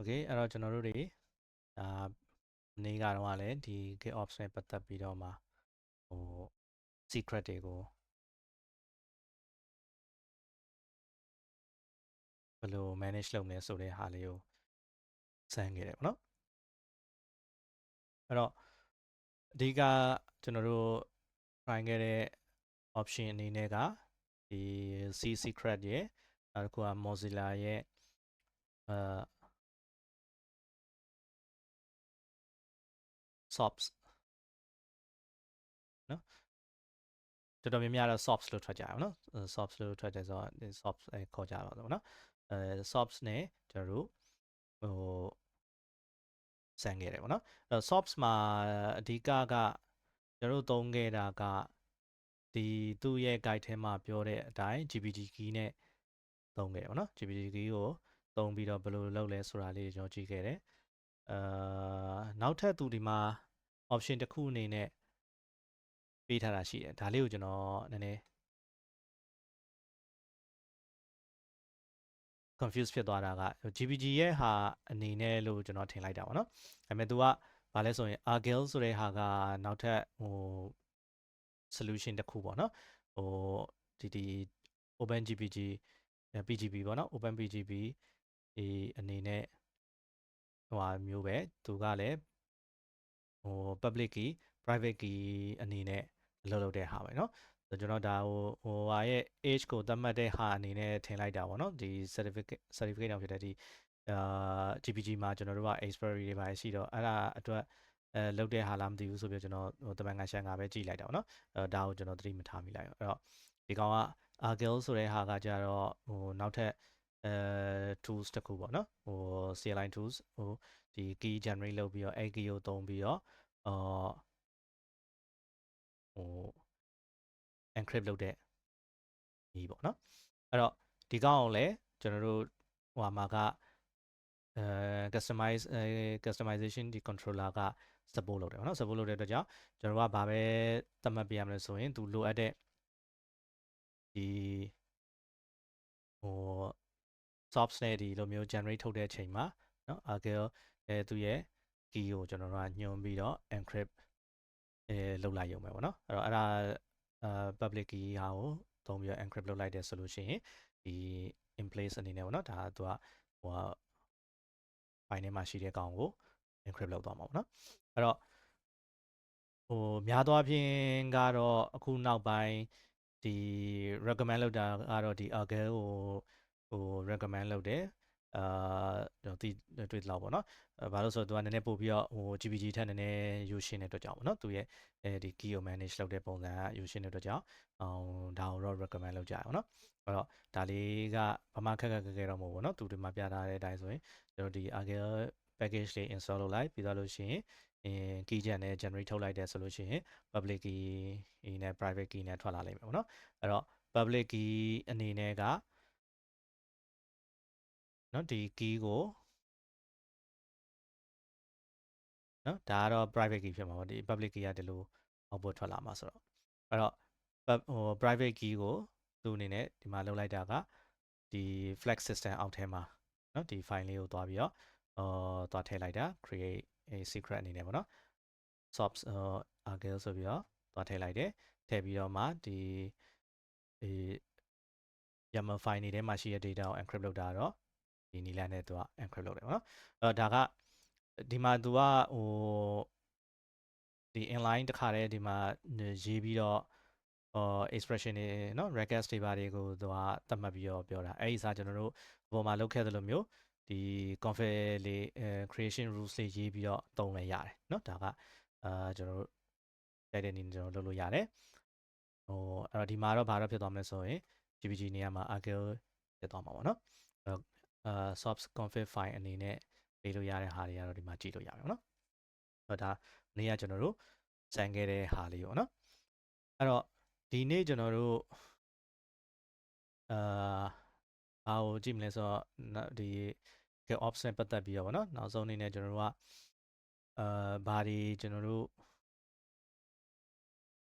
Okay အဲ့တော့ကျွန်တော်တို့တွေနေ့ကတော့လည်းဒီ GitOps နဲ့ပတ်သက်ပြီးတော့မှsecret တွေကိုဘယ်လို manage လုပ်မလဲဆိုတဲ့ဟာလေးကိုစမ်းခဲ့တယ်ပေါ့နော်အဲ့တော့အဓိကကျွန်တော်တို့ try ခဲ့တဲ့ option အနေနဲ့ကဒီ C secret ရဲ့နောက်တစ်ခုက Mozilla ရဲ့SOPs နော်တော်တော်များများတော့ SOPs လို့ထွက်ကြတယ်ပေါ့နော် SOPs လို့ထွက်တယ်ဆိုတော့ SOPs ခေါ်ကြပါတော့ပေါ့နော်SOPs နဲ့ကျွန်တော်တို့စမ်းခဲ့တယ်ပေါ့နော်အဲ့တော့ SOPs မှာအဓိကကျွန်တော်တို့သုံးခဲ့တာကဒီသူ့ရဲ့ guide ထဲမှာပြောတဲ့အတိုင်း GPT key နဲ့သုံးခဲ့တယ်ပေါ့နော် GPT key ကိုသုံးပြီးတော့ဘယ်လိုလုပ်လဲဆိုတာလေးကျွန်တော်ကြည့်ခဲ့တယ်နောက်ထပ်သူဒီမှာ option တစ်ခုအနေနဲ့ပေးထားတာရှိတယ်ဒါလေးကိုကျွန်တော်နည်းနည်း confuse ဖြစ်သွားတာက GPT ရဲ့ဟာအနေနဲ့လို့ကျွန်တော်ထင်လိုက်တာပေါ့နော်ဒါပေမဲ့ तू ကဘာလဲဆိုရင် Argyle ဆိုတဲ့ဟာကနောက်ထပ်solution တစ်ခုပေါ့နော်ဒီ OpenGPT PGP ပေါ့နော် OpenPGP အနေနဲ့မျိုးပဲသူကလည်းpublic key private key အနေနဲ့လုပ်တဲ့ဟာပဲเนาะကျွန်တော်ဒါဟာရဲ့ age ကိုသတ်မှတ်တဲ့ဟာအနေနဲ့ထင်လိုက်တာပေါ့เนาะဒီ certificate တောင်ဖြစ်တဲ့ဒီGPT မှာကျွန်တော်တို့က expiry တွေပါရှိတော့အဲ့ဒါအတွက်လုပ်တဲ့ဟာလားမသိဘူးဆိုပြီးကျွန်တော်တမန်ကန်ရှန်ကပဲကြည့်လိုက်တာပေါ့เนาะဒါကိုကျွန်တော်သတိမထားမိလိုက်အဲ့တော့ဒီကောင်က Argyle ဆိုတဲ့ဟာကကြတော့နောက်ထပ်tools တစ်ခုပေါ့เนาะCLI tools ဒီ key generate လုပ်ပြီးတော့အဲ့ key ကိုသုံးပြီးတော့encrypt လုပ်တဲ့နည်းပေါ့เนาะအဲ့တော့ဒီကောင်ကိုလည်းကျွန်တော်တို့မှာကcustomization ဒီ controller က support လုပ်တယ်ပေါ့เนาะ support လုပ်တဲ့အတွက်ကြောင့်ကျွန်တော်ကဘာပဲသတ်မှတ်ပေးရမလဲဆိုရင်သူလိုအပ်တဲ့ဒီ sops နဲ့ဒီလိုမျိုး generate ထုတ်တဲ့အချိန်မှာเนาะ Argyle သူရဲ့ key ကိုကျွန်တော်တို့ကညွှန်းပြီးတော့ encrypt လုပ်လိုက်ရုံပဲပေါ့เนาะအဲ့တော့အဲ့ဒါ public key ဟာကိုသုံးပြီးတော့ encrypt လုပ်လိုက်တယ်ဆိုလို့ရှိရင်ဒီ in place အနေနဲ့ပေါ့เนาะဒါကသူကfile ထဲမှာရှိတဲ့ကောင်ကို encrypt လုပ်သွားမှာပေါ့เนาะအဲ့တော့များသောအားဖြင့်ကတော့အခုနောက်ပိုင်းဒီ recommend လုပ်တာကတော့ဒီ Argyle ကိုrecommend လုပ်တယ်ကျွန်တော်တွေ့လောက်ပေါ့နော်ဘာလို့ဆိုတော့သူကနည်းနည်းပို့ပြီးတော့GPT ထက်နည်းနည်းယူရှင်းတဲ့အတွက်ကြောင့်ပေါ့နော်သူရဲ့ဒီ key ကို manage လုပ်တဲ့ပုံစံကယူရှင်းတဲ့အတွက်ကြောင့်ဒါကိုတော့ recommend လုပ်ကြရအောင်နော်အဲ့တော့ဒါလေးကဘာမှခက်တော့မဟုတ်ဘူးပေါ့နော်သူဒီမှာပြထားတဲ့အတိုင်းဆိုရင်ကျွန်တော်ဒီ Argyle package လေး install လုပ်လိုက်ပြီးတော့လို့ရှိရင်key gen နဲ့ generate ထုတ်လိုက်တယ်ဆိုလို့ရှိရင် public key နဲ့ private key နဲ့ထွက်လာလိမ့်မယ်ပေါ့နော်အဲ့တော့ public key အနေနဲ့ကနော်ဒီ key ကိုနော်ဒါကတော့ private key ဖြစ်မှာပေါ့ဒီ public key ကဒီလို output ထွက်လာမှာဆိုတော့အဲ့တော့private key ကိုသူ့အနေနဲ့ဒီမှာလုပ်လိုက်တာကဒီ flex system အောက်ထဲမှာနော်ဒီ file လေးကိုသွားပြီးတော့သွားထည့်လိုက်တာ create a secret အနေနဲ့ပေါ့နော် sops Argyle ဆိုပြီးတော့သွားထည့်လိုက်တယ်ထည့်ပြီးတော့မှဒီ YAML file နေထဲမှာရှိတဲ့ data ကို encrypt လုပ်တာတော့ဒီနည်းလမ်းနဲ့သူက encrypt လုပ်တယ်ပေါ့နော်ဒါကဒီမှာသူကဒီ inline တစ်ခါတည်းဒီမှာရေးပြီးတော့expression တွေเนาะ regex တွေပါတွေကိုသူကသတ်မှတ်ပြီးတော့ပြောတာအဲ့ဒီစားကျွန်တော်တို့ဘောမှာလုပ်ခဲ့သလိုမျိုးဒီ config လေး creation rules လေးရေးပြီးတော့သုံးလဲရတယ်เนาะဒါကကျွန်တော်တို့တိုက်တဲ့နည်းကျွန်တော်လုပ်လို့ရတယ်အဲ့တော့ဒီမှာတော့ဘာတော့ဖြစ်သွားမလဲဆိုရင် GPT နေရာမှာ Argyle ဖြစ်သွားမှာပေါ့နော်sops config file အနေနဲ့ပေးလို့ရတဲ့ဟာတွေကတော့ဒီမှာကြည့်လို့ရမယ်ပေါ့နော်ဒါနေ့ကကျွန်တော်တို့စမ်းခဲ့တဲ့ဟာလေးပေါ့နော်အဲ့တော့ဒီနေ့ကျွန်တော်တို့ဘာကိုကြည့်မလဲဆိုတော့ဒီ GitOps နဲ့ပတ်သက်ပြီးတော့ပေါ့နော်နောက်ဆုံးအနေနဲ့ကျွန်တော်တို့ကဘာတွေကျွန်တော်တို့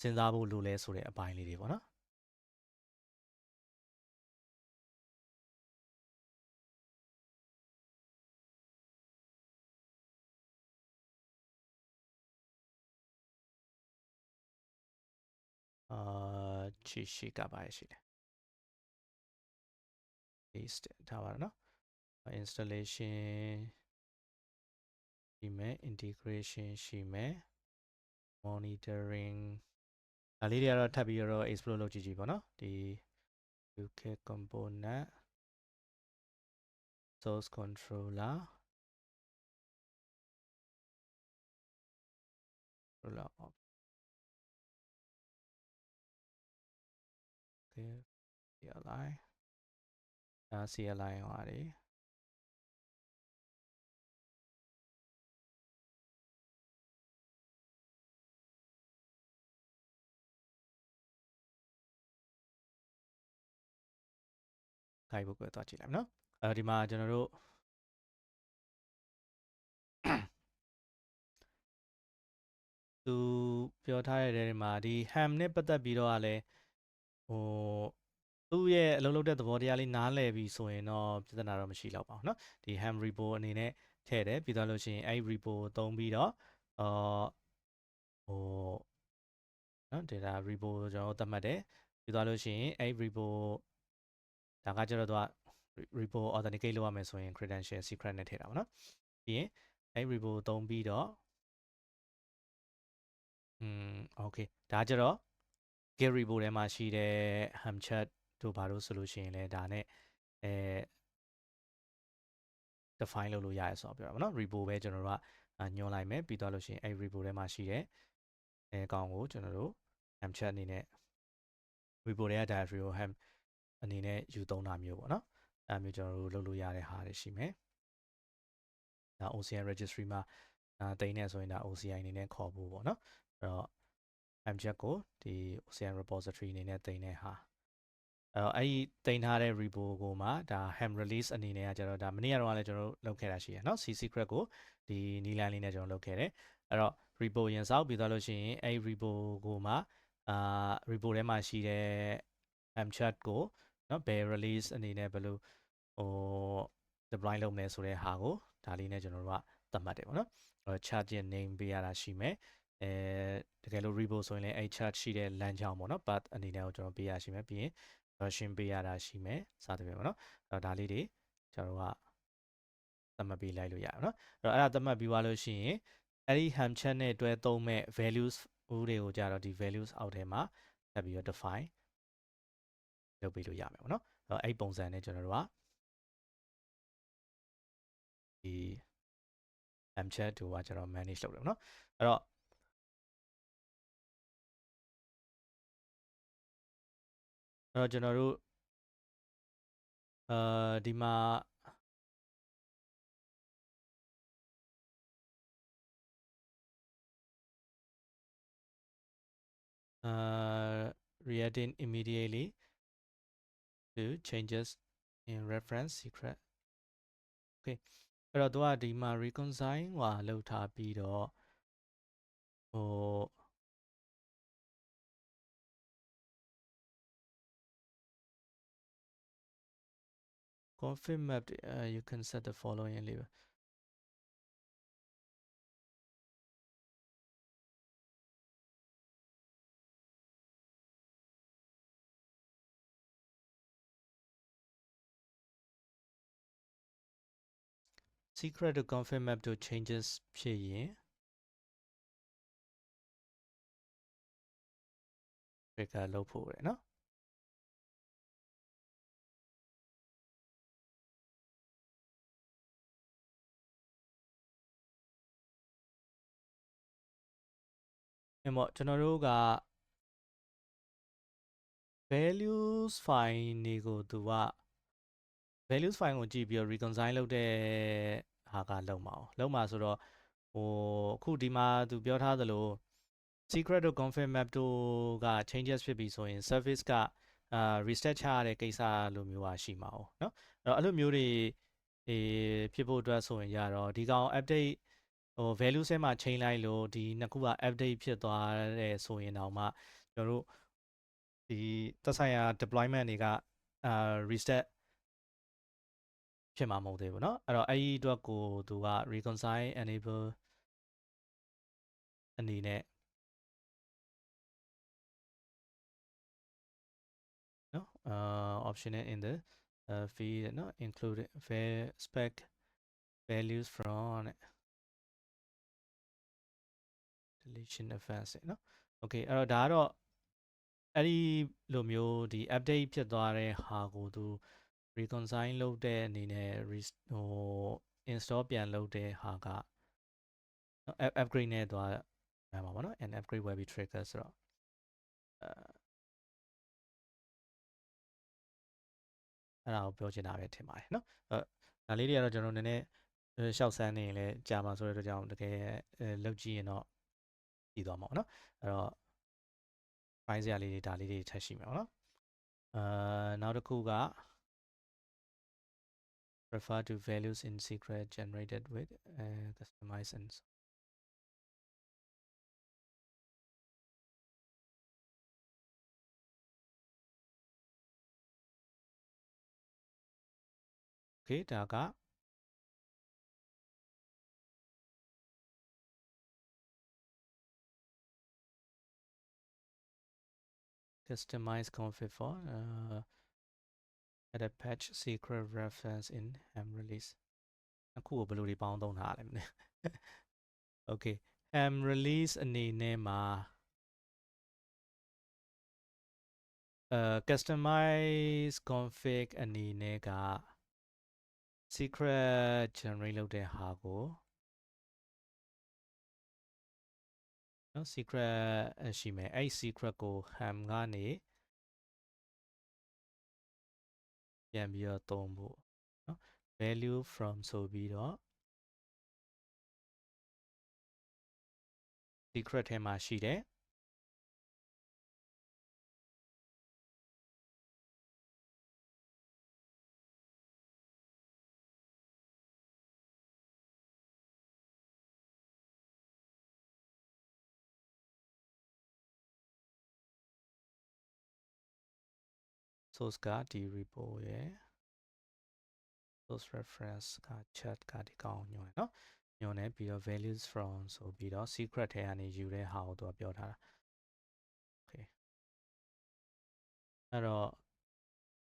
စဉ်းစားဖို့လိုလဲဆိုတဲ့အပိုင်းလေးတွေပေါ့နော် ရှိကပါရရှိတယ် paste ထားပါတော့နော် installation ရှိမယ် integration ရှိမယ် monitoring ဒါလေးတွေကတော့ထပ်ပြီးတော့ explore လုပ်ကြည့်ပေါ့နော်ဒီ UK component source controller okay CLI CLI ဟောတယ်ခိုင်ဖို့ကိုသွားကြည့်လိုက်မယ်နော်ဒီမှာကျွန်တော်တို့သူပြောထားတဲ့နေရာမှာဒီ ham နဲ့ပတ်သက်ပြီးတော့ကလည်းဟိုသူ့ရဲ့အလုပ်လုပ်တဲ့သဘောတရားလေးနားလည်ပြီးဆိုရင်တော့ပြဿနာတော့မရှိတော့ပါဘူးเนาะဒီ ham repo အနေနဲ့ထည့်တယ်ပြီးသွားလို့ရှိရင်အဲ့ repo သုံးပြီးတော့ဟိုเนาะ data repo ကျွန်တော်တို့သတ်မှတ်တယ်ပြီးသွားလို့ရှိရင်အဲ့ repo ဒါကကျတော့သူက repo authenticate လုပ်ရမယ်ဆိုရင် credential secret နဲ့ထည့်တာပါเนาะပြီးရင်အဲ့ repo သုံးပြီးတော့okay ဒါကြတော့ git repo ထဲမှာရှိတဲ့ ham chat တို့ဘာလို့ဆိုလို့ရှိရင်လဲဒါနဲ့define လုပ်လို့ရတယ်ဆိုတော့ပြောတာပေါ့နော် repo ပဲကျွန်တော်တို့ကညွှန်းလိုက်မယ်ပြီးသွားလို့ရှိရင်အဲ့ repo ထဲမှာရှိတဲ့အကောင်ကိုကျွန်တော်တို့ ham chat အနေနဲ့ repo ထဲက directory ကို ham အနေနဲ့ယူသုံးတာမျိုးပေါ့နော်အဲ့မျိုးကျွန်တော်တို့လုပ်လို့ရတဲ့ဟာတွေရှိမယ်ဒါ OCI registry မှာတင်နေဆိုရင်ဒါ OCI အနေနဲ့ခေါ်ဖို့ပေါ့နော်အဲ့တော့ ham chat ကိုဒီ OCI repository အနေနဲ့တင်တဲ့ဟာအဲ့ဒီတင်ထားတဲ့ repo ကိုမှဒါ ham release အနေနဲ့ကကျတော့ဒါမနေ့ကတော့လည်းကျွန်တော်တို့လုပ်ခဲ့တာရှိရเนาะ C secret ကိုဒီနီလန်လေးနဲ့ကျွန်တော်လုပ်ခဲ့တယ်အဲ့တော့ repo ရင်စောက်ပြီးသွားလို့ရှိရင်အဲ့ repo ကိုမှrepo ထဲမှာရှိတဲ့ ham chat ကိုเนาะဘယ် release အနေနဲ့ဘယ်လိုdeploy လုပ်မလဲဆိုတဲ့ဟာကိုဒါလေးနဲ့ကျွန်တော်တို့ကသတ်မှတ်တယ်ပေါ့နော်အဲ့တော့ chat ရဲ့ name ပေးရတာရှိမယ်တကယ်လို့ repo ဆိုရင်လည်းအဲ့ chat ရှိတဲ့လမ်းကြောင်းပေါ့နော် path အနေနဲ့ကိုကျွန်တော်ပေးရရှိမယ်ပြီးရင် version ပေးရတာရှိမယ်စသဖြင့်ပေါ့နော်အဲ့တော့ဒါလေးတွေကျွန်တော်တို့ကသတ်မှတ်ပေးလိုက်လို့ရတယ်နော်အဲ့တော့အဲ့ဒါသတ်မှတ်ပြီးသွားလို့ရှိရင်အဲ့ဒီ ham chat နဲ့တွဲသုံးမဲ့ values ဦးတွေကိုကြတော့ဒီ values အောက်ထဲမှာတက်ပြီးတော့ define လုပ်ပေးလို့ရမယ်ပေါ့နော်အဲ့ပုံစံနဲ့ကျွန်တော်တို့ကဒီ ham chat တို့ကကျွန်တော် manage လုပ်တယ်ပေါ့နော်အဲ့တော့ကျွန်တော်တို့ဒီမှာreacting immediately to changes in reference secret okay အဲ့တော့သူကဒီမှာ reconcile ဟွာလောက်ထားပြီးတော့ဟို config map you can set the following label secret to config map to changes ဖြစ်ရင် trigger လုပ်ဖို့ရယ်နော်အဲ့တော့ကျွန်တော်တို့က values file တွေကိုသူက values file ကိုကြည့်ပြီးတော့ reconcile လုပ်တဲ့ဟာကလုံမှာဆိုတော့အခုဒီမှာသူပြောထားသလို secret တို့ config map တို့က changes ဖြစ်ပြီဆိုရင် service ကreset ချရတဲ့ကိစ္စလိုမျိုးပါရှိမှာ哦เนาะအဲ့လိုမျိုးတွေဖြစ်ဖို့အတွက်ဆိုရင်ကြတော့ဒီကောင် update value ဆဲမှာ change လိုက်လို့ဒီနှစ်ခုက update ဖြစ်သွားတယ်ဆိုရင်တော့မှကျွန်တော်တို့ဒီသက်ဆိုင်ရာ deployment တွေကreset ဖြစ်မှာမဟုတ်သေးဘူးเนาะအဲ့တော့အဲ့ဒီအတွက်ကိုသူက reconcile enable အနေနဲ့ optional in the feed နော် include spec values from deletion events နော် okay အဲ့တော့ဒါကတော့အဲ့ဒီလိုမျိုးဒီ update ဖြစ်သွားတဲ့ဟာကိုသူ reconcile လုပ်တဲ့အနေနဲ့ install ပြန်လုပ်တဲ့ဟာက upgrade နဲ့သွားမှာပါเนาะ and upgrade will be trigger ဆိုတော့အဲ့ဒါကိုပြောချင်တာပဲထင်ပါတယ်เนาะဒါလေးတွေကတော့ကျွန်တော်နည်းနည်းရှောက်ဆန်းနေရင်လည်းကြာမှာဆိုတဲ့အတွက်ကြောင့်တကယ်လောက်ကြည့်ရင်တော့ပြီးသွားမှာเนาะအဲ့တော့ ပိုင်းစရာလေးတွေဒါလေးတွေထပ်ရှိမှာเนาะနောက်တစ်ခုက refer to values in secret generated with customize and okay ဒါက customize config for add a patch secret reference in ham release အခုကိုဘယ်လိုတွေပေါင်းသုံးထားရလဲမလဲ okay ham release အနေနဲ့မှာcustomize config အနေနဲ့က secret generate လုပ်တဲ့ဟာကိုနော် secret ရှိမယ်အဲ့ secret ကို ham ကနေပြန်ပြီးတော့သုံးဖို့နော် value from ဆိုပြီးတော့ secret ထဲမှာရှိတယ်source ကဒီ repo ရယ် source reference က chat ကဒီကောင်ညွှန်တယ်เนาะညွှန်တယ်ပြီးတော့ values from ဆိုပြီးတော့ secret ထဲကနေယူတဲ့ဟာကိုသူကပြောထားတာ okay အဲ့တော့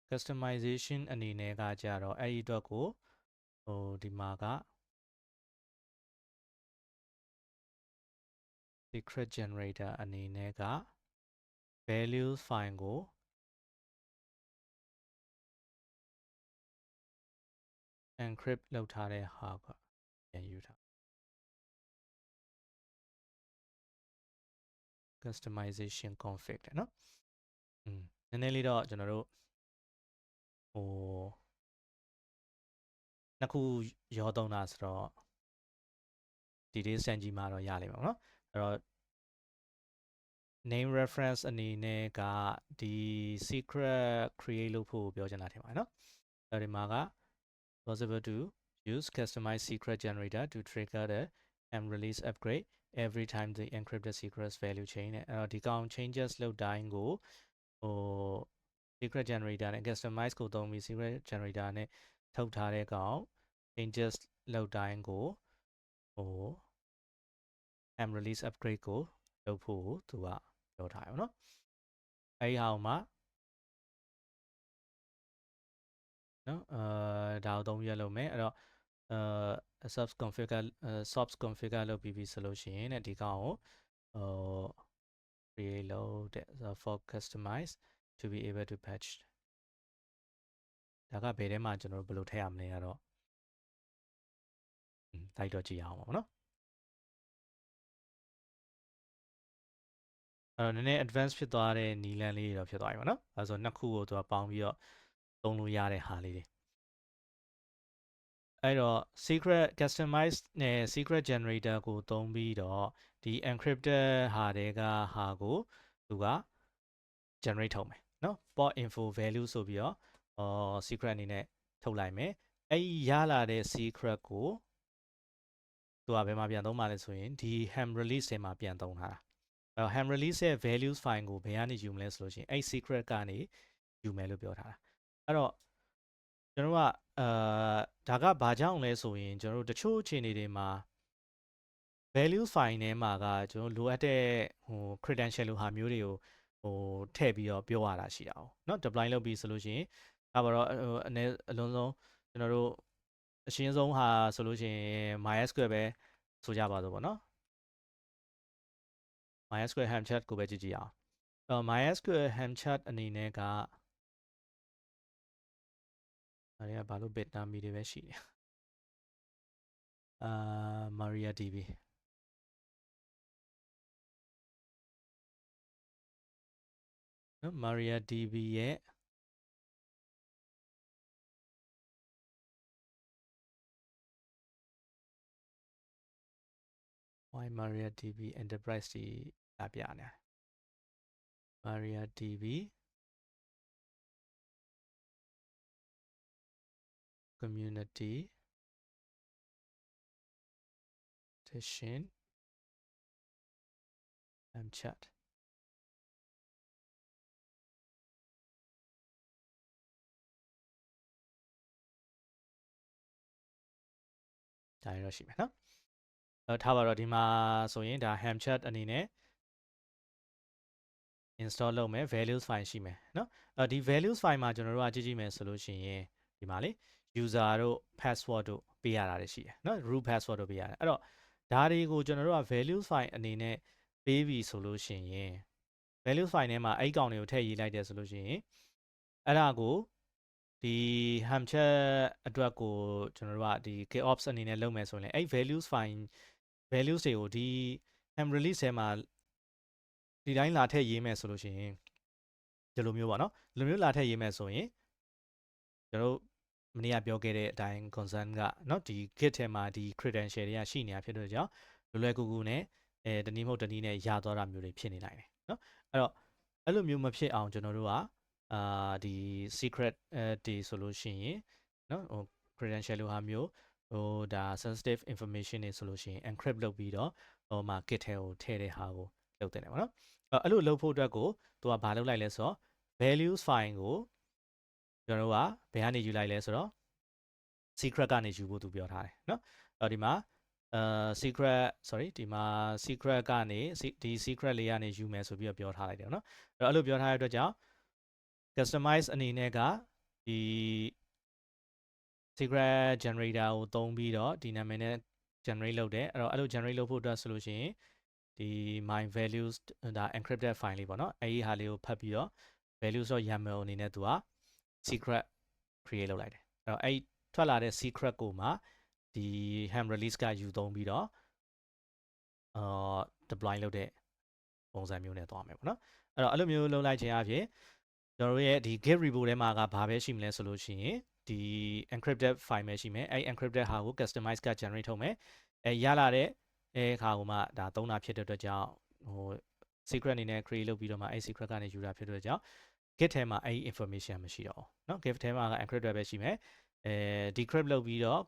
customization အနေနဲ့ကကြတော့အဲ့ဒီအတွက်ကိုဒီမှာက secret generator အနေနဲ့က values file ကိုencrypt လုပ်ထားတဲ့ဟာကပြန်ယူထား customization config တဲ့เนาะနည်းနည်းလေးတော့ကျွန်တော်တို့နှစ်ခုရောသုံးတာဆိုတော့ဒီလေးစံကြီးမှာတော့ရလိမ့်မယ်เนาะအဲ့တော့ name reference အနေနဲ့ကဒီ secret create လုပ်ဖို့ပြောချင်တာထင်ပါတယ်เนาะအဲ့ဒီမှာက possible to use customized secret generator to trigger the ham release upgrade every time the encrypted secrets value change နဲ့အဲ့တော့ဒီကောင် changes လုပ်တိုင်းကိုsecret generator နဲ့ customize ကိုသုံးပြီး secret generator နဲ့ထုတ်ထားတဲ့ကောင် changes လုပ်တိုင်းကိုham release upgrade ကိုလုပ်ဖို့သူကပြောထားရအောင်เนาะအဲ့ဒီဟာမှာเนาะဒါကိုသုံးပြီးလုပ်မယ်အဲ့တော့soft configure လုပ်ပြီးဆိုလို့ရှိရင်တဲ့ဒီကောင်ကိုcreate လုပ်တဲ့ for customize to be able to patch ဒါကဘယ်ထဲမှာကျွန်တော်တို့ဘယ်လိုထည့်ရမလဲကတော့တိုက်တော့ကြည့်အောင်ပါเนาะအဲ့တော့နည်းနည်း advanced ဖြစ်သွားတဲ့နီလန်းလေးတွေတော့ဖြစ်သွားပြီပေါ့နော်အဲဆိုနှစ်ခုကိုသူကပေါင်းပြီးတော့သုံးလို့ရတဲ့ဟာလေးတွေအဲ့တော့ secret customize နဲ့ secret generator ကိုသုံးပြီးတော့ဒီ encrypted ဟာတွေကဟာကိုသူက generate ထုတ်မယ်เนาะ port info value ဆိုပြီးတော့secret အနေနဲ့ထုတ်လိုက်မယ်အဲ့ဒီရလာတဲ့ secret ကိုသူကဘယ်မှာပြန်သုံးမှာလဲဆိုရင်ဒီ ham release ထဲမှာပြန်သုံးထားတာham release ရဲ့ values file ကိုဘယ်ကနေယူမလဲဆိုလို့ရှိရင်အဲ့ secret ကနေယူမယ်လို့ပြောထားတာအဲ့တော့ကျွန်တော်ကဒါကဘာကြောင့်လဲဆိုရင်ကျွန်တော်တို့တချို့အခြေအနေတွေမှာ value file ထဲမှာကကျွန်တော်လိုအပ်တဲ့credential လိုဟာမျိုးတွေကို ထည့်ပြီးတော့ပြောရတာရှိတာ哦เนาะ deploy လုပ်ပြီးဆိုလို့ရှိရင်ဒါပါတော့အလုံးစုံကျွန်တော်တို့အရှင်းဆုံးဟာဆိုလို့ရှိရင် MySQL ပဲဆိုကြပါစို့ပေါ့เนาะ MySQL Helm chart ကိုပဲကြည့်ကြည့်အောင် MySQL Helm chart အနေနဲ့ကဒါတွေကဘာလို့ bit nami တွေပဲရှိနေMariaDBနော် MariaDB ရဲ့ why MariaDB Enterprise ဒီလာပြနေ MariaDB Community Edition Helm chartဒါရရှိမယ်နော်ထားပါတော့ဒီမှာဆိုရင်ဒါ Helm chart အနေနဲ့ install လုပ်မယ် values file ရှိမယ်เนาะဒီ values file မှာကျွန်တော်တို့ကကြည့်မယ်ဆိုလို့ရှိရင်ဒီမှာလေ user တို့ password တို့ပေးရတာတွေရှိတယ်เนาะ root password တို့ပေးရတယ်အဲ့တော့ဒါတွေကိုကျွန်တော်တို့က values file အနေနဲ့ပေးပြီဆိုလို့ရှိရင် values file ထဲမှာအဲ့ကောင်တွေကိုထည့်ရေးလိုက်တယ်ဆိုလို့ရှိရင်အဲ့ဒါကိုဒီ Helm chart အတွက်ကိုကျွန်တော်တို့ကဒီ GitOps အနေနဲ့လုပ်မယ်ဆိုရင်အဲ့ values file values တွေကိုဒီ Helm release ထဲမှာဒီတိုင်းလာထည့်ရေးမယ်ဆိုလို့ရှိရင်ဒီလိုမျိုးပေါ့နော်ဒီလိုမျိုးလာထည့်ရေးမယ်ဆိုရင်ကျွန်တော်တို့မနေ့ကပြောခဲ့တဲ့အတိုင်း concern ကเนาะဒီ git ထဲမှာဒီ credential တွေကရှိနေတာဖြစ်တဲ့ကြောင့်လွယ်ကူကူနဲ့တနည်းမဟုတ်တနည်းနဲ့ရသွားတာမျိုးတွေဖြစ်နေနိုင်တယ်เนาะအဲ့တော့အဲ့လိုမျိုးမဖြစ်အောင်ကျွန်တော်တို့ကဒီ secret ဒီဆိုလို့ရှိရင်เนาะcredential လိုဟာမျိုးဒါ sensitive information တွေဆိုလို့ရှိရင် encrypt လုပ်ပြီးတော့မှာ git ထဲကိုထည့်တဲ့ဟာကိုလုပ်တင်တယ်ပေါ့နော်အဲ့လိုလုပ်ဖို့အတွက်ကိုသူကဘာလုပ်လိုက်လဲဆိုတော့ values file ကိုကျွန်တော်တို့ကဘယ်ကနေယူလိုက်လဲဆိုတော့ secret ကနေယူဖို့သူပြောထားတယ်เนาะအဲ့ဒီမှာsecret sorry ဒီမှာ secret ကနေဒီ secret လေးကနေယူမယ်ဆိုပြီးတော့ပြောထားလိုက်တယ်เนาะအဲ့လိုပြောထားတဲ့အတွက်ကြောင့် customize အနေနဲ့ကဒီ secret generator ကိုသုံးပြီးတော့ဒီနာမည်နဲ့ generate လုပ်တယ်အဲ့လို generate လုပ်ဖို့အတွက်ဆိုလို့ရှိရင်ဒီ my values ဒါ encrypted file လေးပေါ့နော်အဲ့ဒီဟာလေးကိုဖတ်ပြီးတော့ values.yaml အနေနဲ့သူက secret create လုပ်လိုက်တယ်အဲ့တော့အဲ့ထွက်လာတဲ့ secret ကိုမှဒီ Helm release ကယူသုံးပြီးတော့deploy လုပ်တဲ့ပုံစံမျိုးနဲ့သွားမယ်ပေါ့နော်အဲ့တော့အဲ့လိုမျိုးလုပ်လိုက်ခြင်းအပြင်ကျွန်တော်တို့ရဲ့ဒီ git repo ထဲမှာကဘာပဲရှိမလဲဆိုလို့ရှိရင်ဒီ encrypted file ပဲရှိမယ်အဲ့ encrypted ဟာကို customize က generate ထုတ်မယ်ရလာတဲ့ခါကိုမှဒါသုံးတာဖြစ်တဲ့အတွက်ကြောင့်secret အနေနဲ့ create လုပ်ပြီးတော့မှအဲ့ secret ကနေယူတာဖြစ်တဲ့အတွက်ကြောင့် git ထဲမှာအဲ့ information မရှိတော့ဘူးเนาะ git ထဲမှာက encrypted ပဲရှိမယ်decrypt လုပ်ပြီးတော့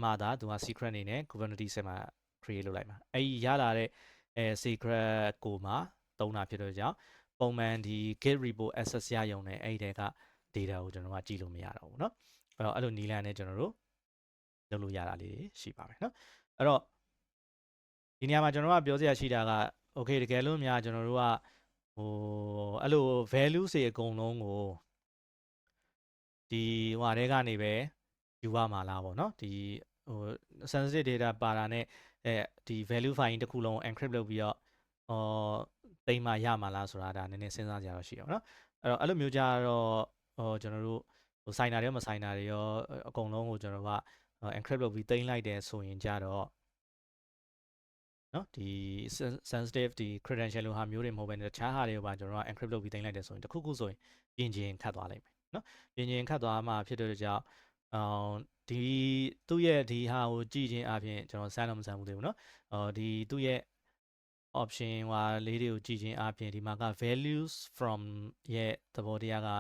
မှသာသူက secret အနေနဲ့ Kubernetes ထဲမှာ create လုပ်လိုက်မှာအဲ့ရလာတဲ့secret ကိုမှသုံးတာဖြစ်တဲ့အတွက်ကြောင့်ပုံမှန်ဒီ git repo access ရရုံနဲ့အဲ့ဒီက data ကိုကျွန်တော်တို့ကကြည့်လို့မရတော့ဘူးเนาะအဲ့လိုနီလန်နဲ့ကျွန်တော်တို့လုပ်လို့ရတာလေးတွေရှိပါမယ်เนาะအဲ့တော့ဒီနေရာမှာကျွန်တော်တို့ကပြောစရာရှိတာက okay တကယ်လို့များကျွန်တော်တို့ကအဲ့လို value တွေအကုန်လုံးကိုဒီဟိုဟာတွေကနေပဲယူရမှာလားပေါ့เนาะဒီsensitive data ပါတာနဲ့ဒီ value file တစ်ခုလုံး encrypt လုပ်ပြီးတော့တိမ်မှရမှာလားဆိုတာဒါနည်းနည်းစဉ်းစားကြရတော့ရှိအောင်เนาะအဲ့လိုမျိုးကြတော့ကျွန်တော်တို့ဆိုင်တာတွေရောမဆိုင်တာတွေရောအကုန်လုံးကိုကျွန်တော်ကencrypt လုပ်ပြီးတိမ်လိုက်တယ်ဆိုရင်ကြတော့နော်ဒီ sensitive ဒီ credential လိုဟာမျိုးတွေမဟုတ်ဘဲတခြားဟာတွေကိုပါကျွန်တော်က encrypt လုပ်ပြီးတင်လိုက်တယ်ဆိုရင်တခုခုဆိုရင်ပြင်ချင်းခတ်သွားလိမ့်မယ်နော်ပြင်ချင်းခတ်သွားမှဖြစ်တဲ့ကြောင့်ဒီသူ့ရဲ့ဒီဟာကိုကြည့်ချင်းအပြင်ကျွန်တော်စမ်းလို့မစမ်းဘူးသေးဘူးနော်ဒီသူ့ရဲ့ option ဟွာလေးတွေကိုကြည့်ချင်းအပြင်ဒီမှာက values from ရဲ့သဘောတရားက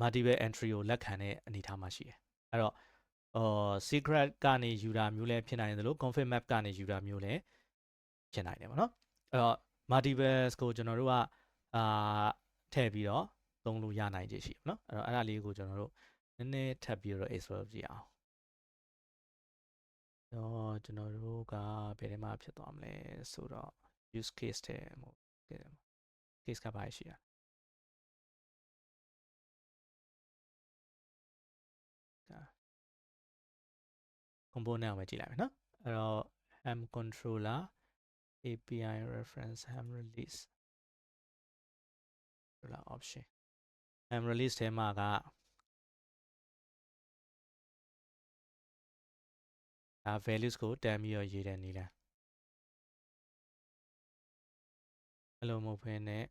multiple entry ကိုလက်ခံတဲ့အနေအထားမှာရှိတယ်အဲ့တော့secret ကနေယူတာမျိုးလည်းဖြစ်နိုင်တယ်လို့ config map ကနေယူတာမျိုးလည်းဖြစ်နိုင်တယ်ပေါ့နော်အဲ့တော့ multiple ကိုကျွန်တော်တို့ကထည့်ပြီးတော့သုံးလို့ရနိုင်ခြေရှိတယ်နော်အဲ့ဒါလေးကိုကျွန်တော်တို့နည်းနည်းထပ်ပြီးတော့ explore ကြည့်အောင်ကျွန်တော်တို့ကဘယ်ထဲမှာဖြစ်သွားမလဲဆိုတော့ use case ထဲမှာ case ကပါရှိတာ component အောင်ပဲကြည့်လိုက်မယ်နော်အဲ့တော့ ham controller API reference ham release option ham release ထဲမှာကဒါ values ကိုတန်းပြီးတော့ရေးတဲ့နည်းလမ်းအဲ့လိုမဟုတ်ဘဲနဲ့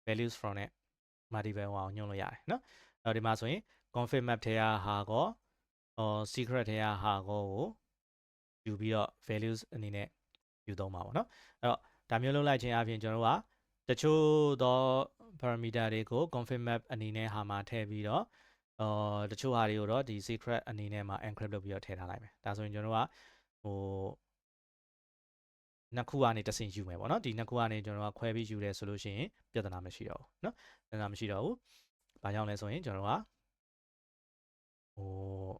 values from နဲ့ multiple အောင်ညွှန်းလို့ရတယ်နော်အဲ့တော့ဒီမှာဆိုရင် config map ထဲကဟာကောsecret ထဲကဟာကောကိုယူပြီးတော့ values အနေနဲ့ယူသုံးပါပေါ့နော်အဲ့တော့ဒါမျိုးလုပ်လိုက်ခြင်းအပြင်ကျွန်တော်တို့ကတချို့သော parameter တွေကို config map အနေနဲ့ဟာမှာထည့်ပြီးတော့တချို့ဟာတွေကိုတော့ဒီ secret အနေနဲ့မှာ encrypt လုပ်ပြီးတော့ထည့်ထားလိုက်မယ်ဒါဆိုရင်ကျွန်တော်တို့ကဟိုနှစ်ခုကနေတစ်ဆင့်ယူမယ်ပေါ့နော်ဒီနှစ်ခုကနေကျွန်တော်ကခွဲပြီးယူတယ်ဆိုလို့ရှိရင်ပြဿနာမရှိတော့ဘူးเนาะပြဿနာမရှိတော့ဘူးဘာကြောင့်လဲဆိုရင်ကျွန်တော်ကဟို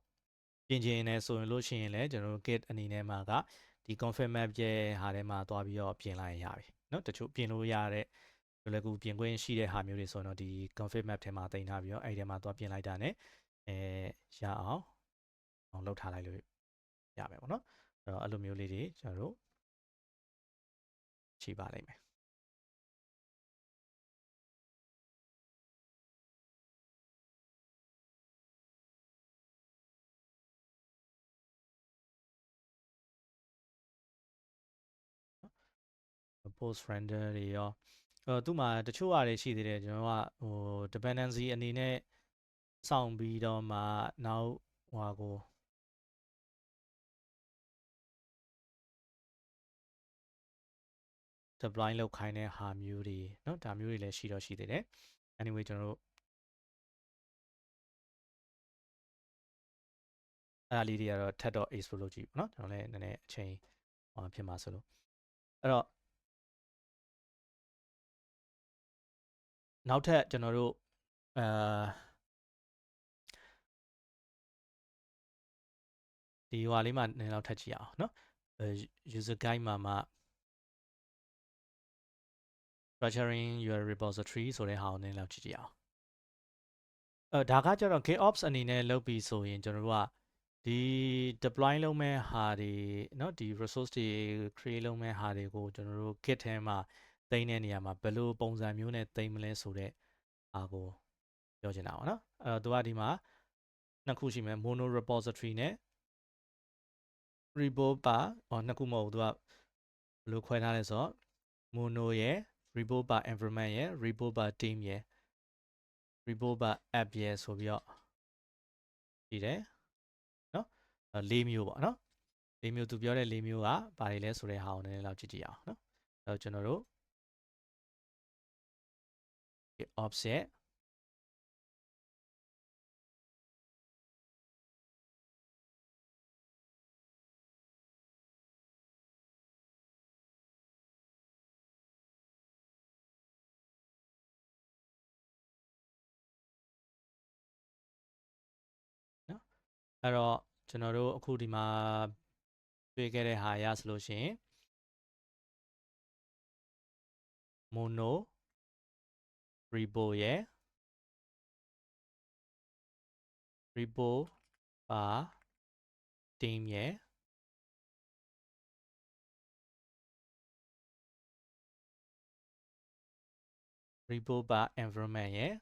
ပြင်ကျင်နေဆိုရင်လို့ရှိရင်လည်းကျွန်တော်တို့ kit အနေနဲ့မှာကဒီ config map ရဲ့ဟာထဲမှာသွားပြီးတော့ပြင်လိုက်ရပြီเนาะတချို့ပြင်လို့ရတဲ့လွယ်ကူပြင်ခွင့်ရှိတဲ့ဟာမျိုးတွေဆိုတော့ဒီ config map ထဲမှာတင်ထားပြီးတော့အဲ့ဒီထဲမှာသွားပြင်လိုက်တာ ਨੇ ရအောင်လုပ်ထားလိုက်လို့ရမယ်ပေါ့เนาะအဲ့လိုမျိုးလေးတွေကျွန်တော်တို့ရှိပါလိမ့်မယ် post render တွေရောသူ့မှာတချို့ဟာတွေရှိသေးတယ်ကျွန်တော်ကဟို dependency အနေနဲ့စောင့်ပြီးတော့မှနောက်ဟိုကိုdeploy လုပ်ခိုင်းတဲ့ဟာမျိုးတွေเนาะဒါမျိုးတွေလည်းရှိတော့ရှိသေးတယ် anyway ကျွန်တော်တို့အဲ့ဒါလေးတွေကတော့ထပ်တော့ explore လုပ်ကြည့်ပေါ့เนาะကျွန်တော်လည်းနည်းနည်းအချိန်ဖြစ်မှာဆိုလို့အဲ့တော့နောက်ထပ်ကျွန်တော်တို့ဒီဟွာလေးမှာနည်းလောက်ထပ်ကြည့်အောင်เนาะuser guide မှာ structuring your repository ဆိုတဲ့ဟာကိုနည်းလောက်ကြည့်ကြအောင်ဒါကကျတော့ GitOps အနေနဲ့လုပ်ပြီးဆိုရင်ကျွန်တော်တို့ကဒီ deploy လုပ်မဲ့ဟာတွေเนาะဒီ resource တွေ create လုပ်မဲ့ဟာတွေကိုကျွန်တော်တို့ Git ထဲမှာသိမ်းတဲ့နေရာမှာဘယ်လိုပုံစံမျိုးနဲ့သိမ်းမလဲဆိုတဲ့အားကိုပြောချင်တာပါเนาะအဲ့တော့သူကဒီမှာနှစ်ခုရှိမယ် mono repository နဲ့ repo ပါနှစ်ခုမဟုတ်ဘူးသူကဘယ်လိုခွဲထားလဲဆိုတော့ mono ရဲ့ repo ပါ environment ရဲ့ repo ပါ team ရဲ့ repo ပါ app ရဲ့ဆိုပြီးတော့ရှိတယ်เนาะ၄မျိုးပေါ့เนาะ၄မျိုးသူပြောတဲ့၄မျိုးကဘာတွေလဲဆိုတဲ့ဟာကိုနည်းနည်းလောက်ကြည့်ကြည့်အောင်เนาะအဲ့တော့ကျွန်တော်တို့ offsetနော်အဲ့တော့ကျွန်တော်တို့အခုဒီမှာတွေ့ခဲ့တဲ့ဟာရဆိုလို့ရှိရင် mono repo ရဲ့ repo ပါ team ရဲ့ repo ပါ environment ရဲ့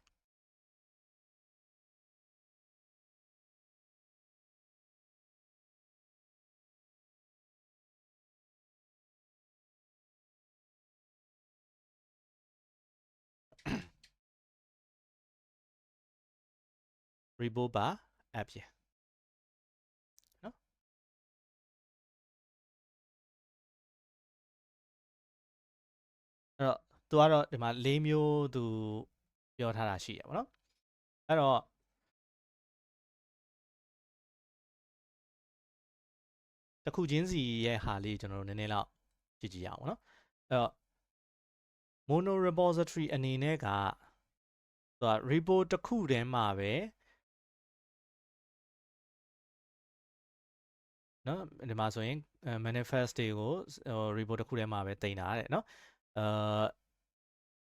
repo ပါ app ရဲ့နော်အဲ့တော့သူကတော့ဒီမှာ၄မျိုးသူပြောထားတာရှိရပါတော့အဲ့တော့တစ်ခုချင်းစီရဲ့ဟာလေးကျွန်တော်တို့နည်းနည်းလောက်ကြည့်ကြည့်ရအောင်ပေါ့နော်အဲ့တော့ mono repository အနေနဲ့ကသူက repo တစ်ခုတည်းမှာပဲနော်ဒီမှာဆိုရင် manifest တွေကို repo တစ်ခုတည်းမှာပဲတင်တာတဲ့နော်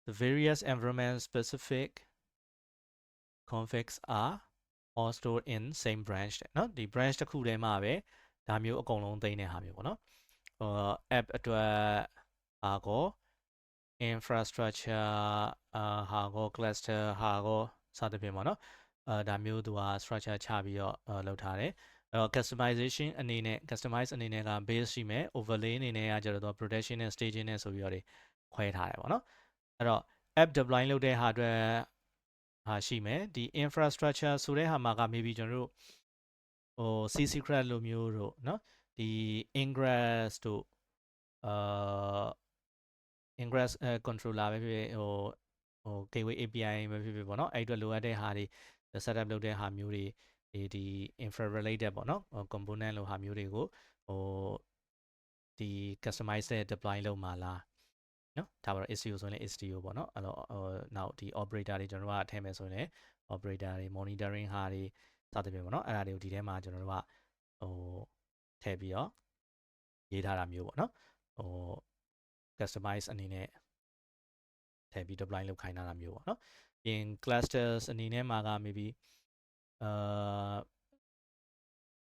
the various environment specific configs are all stored in same branch တဲ့နော်ဒီ branch တစ်ခုတည်းမှာပဲဒါမျိုးအကုန်လုံးတင်တဲ့ဟာမျိုးပေါ့နော်app အတွက်ဟာကော infrastructure ဟာကော cluster ဟာကောစသဖြင့်ပေါ့နော်ဒါမျိုးသူက structure ချပြီးတော့လုပ်ထားတယ်customization အနေနဲ့ customize အနေနဲ့က base ရှိမယ် overlay အနေနဲ့ကကျတော့ protection နဲ့ staging နဲ့ဆိုပြီးတော့ခွဲထားတယ်ပေါ့နော်အဲ့တော့ app deploy လုပ်တဲ့ဟာအတွက်ဟာရှိမယ်ဒီ infrastructure ဆိုတဲ့ဟာမှာက maybe ကျွန်တော်တို့C secret လိုမျိုးတို့เนาะဒီ ingress တို့ingress controller ပဲဖြစ်ဖြစ်gateway API ပဲဖြစ်ဖြစ်ပေါ့เนาะအဲ့အတွက်လိုအပ်တဲ့ဟာတွေ setup လုပ်တဲ့ဟာမျိုးတွေဒီ infra related ပေါ့เนาะ component လိုဟာမျိုးတွေကိုဒီ customize တဲ့ deploy လုပ်မှာလားနော်ဒါပါတော့ SEO ဆိုရင်လည်း SEO ပေါ့နော်အဲ့တော့နောက်ဒီ operator တွေကျွန်တော်တို့ကထည့်မယ်ဆိုရင်လည်း operator တွေ monitoring ဟာတွေစသဖြင့်ပေါ့နော်အဲ့ဒါတွေကိုဒီထဲမှာကျွန်တော်တို့ကထည့်ပြီးတော့ရေးထားတာမျိုးပေါ့နော်customize အနေနဲ့ထည့်ပြီး deploy လုပ်ခိုင်းတာမျိုးပေါ့နော်ပြင် clusters အနေနဲ့မှာက maybe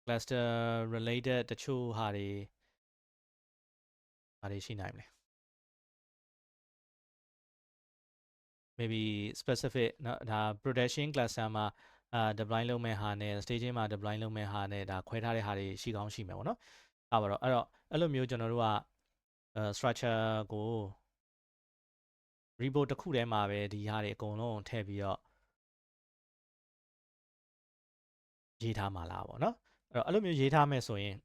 cluster related တချို့ဟာတွေရှိနိုင်မလဲmaybe specific เนาะဒါ production cluster မှာdeploy လုပ်မဲ့ဟာနဲ့ staging မှာ deploy လုပ်မဲ့ဟာနဲ့ဒါခွဲထားတဲ့ဟာတွေရှိကောင်းရှိမယ်ပေါ့နော်အဲ့ပါတော့အဲ့လိုမျိုးကျွန်တော်တို့ကstructure ကို repo တစ်ခုတည်းမှာပဲဒီဟာတွေအကုန်လုံးထည့်ပြီးတော့ရေးထားမှာလားပေါ့နော်အဲ့လိုမျိုးရေးထားမယ်ဆိုရင်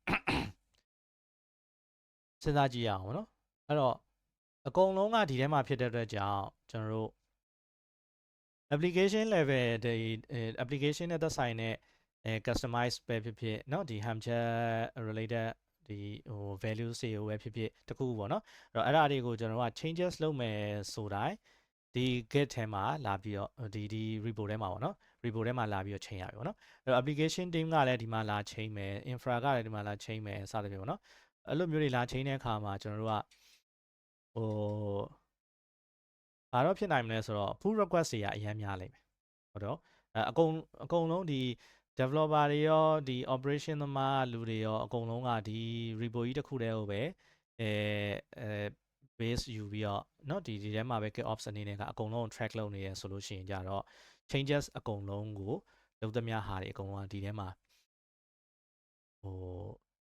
စဉ်းစားကြည့်ရအောင်ပေါ့နော်အဲ့တော့အကုန်လုံးကဒီထဲမှာဖြစ်တဲ့အတွက်ကြောင့်ကျွန်တော်တို့ application level ဒီ application နဲ့သက်ဆိုင်တဲ့ customize ပဲဖြစ်ဖြစ်เนาะဒီ hamchat related ဒီvalues တွေကိုပဲဖြစ်ဖြစ်တခုပေါ့เนาะအဲ့ဒါတွေကိုကျွန်တော်တို့က changes လုပ်မယ်ဆိုတိုင်းဒီ git ထဲမှာလာပြီးတော့ဒီ repo ထဲမှာပေါ့เนาะ repo ထဲမှာလာပြီးတော့ချိန်ရပြီပေါ့เนาะအဲ့တော့ application team ကလည်းဒီမှာလာချိန်မယ် infra ကလည်းဒီမှာလာချိန်မယ်စသဖြင့်ပေါ့เนาะအဲ့လိုမျိုးတွေလာချိန်တဲ့အခါမှာကျွန်တော်တို့ကဘာတော့ဖြစ်နိုင်မလဲဆိုတော့ pull request တွေကအများများလိမ့်မယ်ဟုတ်တော့အကုန်လုံးဒီ developer တွေရောဒီ operation သမားလူတွေရောအကုန်လုံးကဒီ repo ကြီးတစ်ခုတည်းကိုပဲbase ယူပြီးတော့เนาะဒီထဲမှာပဲ GitOps အနေနဲ့ကအကုန်လုံး track လုပ်နေရဆိုလို့ရှိရင်ကြတော့ changes အကုန်လုံးကိုလုပ်သမျှဟာတွေအကုန်လုံးကဒီထဲမှာ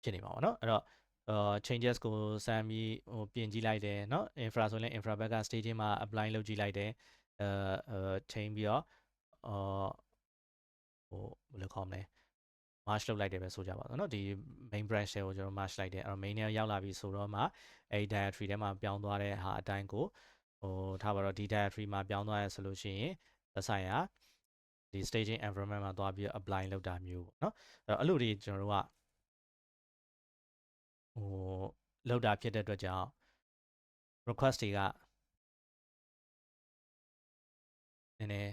ဖြစ်နေမှာပေါ့เนาะအဲ့တော့changes ကိုစမ်းပြီးပြင်ကြည့်လိုက်တယ်เนาะ infra ဆိုရင် infra ဘက်က staging မှာ apply လုပ်ကြည့်လိုက်တယ်ချိန်ပြီးတော့ဘယ်လိုခေါ်မလဲ merge လုပ်လိုက်တယ်ပဲဆိုကြပါတော့เนาะဒီ main branch တွေကိုကျွန်တော် merge လိုက်တယ်အဲ့တော့ main ထဲရောက်လာပြီဆိုတော့မှအဲ့ directory ထဲမှာပြောင်းသွားတဲ့ဟာအတိုင်းကိုထားပါတော့ဒီ directory မှာပြောင်းသွားရဆိုလို့ရှိရင်သက်ဆိုင်ရာဒီ staging environment မှာသွားပြီး apply လုပ်တာမျိုးပေါ့เนาะအဲ့လိုတွေကျွန်တော်တို့ကလောက်တာဖြစ်တဲ့အတွက်ကြောင့် request တွေကနည်းနည်း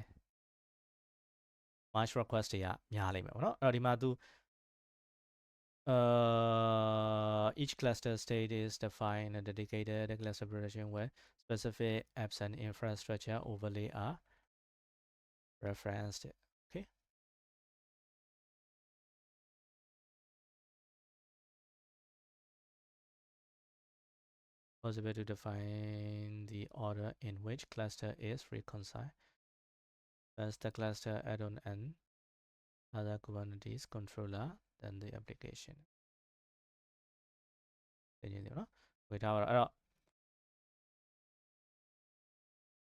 merge request တွေကများလိမ့်မယ်ပေါ့နော်အဲ့တော့ဒီမှာသူeach cluster state is defined in a dedicated cluster protection where specific apps and infrastructure overlay are referenced okay possible to define the order in which cluster is reconciled as the cluster add-on and other Kubernetes controller than the application တင်နေတယ်နော်ဝေထားပါတော့အဲ့တော့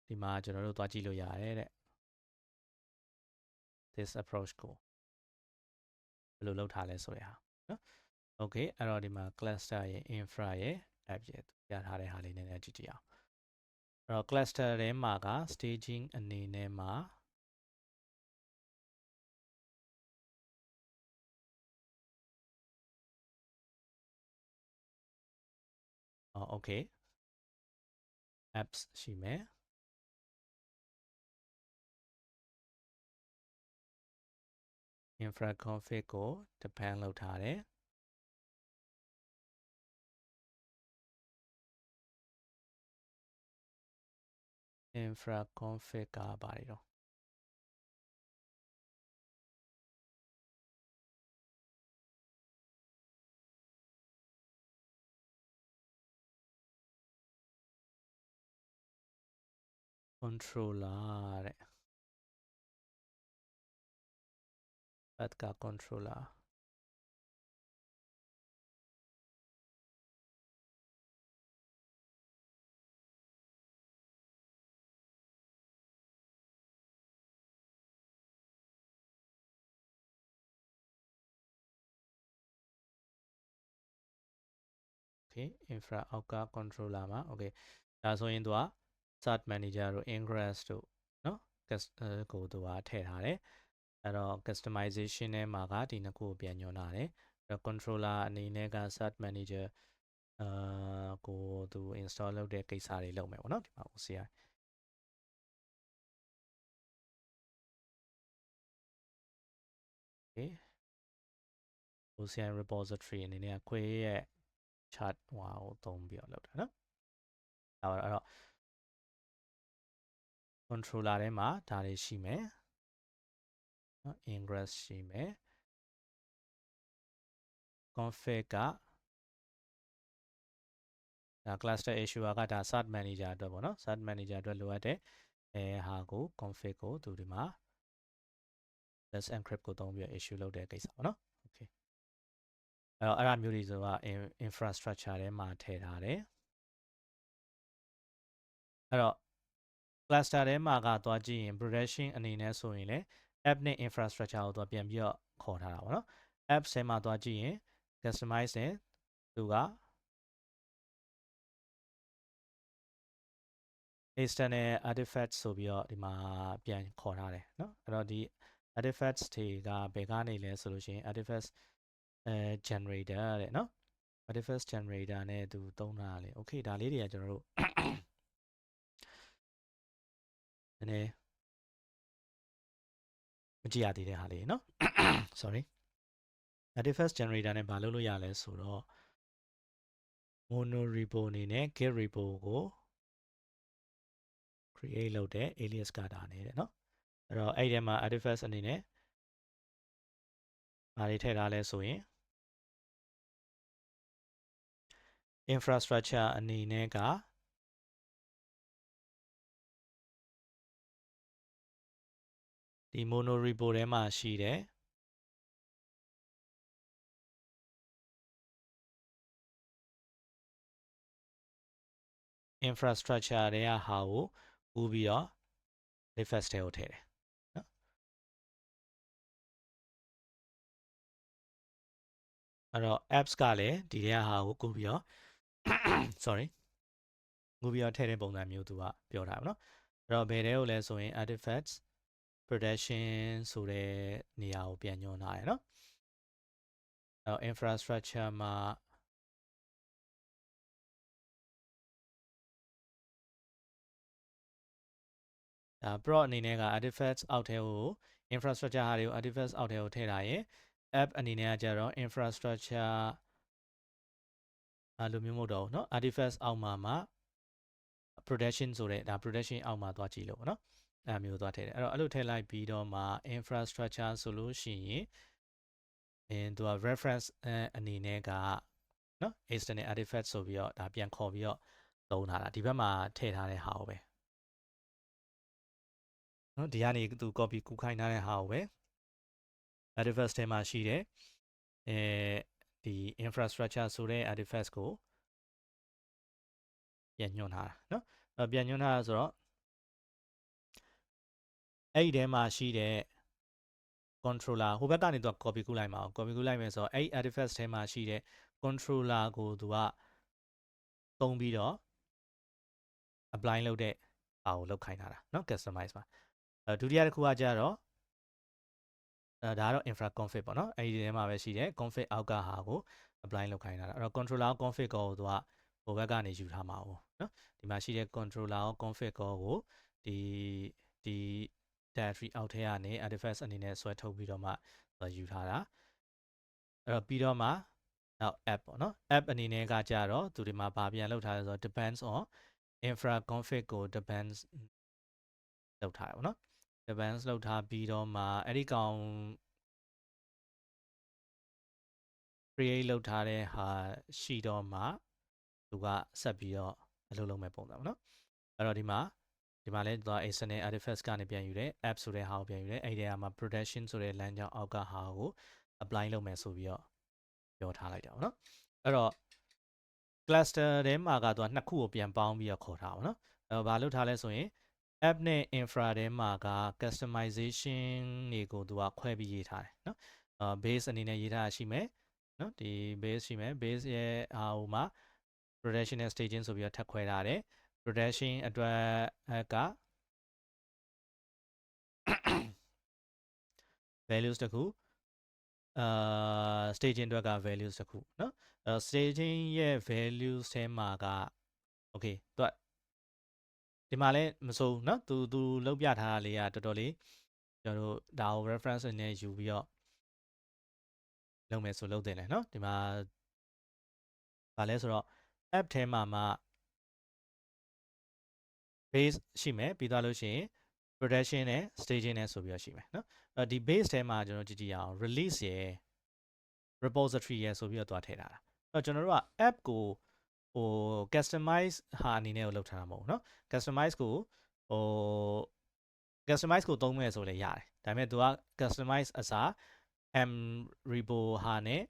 ဒီမှာကျွန်တော်တို့သွားကြည့်လို့ရတယ်တဲ့ this approach ကိုဘယ်လိုလုပ်ထားလဲဆိုတဲ့ဟာနော် okay အဲ့တော့ဒီမှာ cluster ရဲ့ infra ရဲ့ app ရဲ့ပြထားတဲ့ဟာလေးနည်းနည်းကြည့်ကြည့်အောင်အဲ့တော့ cluster ထဲမှာက staging အနေနဲ့မှာโอเค apps ရှိမယ် infra config ကို depend လုပ်ထားတယ် infra config ကပါတယ်တော့ controller တဲ့ path က controller okay infra အောက်က controller မှာ okay ဒါဆိုရင်သူက start manager တို့ ingress တို့เนาะကိုသူကထည့်ထားတယ်အဲ့တော့ customization ထဲမှာကဒီနှစ်ခုကိုပြန်ညွှန်းထားတယ်အဲ့တော့ controller အနေနဲ့က start manager ကိုသူ install လုပ်တဲ့ကိစ္စတွေလုပ်မယ်ပေါ့နော်ဒီမှာ OCI okay OCI repository အနေနဲ့ query ရဲ့ chart ဟိုကိုသုံးပြီးတော့လုပ်တာနော်အဲ့တော့ controller ထဲမှာဒါတွေရှိမယ်နော် ingress ရှိမယ် config ကဒါ cluster issuer ကဒါ start manager အတွက်ပေါ့နော် start manager အတွက်လိုအပ်တဲ့ဟာကို config ကိုသူဒီမှာ let's encrypt ကိုသုံးပြီးတော့ issue လုပ်တဲ့ကိစ္စပေါ့နော် okay အဲ့ဒါမျိုးတွေဆိုတော့ infrastructure ထဲမှာထည့်ထားတယ်အဲ့တော့ cluster ထဲမှာကသွားကြည့်ရင် production အနေနဲ့ဆိုရင်လည်း app နဲ့ infrastructure ကိုသွားပြန်ပြီးတော့ခေါ်ထားတာပေါ့နော် app ထဲမှာသွားကြည့်ရင် customize နဲ့သူက external artifact ဆိုပြီးတော့ဒီမှာပြန်ခေါ်ထားတယ်เนาะအဲ့တော့ဒီ artifacts တွေကဘယ်ကနေလဲဆိုလို့ရှိရင် artifacts generator တဲ့เนาะ artifacts generator နဲ့သူသုံးတာလေ okay ဒါလေးတွေကကျွန်တော်တို့နည်းနည်းမကြည့်ရသေးတဲ့ဟာလေးเนาะ sorry artifacts generator နဲ့ဘာလုပ်လို့ရလဲဆိုတော့ mono repo အနေနဲ့ git repo ကို create လုပ်တဲ့ alias ကဒါနဲ့တဲ့เนาะအဲ့တော့အဲ့ဒီမှာ artifacts အနေနဲ့ဘာတွေထည့်ထားလဲဆိုရင် infrastructure အနေနဲ့ကဒီ mono repo ထဲမှာရှိတဲ့ infrastructure တွေကဟာကိုပူးပြီးတော့ artifacts ထဲကိုထည့်တယ်နော်အဲ့တော့ apps ကလည်းဒီထဲဟာကိုကူးပြီးတော့ sorry ကူးပြီးတော့ထည့်တဲ့ပုံစံမျိုးသူကပြောတာပါနော်အဲ့တော့ဘယ်ထဲကိုလဲဆိုရင် artifacts production ဆိုတဲ့နေရာကိုပြန်ညွှန်းထားတယ်နော်အဲ့တော့ infrastructure မှာဒါ prod အနေနဲ့က artifacts အောက်ထဲကို infrastructure ဟာတွေကို artifacts အောက်ထဲကိုထည့်ထားရင် app အနေနဲ့ကကြတော့ infrastructure လိုမျိုးမဟုတ်တော့ဘူးเนาะ artifacts အောက်မှာ production ဆိုတဲ့ဒါ production အောက်မှာသွားကြည့်လို့ပေါ့နော်အဲ့မျိုးသွားထည့်တယ်အဲ့တော့အဲ့လိုထည့်လိုက်ပြီးတော့မှ infrastructure ဆိုလို့ရှိရင်သူက reference အနေနဲ့ကเนาะ external artifact ဆိုပြီးတော့ဒါပြန်ခေါ်ပြီးတော့သုံးထားတာဒီဘက်မှာထည့်ထားတဲ့ဟာကိုပဲเนาะဒီကနေသူ copy ကူးခိုင်းထားတဲ့ဟာကိုပဲ artifact ထဲမှာရှိတဲ့ဒီ infrastructure ဆိုတဲ့ artifact ကိုပြန်ညွှန်းထားတာเนาะပြန်ညွှန်းထားတာဆိုတော့အဲ့ဒီထဲမှာရှိတဲ့ controller ဟိုဘက်ကနေသူက copy ကူးလိုက်မှာ copy ကူးလိုက်မယ်ဆိုတော့အဲ့ artifacts ထဲမှာရှိတဲ့ controller ကိုသူကသုံးပြီးတော့ apply လုပ်တဲ့အားကိုလောက်ခိုင်းထားတာเนาะ customize မှာဒုတိယတစ်ခုကကြတော့ဒါကတော့ infra config ပေါ့နော်အဲ့ဒီထဲမှာပဲရှိတယ် config အောက်ကဟာကို apply လုပ်ခိုင်းထားတာအဲ့တော့ controller config ကိုသူက ဟိုဘက်ကနေယူထားမှာ哦နော်ဒီမှာရှိတဲ့ controller ရော config ရောကိုဒီ directory အောက်ထဲကနေ artifact အနေနဲ့ဆွဲထုတ်ပြီးတော့မှယူထားတာအဲ့တော့ပြီးတော့မှနောက် app ပေါ့နော် app အနေနဲ့ကကြတော့သူဒီမှာဗာပြန်လောက်ထားလဲဆိုတော့ depends on infra config ကို depends လောက်ထားရပါတော့ depends လောက်ထားပြီးတော့မှအဲ့ဒီကောင် create လုပ်ထားတဲ့ဟာရှိတော့မှသူကဆက်ပြီးတော့အလုပ်လုပ်မဲ့ပုံစံပေါ့နော်အဲ့တော့ဒီမှာလဲသူက external artifacts ကနေပြန်ယူတယ် app ဆိုတဲ့ဟာကိုပြန်ယူတယ်အဲ့ဒီမှာ production ဆိုတဲ့လမ်းကြောင်းအောက်ကဟာကို apply လုပ်မယ်ဆိုပြီးတော့ပြောထားလိုက်တာပေါ့နော်အဲ့တော့ cluster ထဲမှာကသူကနှစ်ခုကိုပြန်ပေါင်းပြီးတော့ခေါ်ထားပါတော့အဲ့တော့ဘာလုပ်ထားလဲဆိုရင် app နဲ့ infra ထဲမှာက customization တွေကိုသူကခွဲပြီးရေးထားတယ်နော်base အနေနဲ့ရေးထားတာရှိမယ်နော်ဒီ base ရှိမယ် base ရဲ့ဟိုမှာ production နဲ့ staging ဆိုပြီးတော့ထပ်ခွဲထားတယ် production အတွက်က values တခုstaging အတွက်က values တခုเนาะstaging ရဲ့ values ထဲမှာက okay သူကဒီမှာလဲမစိုးเนาะသူလောက်ပြထားတာလေးကတော်တော်လေးကျွန်တော်တို့ဒါကို reference အနေနဲ့ယူပြီးတော့လုပ်မယ်ဆိုလုပ်တယ်လေเนาะဒီမှာဗာလဲဆိုတော့ app ထဲမှာမှ base ရှိမယ်ပြီးသွားလို့ရှိရင် production နဲ့ staging နဲ့ဆိုပြီးတော့ရှိမယ်เนาะဒီ base ထဲမှာကျွန်တော်ကြည့်ကြည့်အောင် release ရယ် repository ရယ်ဆိုပြီးတော့တွားထည့်ထားတာအဲ့တော့ကျွန်တော်တို့က app ကိုဟို customize ဟာအနေနဲ့ကိုလုပ်ထားတာမဟုတ်ဘူးเนาะ customize ကိုဟို customize ကိုသုံးမယ်ဆိုလည်းရတယ်ဒါပေမဲ့သူက customize အစား m repo ဟာနဲ့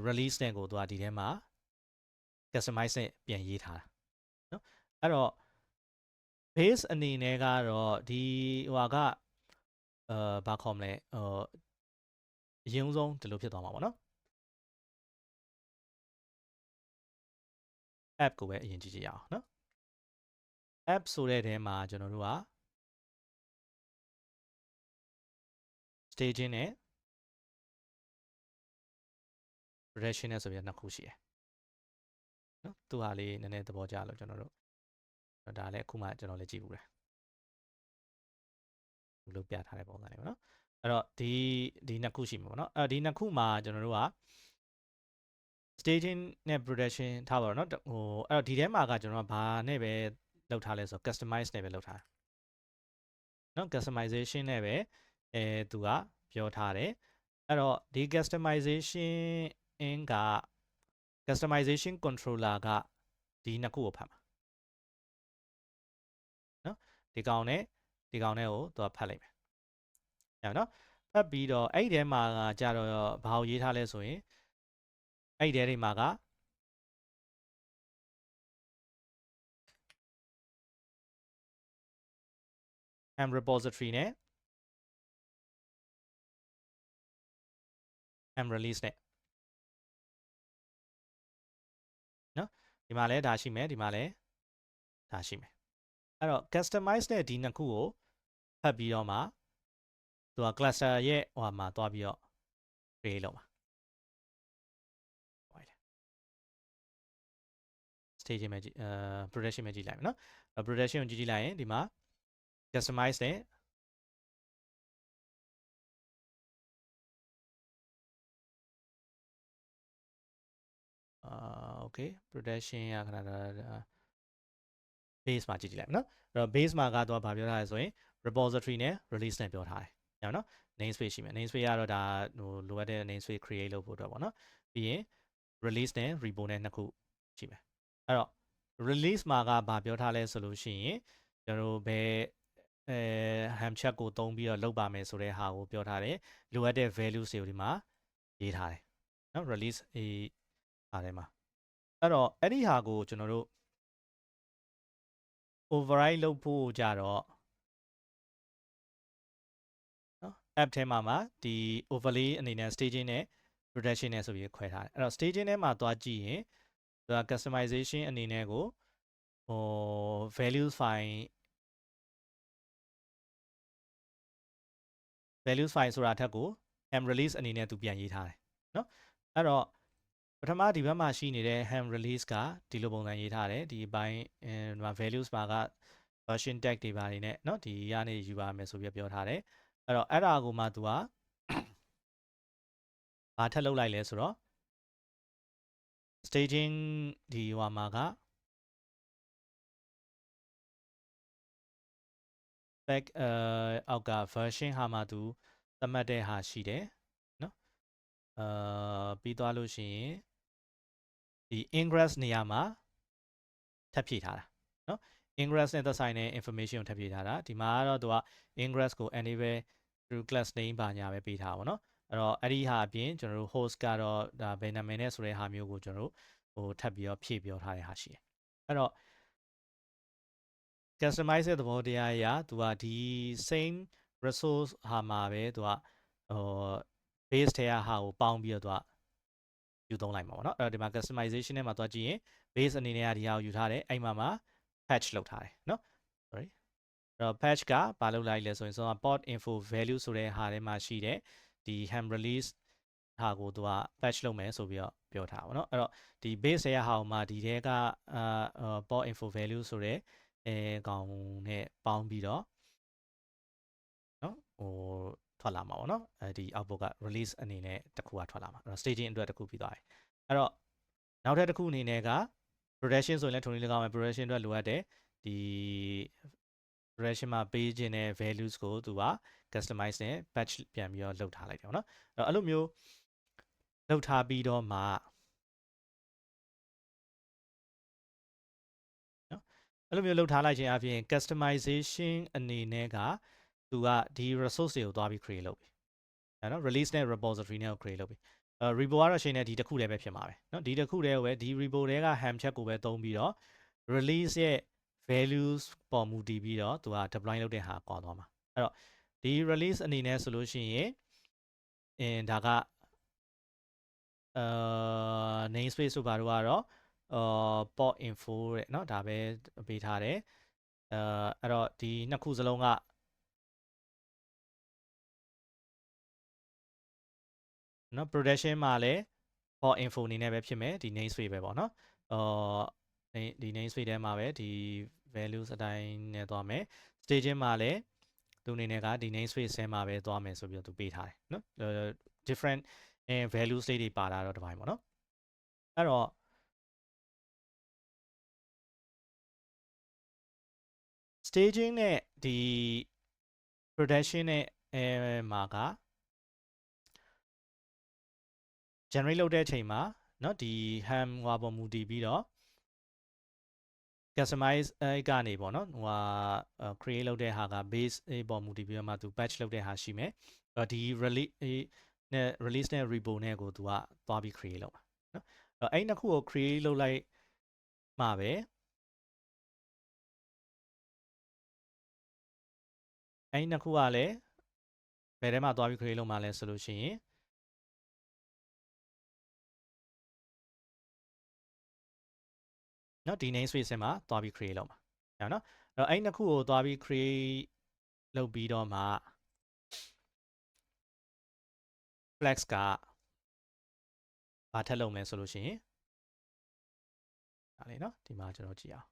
release နဲ့ကိုသူကဒီထဲမှာ customize နဲ့ပြန်ရေးထားတာเนาะအဲ့တော့ base အနေနဲ့ကတော့ဒီဟိုကဘာခေါ်မလဲအရင်ဆုံးဒီလိုဖြစ်သွားမှာပေါ့နော် app ကိုပဲအရင်ကြည့်ကြရအောင်နော် app ဆိုတဲ့ထဲမှာကျွန်တော်တို့က staging နဲ့ production နဲ့ဆိုပြီးနှစ်ခုရှိတယ်နော်သူဟာလေးနည်းနည်းသဘောကျလို့ကျွန်တော်တို့ဒါလည်းအခုမှကျွန်တော်လည်းကြည့်ဘူးတယ်ဘလို့ပြထားတဲ့ပုံစံလေးပေါ့နော်အဲ့တော့ဒီနှစ်ခုရှိမှာပေါ့နော်ဒီနှစ်ခုမှာကျွန်တော်တို့က staging နဲ့ production ထားပါတော့เนาะဟိုအဲ့တော့ဒီထဲမှာကကျွန်တော်ကဘာနဲ့ပဲလောက်ထားလဲဆိုတော့ customize နဲ့ပဲလောက်ထားเนาะ customization နဲ့ပဲသူကပြောထားတယ်အဲ့တော့ဒီ customization က customization controller ကဒီနှစ်ခုကိုဖတ်မှာเนาะဒီကောင်နဲ့ကိုသူကဖတ်လိုက်မယ်အဲ့เนาะဖတ်ပြီးတော့အဲ့ဒီထဲမှာကကြတော့ဘာကိုရေးထားလဲဆိုရင်အဲ့ဒီထဲတွေမှာကm repository နဲ့ m release နဲ့နော်ဒီမှာလဲဒါရှိမယ်ဒီမှာလဲဒါရှိမယ်အဲ့တော့ customize နဲ့ဒီနှစ်ခုကိုဖတ်ပြီးတော့မှသူက cluster ရဲ့ဟိုမှာသွားပြီးတော့ create လုပ်မှာ staging ပဲကြည့်production ပဲကြည့်လိုက်မယ်နော် production ကိုကြည့်လိုက်ရင်ဒီမှာ customize နဲ့okay production ရခဏbase မှာကြည့်လိုက်မယ်နော်အဲ့တော့ base မှာကတော့ဗာပြောထားလဲဆိုရင် repository နဲ့ release နဲ့ပြောထားတယ်ညောင်နော် namespace ရှိမယ် namespace ကတော့ဒါဟိုလိုအပ်တဲ့ namespace create လုပ်ဖို့အတွက်ပေါ့နော်ပြီးရင် release နဲ့ repo နဲ့နှစ်ခုရှိမယ်အဲ့တော့ release မှာကဗာပြောထားလဲဆိုလို့ရှိရင်ကျွန်တော်တို့ဘယ်ham check ကိုသုံးပြီးတော့လုပ်ပါမယ်ဆိုတဲ့ဟာကိုပြောထားတယ်လိုအပ်တဲ့ values တွေကိုဒီမှာရေးထားတယ်နော် release အားထဲမှာအဲ့တော့အဲ့ဒီဟာကိုကျွန်တော်တို့ override လုပ်ဖို့ကြတော့နော် app ထဲမှာဒီ overlay အနေနဲ့ staging နဲ့ production နဲ့ဆိုပြီးခွဲထားတယ်အဲ့တော့ staging ထဲမှာသွားကြည့်ရင်သူက customization အနေနဲ့ကိုဟို values file ဆိုတာထက်ကို m release အနေနဲ့သူပြန်ရေးထားတယ်เนาะအဲ့တော့ ပထမဒီဘက်မှာရှိနေတဲ့ ham release ကဒီလိုပုံစံရေးထားတယ်ဒီဘိုင်းvalues မှာက version tag တွေပါနေနဲ့เนาะဒီကနေယူပါမယ်ဆိုပြီးပြောထားတယ်အဲ့တော့အဲ့ဒါကိုမှ तू ကဘာထပ်လုပ်လိုက်လဲဆိုတော့ staging ဒီဟိုမှာက back အောက်က version ဟာမှာ तू သတ်မှတ်တဲ့ဟာရှိတယ်เนาะပြီးသွားလို့ရှိရင်ဒီ ingress နေရာမှာထပ်ဖြည့်ထားတာเนาะ ingress နဲ့သက်ဆိုင်တဲ့ information ကိုထပ်ဖြည့်ထားတာဒီမှာကတော့ तू က ingress ကို enable through class name ပါညာပဲပေးထားပါတော့အဲ့တော့အဲ့ဒီဟာအပြင်ကျွန်တော်တို့ host ကတော့ဒါဘယ်နာမည်နဲ့ဆိုတဲ့ဟာမျိုးကိုကျွန်တော်တို့ဟိုထပ်ပြီးတော့ဖြည့်ပြောထားတဲ့ဟာရှိတယ်အဲ့တော့ customize တဲ့သဘောတရားအရသူကဒီ same resource ဟာမှာပဲသူကဟို base ထဲကဟာကိုပေါင်းပြီးတော့သူကယူသုံးလိုက်မှာပေါ့နော်အဲ့တော့ဒီမှာ customization နဲ့မှာသွားကြည့်ရင် base အနေနဲ့ကဒီဟာကိုယူထားတယ်အဲ့မှာ patch လုပ်ထားတယ်နော် sorry အဲ့တော့ patch ကဘာလုပ်လိုက်လဲဆိုရင်ဆိုတော့ port info value ဆိုတဲ့ဟာထဲမှာရှိတဲ့ဒီ ham release ဟာကိုသူက patch လုပ်မယ်ဆိုပြီးတော့ပြောထားပါတော့အဲ့တော့ဒီ base ရဲ့ဟာမှာဒီထဲကport info value ဆိုတဲ့ကောင်နဲ့ပေါင်းပြီးတော့နော်ဟိုထွက်လာမှာပေါ့နော်အဲဒီ output က release အနေနဲ့တစ်ခုကထွက်လာမှာအဲ့တော့ staging အတွက်တစ်ခုပြီးသွားတယ်အဲ့တော့နောက်ထပ်တစ်ခုအနေနဲ့က production ဆိုရင်လည်းထုံးလေး၎င်းပဲ production အတွက်လိုအပ်တယ်ဒီ production မှာပေးခြင်းတဲ့ values ကိုသူက customize နဲ့ patch ပြန်ပြီးတော့လုပ်ထားလိုက်တယ်ပေါ့နော်အဲ့လိုမျိုးလုပ်ထားပြီးတော့မှနော်အဲ့လိုမျိုးလုပ်ထားလိုက်ခြင်းအပြင် customization အနေနဲ့ကသူကဒီ resource တွေကိုသွားပြီး create လုပ်ပြီအဲ့နော် release နဲ့ repository နဲ့ကို create လုပ်ပြီrepo ကတော့ရှင်းနေဒီတစ်ခုတည်းပဲဖြစ်မှာပဲเนาะဒီတစ်ခုတည်းကိုပဲဒီ repo တွေက ham ချက်ကိုပဲသုံးပြီးတော့ release ရဲ့ values ပေါ်မူတည်ပြီးတော့သူက deploy လုပ်တဲ့ဟာကွာသွားမှာအဲ့တော့ဒီ release အနေနဲ့ဆိုလို့ရှိရင်ဒါကnamespace ဆိုပါတော့ကတော့port info တဲ့เนาะဒါပဲပေးထားတယ်အဲ့တော့ဒီနှစ်ခုစလုံးကနော် production မှာလည်း for info အနေနဲ့ပဲဖြစ်မယ်ဒီ namespace ပဲပေါ့နော်ဒီ namespace ထဲမှာပဲဒီ values အတိုင်းနဲ့သွားမယ် staging မှာလည်းသူအနေနဲ့ကဒီ namespace ထဲမှာပဲသွားမယ်ဆိုပြီးတော့သူပေးထားတယ်နော် different values လေးတွေပါတာတော့တစ်ပိုင်းပေါ့နော်အဲ့တော့ staging နဲ့ဒီ production နဲ့မှာကgenerate လုပ်တဲ့အချိန်မှာเนาะဒီ ham ဟွာပေါ်မူတည်ပြီးတော့ customize ကနေပေါ့နော်ဟိုဟာ create လုပ်တဲ့ဟာက base ပေါ်မူတည်ပြီးတော့မှသူ patch လုပ်တဲ့ဟာရှိမယ်ဒီ release နဲ့ repo နဲ့ကိုသူကသွားပြီး create လုပ်မှာเนาะအဲ့နှစ်ခုကို create လုပ်လိုက်မှာပဲအဲ့နှစ်ခုကလည်းဘယ်ထဲမှာသွားပြီး create လုပ်မှာလဲဆိုလို့ရှိရင်เนาะဒီ namespace မှာသွားပြီး create လုပ်မှာเนาะအဲ့နှစ်ခုကိုသွားပြီး create လုပ်ပြီးတော့မှ flex ကဘာထပ်လုပ်မလဲဆိုလို့ရှိရင်ဒါလေးเนาะဒီမှာကျွန်တော်ကြည့်အောင်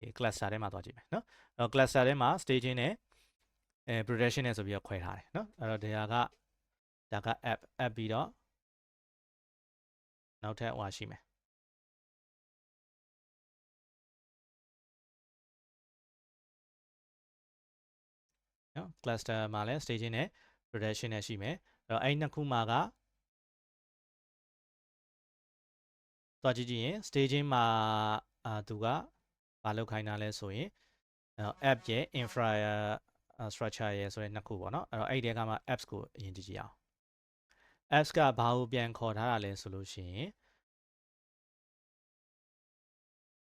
ဒီ cluster ထဲမှာသွားကြည့်မယ်เนาะcluster ထဲမှာ staging နဲ့production နဲ့ဆိုပြီးတော့ခွဲထားတယ်เนาะအဲ့တော့ဒါက app ပြီးတော့နောက်ထပ်ဟိုရှိမယ်နော် cluster မှာလည်း staging နဲ့ production နဲ့ရှိမယ်အဲ့တော့အဲ့နှစ်ခုမှာကသွားကြည့်ရင် staging မှာသူကမလုပ်ခိုင်းတာလဲဆိုရင်app ရဲ့ infrastructure ရဲ့ဆိုတဲ့နှစ်ခုပေါ့နော်အဲ့တော့အဲ့ဒီကမှ apps ကိုအရင်ကြည့်အောင် apps ကဘာကိုပြန်ခေါ်ထားတာလဲဆိုလို့ရှိရင်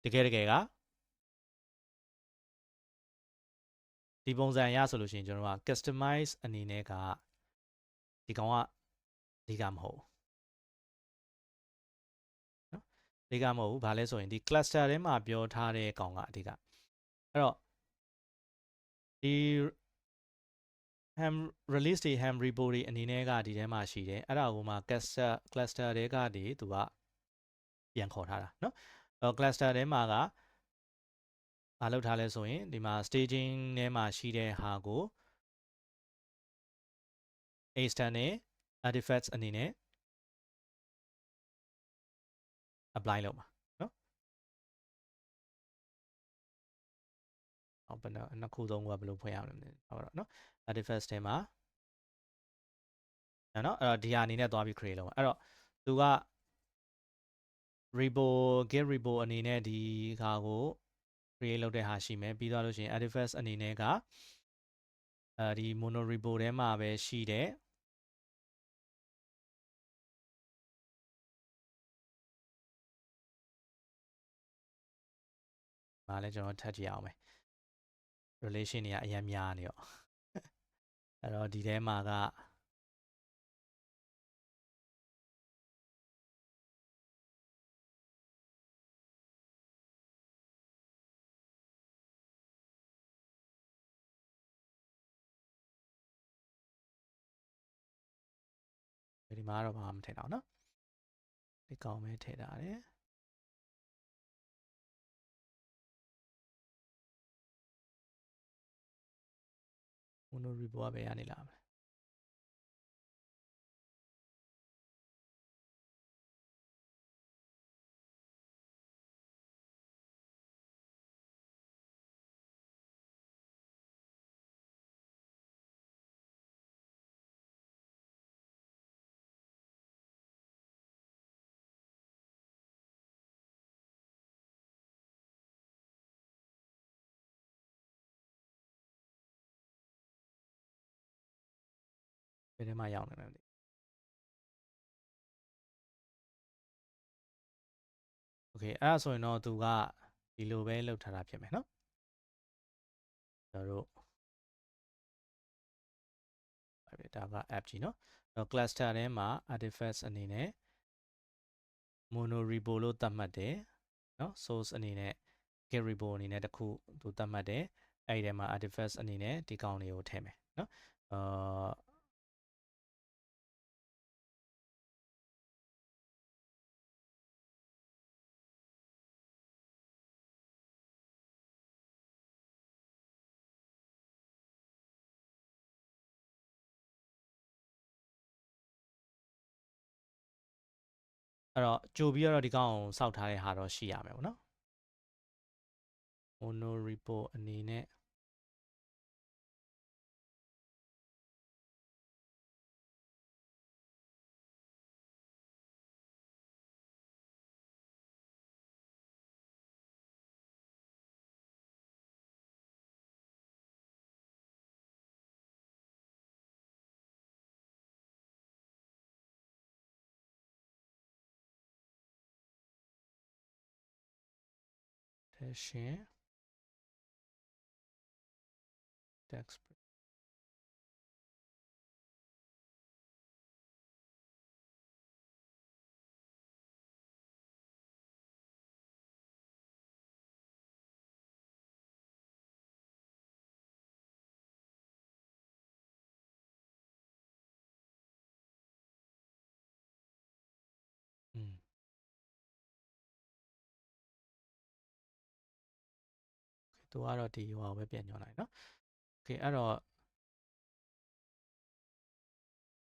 တကယ်ကဒီပုံစံရဆိုလို့ရှိရင်ကျွန်တော်တို့က customize အနေနဲ့ကဒီကောင်ကဒီကမဟုတ်နော်ဒီကမဟုတ်ဘူးဘာလဲဆိုရင်ဒီ cluster ထဲမှာပြောထားတဲ့ကောင်ကအဓိကအဲ့တော့ဒီ ham release တွေ ham repo တွေအနေနဲ့ကဒီထဲမှာရှိတယ်အဲ့ဒါကိုမှ cluster တွေကနေသူကပြန်ခေါ်ထားတာเนาะcluster ထဲမှာကမလုပ်ထားလဲဆိုရင်ဒီမှာ staging ထဲမှာရှိတဲ့ဟာကို external artifacts အနေနဲ့ apply လုပ်ပါเนาะဘယ်နှစ်ခုသုံးခုကဘယ်လိုဖွင့်ရမလဲဟုတ်တော့เนาะ artifacts ထဲမှာเนาะအဲ့တော့ဒီဟာအနေနဲ့သွားပြီး create လုပ်ပါအဲ့တော့သူက repo git repo အနေနဲ့ဒီဟာကို create လုပ်တဲ့ဟာရှိမယ်ပြီးသွားလို့ရှိရင် artifacts အနေနဲ့ကဒီ mono repo ထဲမှာပဲရှိတဲ့ဒါလည်းကျွန်တော်ထပ်ကြည့်အောင်မယ် relation တွေကအများများနေတော့အဲ့တော့ဒီထဲမှာကဒီမှာတော့ဘာမှမထည့်တော့เนาะဒီကောင်ပဲထည့်ထားတယ်mono repo ကပဲရနေလာမယ်ဘယ်ထဲမှာရောက်နေလဲမသိ okay အဲ့ဒါဆိုရင်တော့သူကဒီလိုပဲလုပ်ထားတာဖြစ်မယ်เนาะကျွန်တော်တို့ဒါက app ကြီးเนาะတော့ cluster ထဲမှာ artifacts အနေနဲ့ mono repo လို့သတ်မှတ်တယ်เนาะ source အနေနဲ့ git repo အနေနဲ့တခုသူသတ်မှတ်တယ်အဲ့ဒီထဲမှာ artifacts အနေနဲ့ဒီကောင်တွေကိုထည့်မယ်เนาะအဲ့တော့ကြိုပြီးတော့ဒီကောင်ကိုစောက်ထားတဲ့ဟာတော့ရှိရမယ်ပေါ့နော် mono repo အနေနဲ့ထဲရှင်း text သူကတော့ဒီဟိုပဲပြန်ညွှန်လိုက်เนาะ okay အဲ့တော့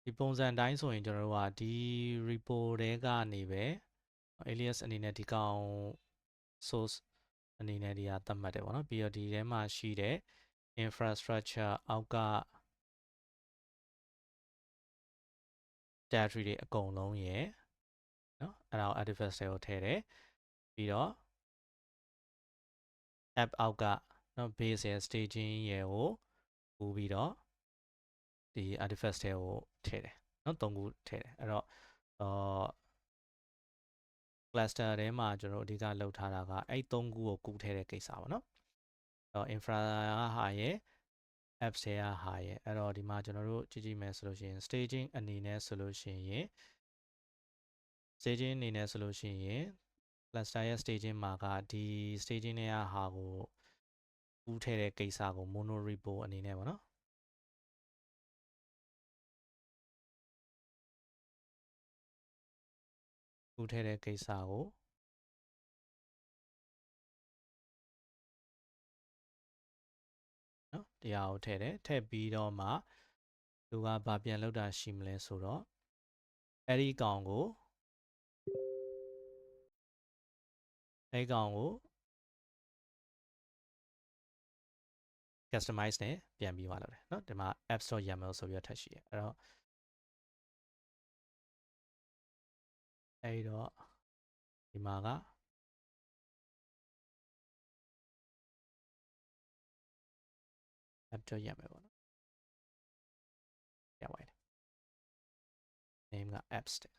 ဒီပုံစံတိုင်းဆိုရင်ကျွန်တော်တို့ကဒီ repo တွေကနေပဲ alias အနေနဲ့ဒီကောင် source အနေနဲ့ဒီဟာသတ်မှတ်တယ်ပေါ့နော်ပြီးတော့ဒီထဲမှာရှိတဲ့ infrastructure အောက်က directory တွေအကုန်လုံးရယ်เนาะအဲ့ဒါကို artifacts တွေကိုထည့်တယ်ပြီးတော့ app အောက်ကเนาะ base ရယ် staging ရယ်ကိုပူပြီးတော့ဒီ artifacts တွေကိုထည့်တယ်เนาะ၃ခုထည့်တယ်အဲ့တော့cluster ထဲမှာကျွန်တော်တို့အဓိကလောက်ထားတာကအဲ့၃ခုကိုကူးထည့်တဲ့ကိစ္စပေါ့နော်အဲ့တော့ infra ဟာရယ် apps တွေကဟာရယ်အဲ့တော့ဒီမှာကျွန်တော်တို့ကြည့်ကြည့်မယ်ဆိုလို့ရှိရင် staging အနေနဲ့ဆိုလို့ရှိရင် staging အနေနဲ့ဆိုလို့ရှိရင် cluster ရဲ့ staging မှာကဒီ staging တွေကဟာကိုကူးထည့်တဲ့ကိစ္စကို mono repo အနေနဲ့ပေါ့နော် ကူးထည့်တဲ့ကိစ္စကိုနော်တရားကိုထည့်တယ်ထည့်ပြီးတော့မှသူကဘာပြန်လုပ်တာရှိမလဲဆိုတော့အဲ့ဒီကောင်ကို customize နဲ့ပြန်ပြီးသွားလုပ်တယ်เนาะဒီမှာ app.yaml ဆိုပြီးတော့ထပ်ရှိတယ်အဲ့တော့ဒီမှာက app.yaml ပေါ့နော်ရပါတယ် name က apps တဲ့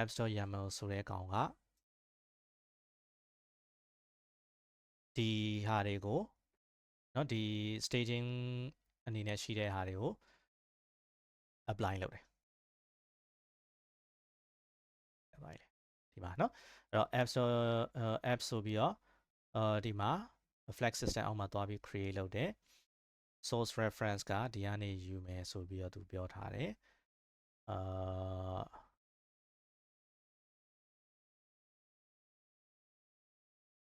apps.yaml ဆိုတဲ့ကောင်ကဒီဟာတွေကိုเนาะဒီ staging အနေနဲ့ရှိတဲ့ဟာတွေကို apply လုပ်တယ်ရပါတယ်ဒီမှာเนาะအဲ့တော့ apps ဆိုပြီးတော့ဒီမှာ flag system အောက်မှာသွားပြီး create လုပ်တယ် source reference ကဒီကနေယူမယ်ဆိုပြီးတော့သူပြောထားတယ်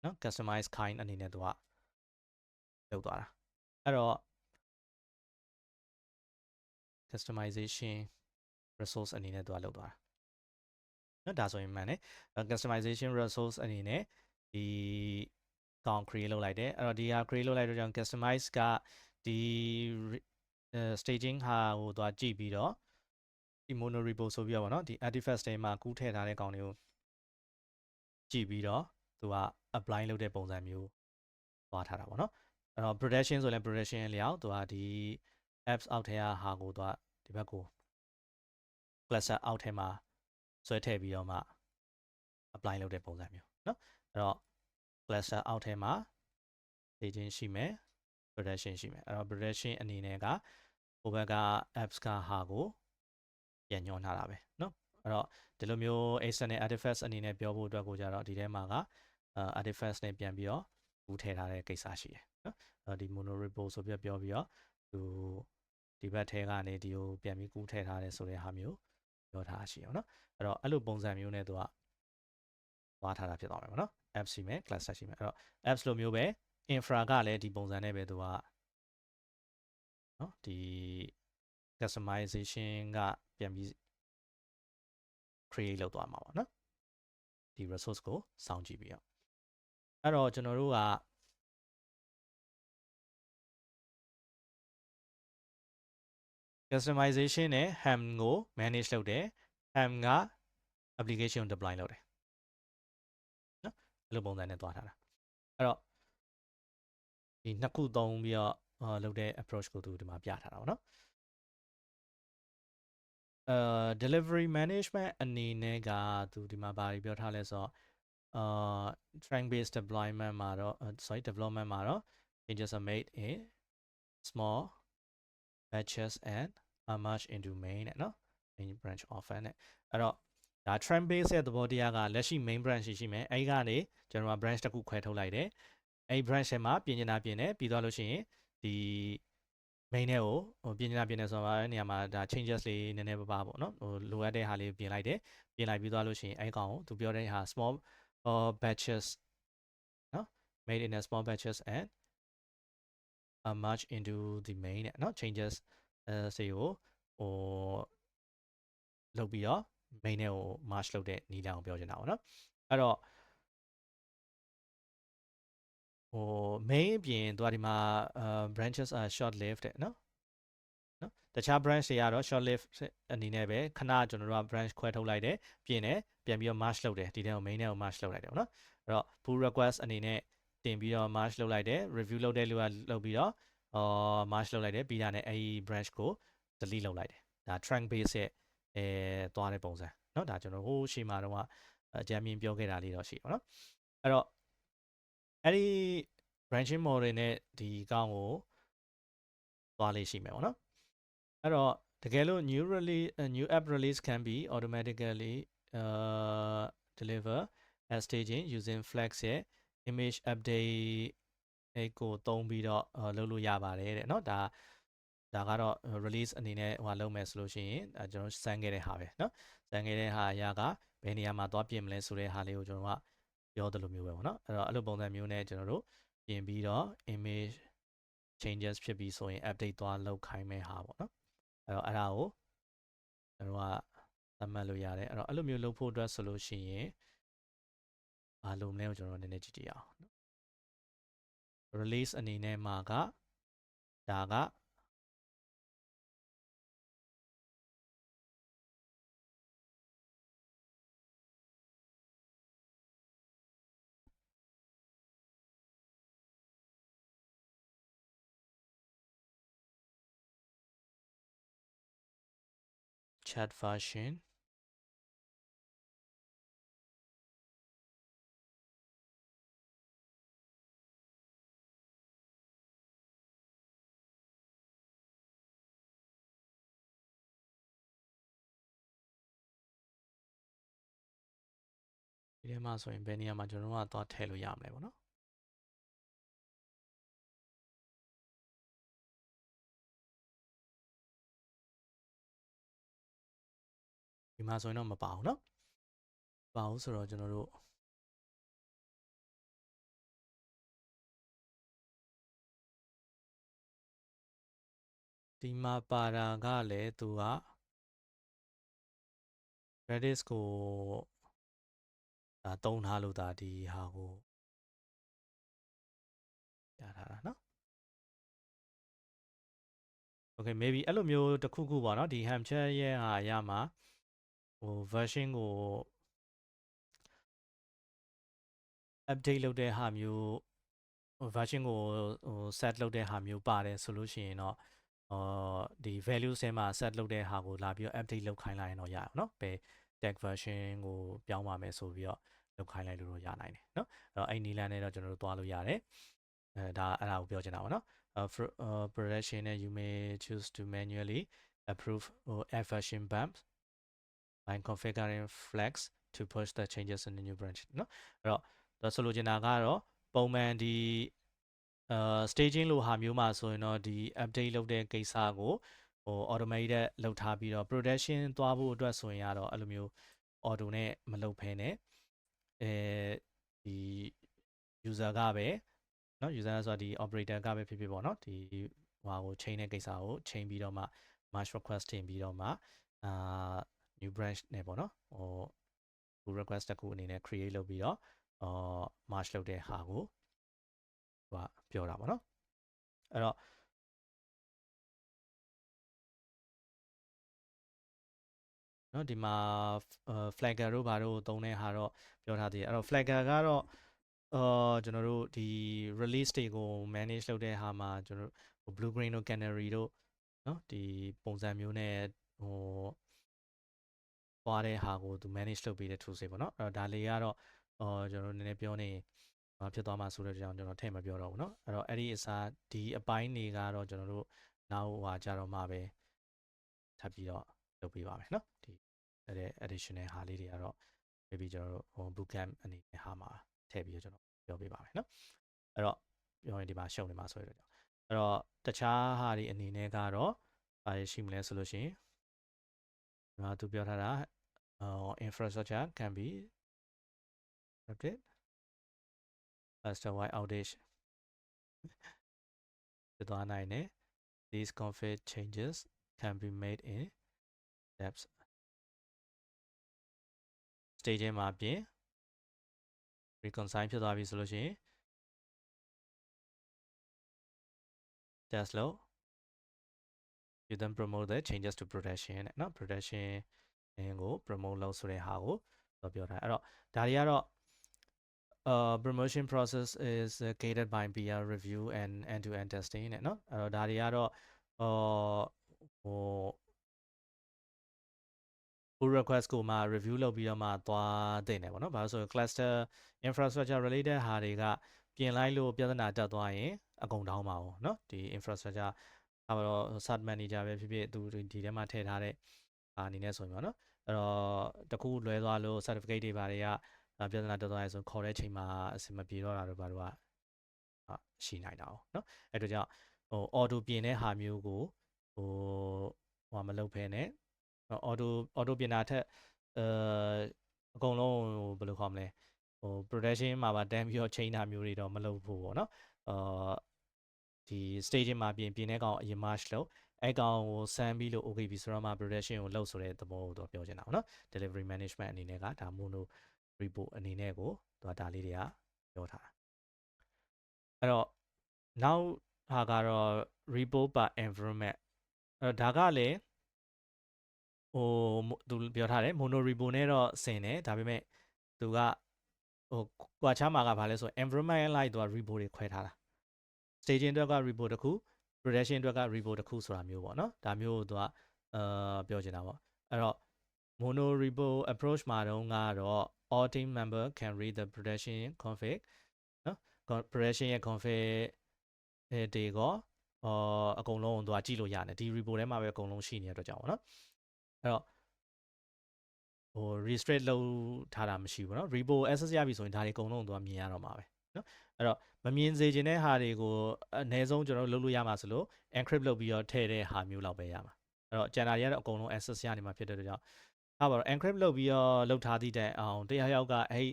နော် customize kind အနေနဲ့သူကလုပ်သွားတာအဲ့တော့ customization resource အနေနဲ့သူကလုပ်သွားတာနော်ဒါဆိုရင်မှန်တယ် customization resource အနေနဲ့ဒီကောင် create လုပ်လိုက်တယ်အဲ့တော့ဒီဟာ create လုပ်လိုက်တော့ကြောင့် customize ကဒီ staging ဟာကိုသူကကြည့်ပြီးတော့ဒီ monorepo ဆိုပြီးတော့ဗောနော်ဒီ artifact ထဲမှာကူးထည့်ထားတဲ့ကောင်တွေကိုကြည့်ပြီးတော့သူက apply လုပ်တဲ့ပုံစံမျိုးသွားထားတာပေါ့နော်အဲ့တော့ production ဆိုရင် production အလျောက်သူကဒီ apps အောက်ထဲကဟာကိုသူကဒီဘက်ကို cluster အောက်ထဲမှာဆွဲထည့်ပြီးတော့မှ apply လုပ်တဲ့ပုံစံမျိုးเนาะအဲ့တော့ cluster အောက်ထဲမှာ staging ရှိမယ် production ရှိမယ်အဲ့တော့ production အနေနဲ့ကဟိုဘက်က apps ကဟာကိုပြန်ညွှန်းထားတာပဲเนาะအဲ့တော့ဒီလိုမျိုး external artifacts အနေနဲ့ပြောဖို့အတွက်ကိုကြတော့ဒီထဲမှာကartifacts နဲ့ပြန်ပြီးတော့ကူးထည့်ထားတဲ့ကိစ္စရှိတယ်เนาะအဲ့ဒီ monorepo ဆိုပြီးပြောပြီးတော့သူဒီဘက်ထဲကနေဒီကိုပြန်ပြီးကူးထည့်ထားတယ်ဆိုတဲ့ဟာမျိုးပြောထားရှိအောင်เนาะအဲ့တော့အဲ့လိုပုံစံမျိုးနဲ့သူကသွားထားတာဖြစ်သွားမယ်ပေါ့နော် apps ရှိမယ် cluster ရှိမယ်အဲ့တော့ apps လိုမျိုးပဲ infra ကလည်းဒီပုံစံနဲ့ပဲသူကနော်ဒီ customization ကပြန်ပြီး create လုပ်သွားမှာပေါ့နော်ဒီ resource ကိုစောင့်ကြည့်ပြီးတော့အဲ့တော့ကျွန်တော်တို့ကcustomization နဲ့ ham ကို manage လုပ်တယ် ham က application ကို deploy လုပ်တယ်နော်အဲ့လိုပုံစံနဲ့သွားထားတာအဲ့တော့ဒီနှစ်ခုသုံးပြီးတော့လုပ်တဲ့ approach ကိုသူဒီမှာပြထားတာပေါ့နော်delivery management အနေနဲ့ကသူဒီမှာဘာပြောထားလဲဆိုတော့train based deployment မှာတော့ development မှာတော့ changes are made in small batches and are merged into main နဲ့နော် main branch often နဲ့အဲ့တော့ဒါ train base ရဲ့သဘောတရားကလက်ရှိ main branch ရှိမယ်အဲ့ဒီကနေကျွန်တော်က branch တစ်ခုခွဲထုတ်လိုက်တယ်အဲ့ဒီ branch ထဲမှာပြင်နေတာပြင်တယ်ပြီးသွားလို့ရှိရင်ဒီ main နဲ့ကိုပြင်နေတာပြင်နေဆိုတော့နေရာမှာဒါ changes လေးနည်းနည်းပါးပါပေါ့နော်လိုအပ်တဲ့ဟာလေးပြင်လိုက်တယ်ပြင်လိုက်ပြီးသွားလို့ရှိရင်အဲ့ကောင်ကိုသူပြောတဲ့ဟာ small batches နော် made in a small batches and merge into the main နဲ့နော် changes စေကိုလုပ်ပြီးတော့ main နဲ့ကို merge လုပ်တဲ့နည်းလမ်းကိုပြောချင်တာပေါ့နော်အဲ့တော့main အပြင်သူကဒီမှာ branches are short lived တဲ့နော်တခြား branch တွေကတော့ short lived အနေနဲ့ပဲခဏကျွန်တော်တို့က branch ခွဲထုတ်လိုက်တယ်ပြင်တယ်ပြန်ပြီးတော့ merge လုပ်တယ်ဒီထဲကို main နဲ့ကို merge လုပ်လိုက်တယ်ပေါ့နော်အဲ့တော့ pull request အနေနဲ့တင်ပြီးတော့ merge လုပ်လိုက်တယ် review လုပ်တဲ့လူကလုပ်ပြီးတော့merge လုပ်လိုက်တယ်ပြီးတာနဲ့အဲ့ဒီ branch ကို delete လုပ်လိုက်တယ်ဒါ trunk base ရဲ့သွားတဲ့ပုံစံเนาะဒါကျွန်တော်ဟိုးရှေ့မှာတော့အကြမ်းမြင်ပြောခဲ့တာလေးတော့ရှိပါတော့အဲ့တော့အဲ့ဒီ branching model နဲ့ဒီကောင်ကိုသွားလေးရှိမယ်ပေါ့နော်အဲ့တော့တကယ်လို့ new app release can be automatically deliver as staging using flex ရဲ့ image update ကိုသုံးပြီးတော့လုပ်လို့ရပါတယ်တဲ့เนาะဒါ ဒါကတော့ release အနေနဲ့ဟိုလုပ်မယ်ဆိုလို့ရှိရင်ကျွန်တော်စမ်းခဲ့တဲ့ဟာပဲเนาะစမ်းခဲ့တဲ့ဟာအရာကဘယ်နေရာမှာသွားပြင်မလဲဆိုတဲ့ဟာလေးကိုကျွန်တော်ကပြောသလိုမျိုးပဲပေါ့နော်အဲ့လိုပုံစံမျိုးနဲ့ကျွန်တော်တို့ပြင်ပြီးတော့ image changes ဖြစ်ပြီးဆိုရင် update သွားလုပ်ခိုင်းမဲ့ဟာပေါ့နော်အဲ့ဒါကိုကျွန်တော်ကသတ်မှတ်လို့ရတယ်အဲ့လိုမျိုးလုပ်ဖို့အတွက်ဆိုလို့ရှိရင်ဘာလို့မလဲကိုကျွန်တော်နည်းနည်းကြည့်အောင် release အနေနဲ့မှာကဒါကchat version ဒီထဲမှာဆိုရင်ဘယ်နေရာမှာကျွန်တော်တို့ကသွားထည့်လို့ရမလဲပေါ့နော်ဒီမှာဆိုရင်တော့မပါဘူးเนาะပါဘူးဆိုတော့ကျွန်တော်တို့ဒီမှာပါတာကလည်းသူက Redis ကိုဒါတုံးထားလို့ဒါဒီဟာကိုပြထားတာเนาะ Okay maybe အဲ့လိုမျိုးတစ်ခုခုပေါ့เนาะဒီ Hamchat ရဲ့ဟာရမှာဟို version ကို update လုပ်တဲ့ဟာမျိုး version ကိုset လုပ်တဲ့ဟာမျိုးပါတယ်ဆိုလို့ရှိရင်တော့ဒီ value ဆင်းမှာ set လုပ်တဲ့ဟာကိုလာပြီးတော့ update လုပ်ခိုင်းလိုက်ရင်တော့ရအောင်เนาะပဲ tag version ကိုပြောင်းပါမယ်ဆိုပြီးတော့လုပ်ခိုင်းလိုက်လို့ရနိုင်တယ်เนาะအဲ့နည်းလမ်းနဲ့တော့ကျွန်တော်တို့သွားလို့ရတယ်အဲ့ဒါကိုပြောချင်တာပါเนาะproduction နဲ့ you may choose to manually approve or add version bumps by configuring flags to push the changes in the new branch เนาะအဲ့တော့ဆိုလိုချင်တာကတော့ပုံမှန်ဒီstaging လိုဟာမျိုးမှာဆိုရင်တော့ဒီ update လုပ်တဲ့ကိစ္စကိုautomated လုပ်ထားပြီးတော့ production သွားဖို့အတွက်ဆိုရင်ကတော့အဲ့လိုမျိုး auto နဲ့မလုပ်ဖ ೇನೆ ဒီ user ကပဲเนาะ user ဆိုတာဒီ operator ကပဲဖြစ်ဖြစ်ပေါ့เนาะဒီဟိုchain တဲ့ကိစ္စကို chain ပြီးတော့မှ merge request တင်ပြီးတော့မှnew branch နဲ့ပေါ့เนาะpull request တစ်ခုအနေနဲ့ create လုပ်ပြီးတော့ merge လုပ်တဲ့ဟာကိုပြောတာပေါ့နော်အဲ့တော့နော်ဒီမှာ flagger တို့ဘာတို့သုံးတဲ့ဟာတော့ပြောထားသေးတယ်အဲ့တော့ flagger ကတော့ကျွန်တော်တို့ဒီ release တွေကို manage လုပ်တဲ့ဟာမှာကျွန်တော်တို့ blue green တို့ canary တို့နော်ဒီပုံစံမျိုးနဲ့သွားတဲ့ဟာကိုသူ manage လုပ်ပေးတဲ့ tools တွေပေါ့နော်အဲ့တော့ဒါလေးကတော့ကျွန်တော်တို့နည်းနည်းပြောနေဖြစ်သွားမှာဆိုတော့ကျွန်တော်ထည့်မပြောတော့ဘူးเนาะအဲ့တော့အဲ့ဒီအစားဒီအပိုင်းတွေကတော့ကျွန်တော်တို့နောက်ဟွာကြတော့မှပဲထပ်ပြီးတော့လုပ်ပေးပါမယ်เนาะဒီအဲ့ additional ဟာလေးတွေကတော့ maybe ကျွန်တော်တို့ bootcamp အနေနဲ့ဟာမှာထည့်ပြီးတော့ကျွန်တော်ပြောပေးပါမယ်เนาะအဲ့တော့ပြောရင်ဒီမှာရှုံနေမှာဆိုရတော့အဲ့တော့တခြားဟာတွေအနေနဲ့ကတော့ဘာရှိမလဲဆိုလို့ရှိရင်သူပြောထားတာinfrastructure can be updated faster wide outage ဖြစ်သွားနိုင်တယ် these config changes can be made in steps stage မှာပြင် reconcile ဖြစ်သွားပြီဆိုလို့ရှိရင် test လို့ you then promote the changes to production เนาะ production ကို promote လုပ်ဆိုတဲ့ဟာကိုပြောထားအဲ့တော့ဒါတွေကတော့promotion process is gated by peer review and end-to-end testing နဲ့เนาะအဲ့တော့ဒါတွေကတော့ဟို pull request ကိုမှ review လုပ်ပြီးတော့မှသွားတင်တယ်ပေါ့နော်။ဘာလို့ဆိုရင် cluster infrastructure related ဟာတွေကပြင်လိုက်လို့ပြဿနာတက်သွားရင်အကုန်တောင်းပါအောင်เนาะဒီ infrastructure တော့ site manager ပဲဖြစ်ဖြစ်သူဒီထဲမှာထည့်ထားတဲ့အနေနဲ့ဆိုရင်ပေါ့နော်။အဲ့တော့တခုလွဲသွားလို့ certificate တွေဘာတွေကပြဿနာတက်သွားရင်ဆိုခေါ်တဲ့ချိန်မှာအဆင်မပြေတော့တာတို့ဘာတို့ကရှိနိုင်တာ哦เนาะအဲ့တော့ကြောင့်auto ပြင်တဲ့ဟာမျိုးကို ဟိုမလုပ်ဖဲနဲ့auto ပြင်တာထက်အကုန်လုံးဘယ်လိုခေါ်မလဲproduction မှာပါတန်းပြီးတော့ chain တာမျိုးတွေတော့မလုပ်ဖို့ပေါ့နော်ဒီ staging မှာပြင်တဲ့ကောင်အရင် march လို့အဲ့ကောင်ကိုစမ်းပြီးလို့ okay ပြီဆိုတော့မှ production ကိုလုပ်ဆိုတဲ့သဘောကိုတော့ပြောချင်တာပေါ့နော် delivery management အနေနဲ့ကဒါ mono repo အနေနဲ့ကိုဒါလေးတွေကပြောထားတာအဲ့တော့နောက်ဟာကတော့ repo per environment ဒါကလည်းသူပြောထားတယ် mono repo နဲ့တော့ဆင်တယ်ဒါပေမဲ့သူကကွာခြားမှာကဘာလဲဆို environment လိုက်သူက repo တွေခွဲထားတာ staging အတွက်က repo တစ်ခု production အတွက်က repo တစ်ခုဆိုတာမျိုးပေါ့နော်ဒါမျိုးကိုသူကပြောချင်တာပေါ့အဲ့တော့ mono repo approach မှာတော့ကတော့ all team member can read the production config နော် production ရဲ့ config တွေကအကုန်လုံးသူကကြည့်လို့ရတယ်ဒီ repo ထဲမှာပဲအကုန်လုံးရှိနေတဲ့အတွက်ကြောင့်ပေါ့နော်အဲ့တော့restrict လုပ်ထားတာမရှိဘူးเนาะ repo access ရပြီဆိုရင်ဒါတွေအကုန်လုံးသူကမြင်ရတော့မှာပဲเนาะအဲ့တော့မမြင်စေချင်တဲ့ဟာတွေကိုအနည်းဆုံးကျွန်တော်တို့လုပ်လို့ရမှာဆိုလို့ encrypt လုပ်ပြီးတော့ထည့်တဲ့ဟာမျိုးလောက်ပဲရမှာအဲ့တော့ကျန်တာတွေကတော့အကုန်လုံး access ရနေမှာဖြစ်တဲ့အတွက်ကြောင့်ဟာပါတော့ encrypt လုပ်ပြီးတော့လုပ်ထားသည့်တိုင်အောင်တရားရောက်ကအဲ့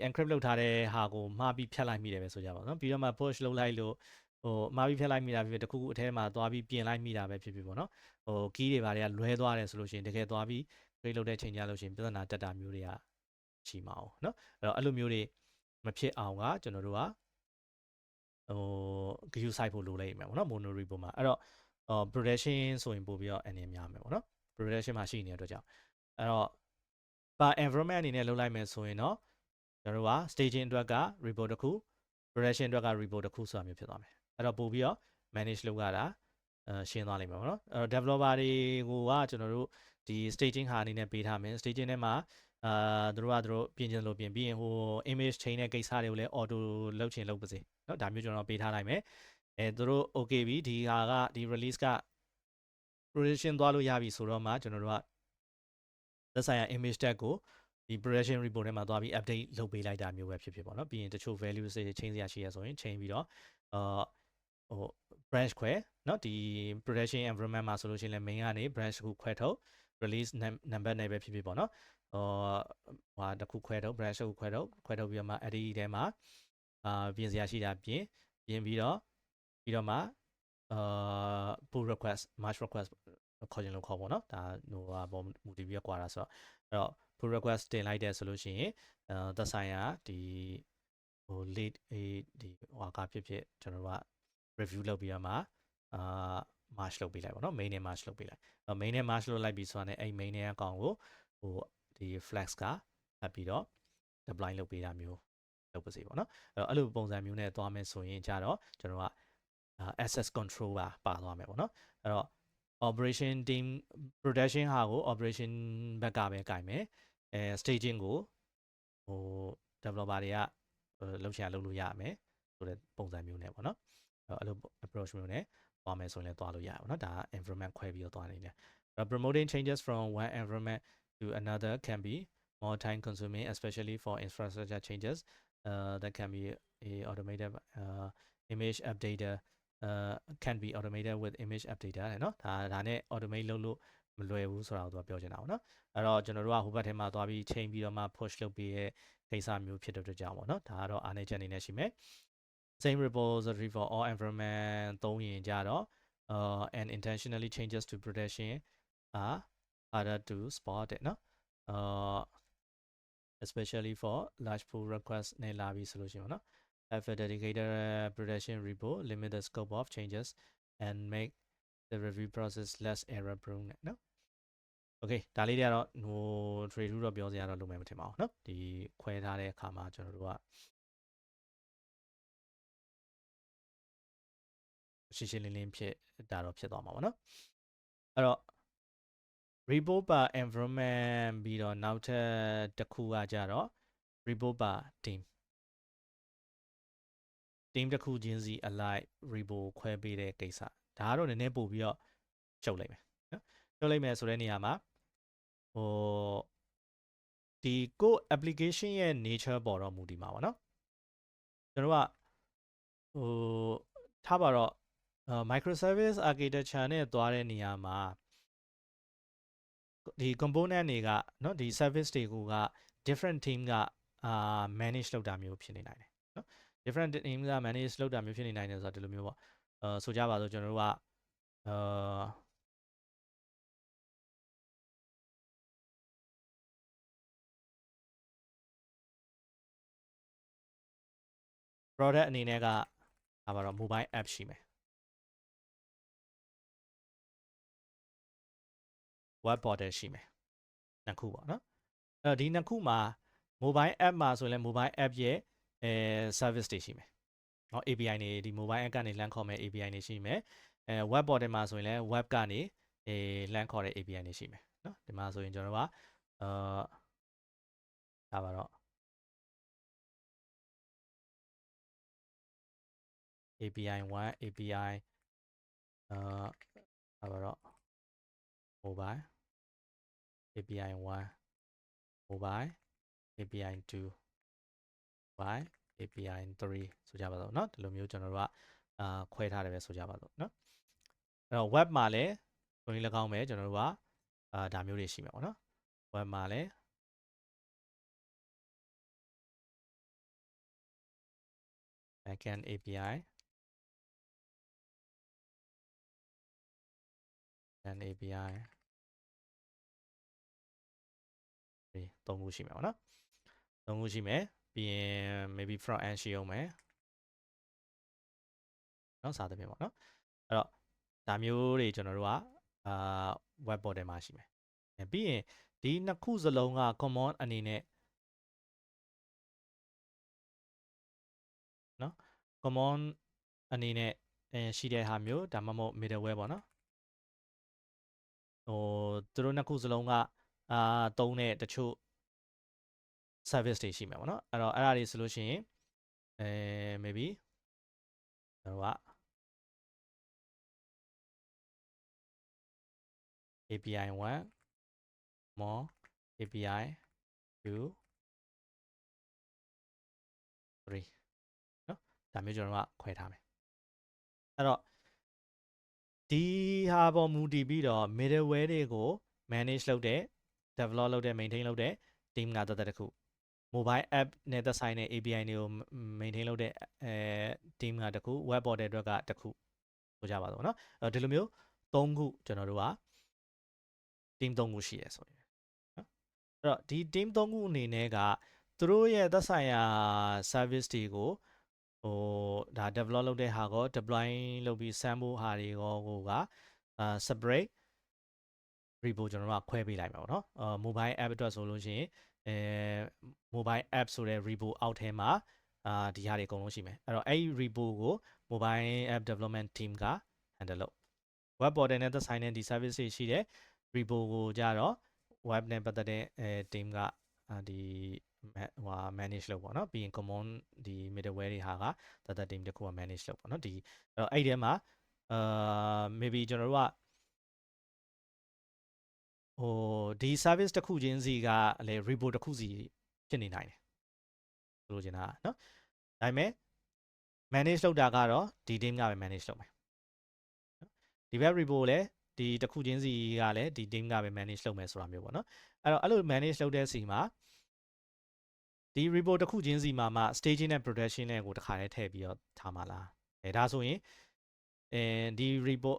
encrypt လုပ်ထားတဲ့ဟာကိုမှားပြီးဖြတ်လိုက်မိတယ်ပဲဆိုကြပါတော့เนาะပြီးတော့မှ push လုပ်လိုက်လို့မှားပြီးဖြတ်လိုက်မိတာဖြစ်ဖြစ်တခုခုအထဲမှာသွားပြီးပြင်လိုက်မိတာပဲဖြစ်ဖြစ်ပေါ့နော်key တွေဘာတွေကလွဲသွားတယ်ဆိုလို့ရှိရင်တကယ်သွားပြီးcreate လုပ်တဲ့ချိန်ကြလို့ရှိရင်ပြဿနာတက်တာမျိုးတွေကရှိမှာ哦เนาะအဲ့တော့အဲ့လိုမျိုးတွေမဖြစ်အောင်ကကျွန်တော်တို့ကgyu site ဖို့လိုလိုက်မယ်ပေါ့နော် mono repo မှာအဲ့တော့production ဆိုရင်ပို့ပြီးတော့အနေများမယ်ပေါ့နော် production မှာရှိနေတဲ့အတွက်ကြောင့်အဲ့တော့ per environment အနေနဲ့လုပ်လိုက်မယ်ဆိုရင်တော့ကျွန်တော်တို့က staging အတွက်က repo တစ်ခု production အတွက်က repo တစ်ခုဆိုတာမျိုးဖြစ်သွားမယ်အဲ့တော့ပို့ပြီးတော့ manage လုပ်ရတာရှင်းသွားလိမ့်မယ်ပေါ့နော်အဲ့တော့ developer တွေကိုကကျွန်တော်တို့ဒီ staging ဟာအနေနဲ့ပေးထားမယ် staging ထဲမှာသူတို့ပြင်ချင်လို့ပြင်ပြီးရင်ဟို image chain တဲ့ကိစ္စတွေကိုလည်း auto လုပ်ချင်လုပ်ပါစေเนาะဒါမျိုးကျွန်တော်ပေးထားလိုက်မယ်သူတို့ okay ပြီဒီဟာကဒီ release က production သွားလို့ရပြီဆိုတော့မှကျွန်တော်တို့ကသက်ဆိုင်ရာ image tag ကိုဒီ production report ထဲမှာသွားပြီး update လုပ်ပေးလိုက်တာမျိုးပဲဖြစ်ဖြစ်ပေါ့နော်ပြီးရင်တချို့ value တွေ change ရရှိရဆိုရင် change ပြီးတော့branch ခွဲเนาะဒီ production environment မှာဆိုလို့ရှိရင်လည်း main ကနေ branch တစ်ခုခွဲထုတ် release number နဲ့ပဲဖြစ်ဖြစ်ပေါ့နော်ဟာတစ်ခုခွဲထုတ် branch တစ်ခုခွဲထုတ်ပြီးတော့မှအဲ့ဒီထဲမှာပြင်စရာရှိတာပြင်ပြီးတော့မှpull request merge request ခေါ်ချင်လို့ခေါ်ပေါ့နော်ဒါဟိုဟာပေါ်မူတည်ပြီးတော့ကွာတာဆိုတော့အဲ့တော့ pull request တင်လိုက်တဲ့ဆိုလို့ရှိရင်သက်ဆိုင်ရာဒီlead ဒီဟိုဟာဖြစ်ဖြစ်ကျွန်တော်တို့က review လုပ်ပြီးတော့မှmarch လုပ်ပေးလိုက်ပေါ့နော် main နဲ့ march လုပ်ပေးလိုက် main နဲ့ march လုပ်လိုက်ပြီးဆိုတာနဲ့အဲ့ main နဲ့အကောင်ကိုဟိုဒီ flex ကဖတ်ပြီးတော့ deploy လုပ်ပေးတာမျိုးလုပ်ပါစေပေါ့နော်အဲ့လိုပုံစံမျိုးနဲ့သွားမယ်ဆိုရင်ကြတော့ကျွန်တော်ကaccess control ပါသွားမယ်ပေါ့နော်အဲ့တော့ operation team production ဟာကို operation ဘက်ကပဲကင်မယ်staging ကိုဟို developer တွေကလုပ်ချင်လုပ်လို့ရမယ်ဆိုတဲ့ပုံစံမျိုးနဲ့ပေါ့နော်အဲ့လို approach မျိုးနဲ့သွားမယ်ဆိုရင်လည်းသွားလို့ရပါဘောနော်ဒါ environment ခွဲပြီးတော့သွားနေတယ် promoting changes from one environment to another can be more time consuming especially for infrastructure changes that can be a automated image updater can be automated with image updater เนาะဒါနဲ့ automate လုပ်လို့မလွယ်ဘူးဆိုတာကိုသူကပြောချင်တာပေါ့နော်အဲ့တော့ကျွန်တော်တို့ကဟိုဘက်ထဲမှာသွားပြီး chain ပြီးတော့မှ push လုပ်ပြီးရဲ့ကိစ္စမျိုးဖြစ်တဲ့အတွက်ကြောင့်ပေါ့နော်ဒါကတော့အားနည်းချက်အနေနဲ့ရှိမယ် same repository for all environment သုံးရင်ကြတော့ and intentionally changes to production are harder to spot တဲ့เนาะespecially for large pull request နဲ့လာပြီးဆိုလို့ရှိရင်ပေါ့နော် have a dedicated production repo limit the scope of changes and make the review process less error prone เนาะ okay ဒါလေးတွေကတော့ဟို trade တော့ပြောစရာတော့လုံးမယ်မထင်ပါဘူးเนาะဒီခွဲထားတဲ့အခါမှာကျွန်တော်တို့ကရှင်းရှင်းလင်းလင်းဖြစ်တာတော့ဖြစ်သွားမှာပါเนาะအဲ့တော့ repo per environment ပြီးတော့နောက်ထပ်တစ်ခုကကြတော့ repo per team တစ်ခုချင်းစီအလိုက် repo ခွဲပေးတဲ့ကိစ္စဒါကတော့နည်းနည်းပို့ပြီးတော့ရှုပ်လိုက်မယ်နော်ရှုပ်လိုက်မယ်ဆိုတဲ့နေရာမှာဟိုဒီကို application ရဲ့ nature ပေါ်တော့မူတည်မှာပါเนาะကျွန်တော်ကဟိုထားပါတော့ microservice architecture နဲ့သွားတဲ့နေရာမှာဒီ component တွေကเนาะဒီ service တွေက different team ကmanage လုပ်တာမျိုးဖြစ်နေနိုင်တယ်เนาะ different team က manage လုပ်တာမျိုးဖြစ်နေနိုင်တယ်ဆိုတော့ဒီလိုမျိုးပေါ့ဆိုကြပါစို့ကျွန်တော်တို့ကproduct အနေနဲ့ကဒါပါတော့ mobile app ရှိမယ် web portal ရှိမယ်နှစ်ခုပေါ့နော်အဲ့တော့ဒီနှစ်ခုမှာ mobile app မှာဆိုရင်လည်း mobile app ရဲ့service တွေရှိမယ်เนาะ API တွေဒီ mobile app ကနေလှမ်းခေါ်မဲ့ API တွေရှိမယ်web portal မှာဆိုရင်လည်း web ကနေလှမ်းခေါ်တဲ့ API တွေရှိမယ်เนาะဒီမှာဆိုရင်ကျွန်တော်တို့ကဒါပါတော့ API 1 API ဒါပါတော့ mobile API 1 mobile API 2 mobile API 3ဆိုကြပါတော့เนาะဒီလိုမျိုးကျွန်တော်တို့ကခွဲထားတယ်ပဲဆိုကြပါတော့เนาะအဲ့တော့ web မှာလည်းပုံလေး၎င်းပဲကျွန်တော်တို့ကဒါမျိုးတွေရှိမှာပေါ့เนาะ web မှာလည်း backend API and API ဒီသုံးခုရှိမှာပေါ့เนาะသုံးခုရှိမယ်ပြီးရင် maybe front end ရှိအောင်မယ်เนาะစသဖြင့်ပေါ့เนาะအဲ့တော့ဒါမျိုးတွေကျွန်တော်တို့ကweb portal မှာရှိမယ်ပြီးရင်ဒီနှစ်ခုစလုံးက common အနေနဲ့เนาะ common အနေနဲ့ရှိတဲ့ဟာမျိုးဒါမှမဟုတ် middleware ပေါ့เนาะသူတို့နှစ်ခုစလုံးကသုံးတဲ့တချို့ service တွေရှိမှာပေါ့เนาะအဲ့တော့အဲ့ဒါတွေဆိုလို့ရှိရင်maybe ကျွန်တော်က API 1 more API 2 3เนาะဒါမျိုးကျွန်တော်ကခွဲထားမယ်အဲ့တော့ဒီဟာပေါ်မူတည်ပြီးတော့ middleware တွေကို manage လုပ်တဲ့ develop လုပ်တဲ့ maintain လုပ်တဲ့ team ကတစ်ခု mobile app နဲ့သက်ဆိုင်တဲ့ API တွေကို maintain လုပ်တဲ့ team ကတစ်ခု web portal အတွက်ကတစ်ခုဆိုကြပါတော့เนาะဒီလိုမျိုး၃ခုကျွန်တော်တို့က team ၃ခုရှိရဆိုရင်เนาะအဲ့တော့ဒီ team ၃ခုအနေနဲ့ကသူတို့ရဲ့သက်ဆိုင်ရာ service တွေကိုဒါ develop လုပ်တဲ့ဟာကို deploy လုပ်ပြီး send ဖို့ဟာတွေကိုကseparate repo ကျွန်တော်တို့ကခွဲပေးလိုက်မှာပေါ့နော်mobile app အတွက်ဆိုလို့ရှိရင်mobile app ဆိုတဲ့ repo အောက်ထဲမှာဒီဟာတွေအကုန်လုံးရှိမယ်အဲ့တော့အဲ့ဒီ repo ကို mobile app development team က handle လုပ် web portal နဲ့သက်ဆိုင်တဲ့ဒီ service တွေရှိတဲ့ repo ကိုကြတော့ web နဲ့ပတ်သက်တဲ့team ကဒီmanage လုပ်ပေါ့နော်ပြီးရင် common ဒီ middleware တွေဟာကသက်သက် team တစ်ခုက manage လုပ်ပေါ့နော်ဒီအဲ့ထဲမှာmaybe ကျွန်တော်တို့ကဒီ service တစ်ခုချင်းစီကလည်း repo တစ်ခုစီဖြစ်နေနိုင်တယ်ဆိုလိုချင်တာเนาะဒါပေမဲ့ manage လုပ်တာကတော့ဒီ team ကပဲ manage လုပ်မယ်ဒီဘက် repo လည်းဒီတစ်ခုချင်းစီကလည်းဒီ team ကပဲ manage လုပ်မယ်ဆိုတာမျိုးပေါ့เนาะအဲ့လို manage လုပ်တဲ့စီမှာဒီ repo တစ်ခုချင်းစီမှာမှ staging နဲ့ production နဲ့ကိုတစ်ခါတည်းထည့်ပြီးတော့ထားမှာလားဒါဆိုရင်ဒီ repo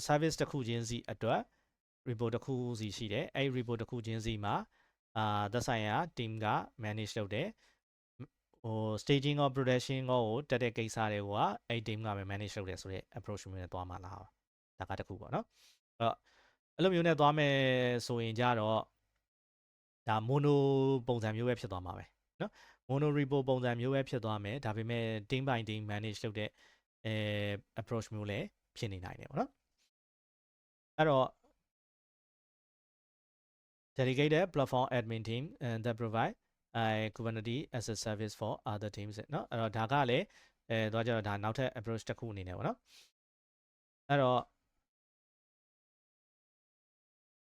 service တစ်ခုချင်းစီအတွက် report တစ်ခုစီရှိတယ်အဲ့ report တစ်ခုချင်းစီမှာသက်ဆိုင်ရာ team က manage လုပ်တယ်staging or production ကိုတက်တဲ့ကိစ္စတွေကအဲ့ team ကပဲ manage လုပ်တယ်ဆိုတဲ့ approach မျိုးနဲ့သွားမှာလားဒါကတစ်ခုပေါ့နော်အဲ့လိုမျိုးနဲ့သွားမယ်ဆိုရင်ကြတော့ဒါ mono ပုံစံမျိုးပဲဖြစ်သွားမှာပဲเนาะ mono repo ပုံစံမျိုးပဲဖြစ်သွားမယ်ဒါပေမဲ့ team by team manage လုပ်တဲ့approach မျိုးလည်းဖြစ်နေနိုင်တယ်ပေါ့နော်အဲ့တော့dedicated platform admin team that provide Kubernetes as a service for other teams เนาะအဲ့တော့ဒါကလည်းတော့ကျတော့ဒါနောက်ထပ် approach တစ်ခုအနေနဲ့ပေါ့နော်အဲ့တော့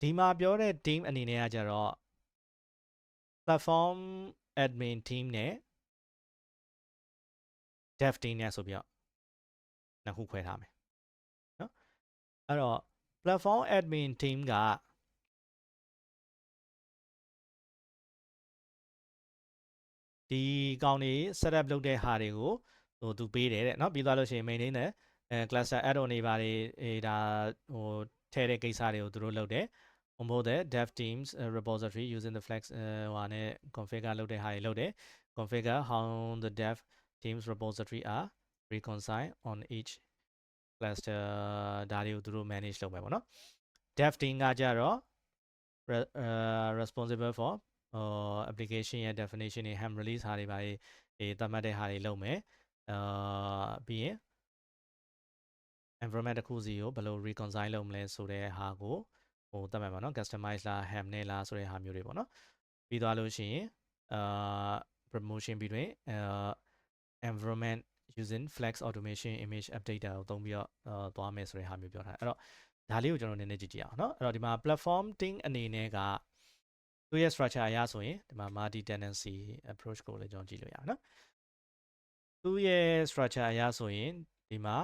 ဒီမှာပြောတဲ့ team အနေနဲ့ကကျတော့ platform admin team နဲ့ dev team နဲ့ဆိုပြီးတော့ နှစ်ခုခွဲထားမယ်နော်အဲ့တော့ platform admin team ကဒီကောင်တွေ setup လုပ်တဲ့ဟာတွေကိုဟိုသူပေးတယ်တဲ့เนาะပြီးသွားလို့ရှိရင် maintain တဲ့cluster add-on တွေပါတယ်ဒါဟိုထည့်တဲ့ကိစ္စတွေကိုသူတို့လုပ်တယ် onboard the dev teams repository using the flex ဟိုနဲ့ configure လုပ်တဲ့ဟာတွေလုပ်တယ် configure how the dev teams repository are reconcile on each cluster ဒါတွေကိုသူတို့ manage လုပ်မယ်ပေါ့နော် dev team ကကြတော့ responsible for application ရဲ့ definition တွေ ham release ဟာတွေပါသတ်မှတ်တဲ့ဟာတွေလုပ်မယ်ပြီးရင် environment တစ်ခုစီကိုဘယ်လို reconcile လုပ်မလဲဆိုတဲ့ဟာကိုဟိုသတ်မှတ်ပါနော် customize လား ham နဲ့လားဆိုတဲ့ဟာမျိုးတွေပေါ့နော်ပြီးသွားလို့ရှိရင်promotion ပြီးတွင်environment using flex automation image update ကိုသုံးပြီးတော့သွားမယ်ဆိုတဲ့ဟာမျိုးပြောထားတယ်အဲ့တော့ဒါလေးကိုကျွန်တော်နည်းနည်းကြည့်အောင်เนาะအဲ့တော့ဒီမှာ platform team အနေနဲ့ကသူရဲ့ structure အရဆိုရင်ဒီမှာ multi tenancy approach ကိုလည်းကျွန်တော်ကြည့်လို့ရအောင်เนาะသူရဲ့ structure အရဆိုရင်ဒီမှာ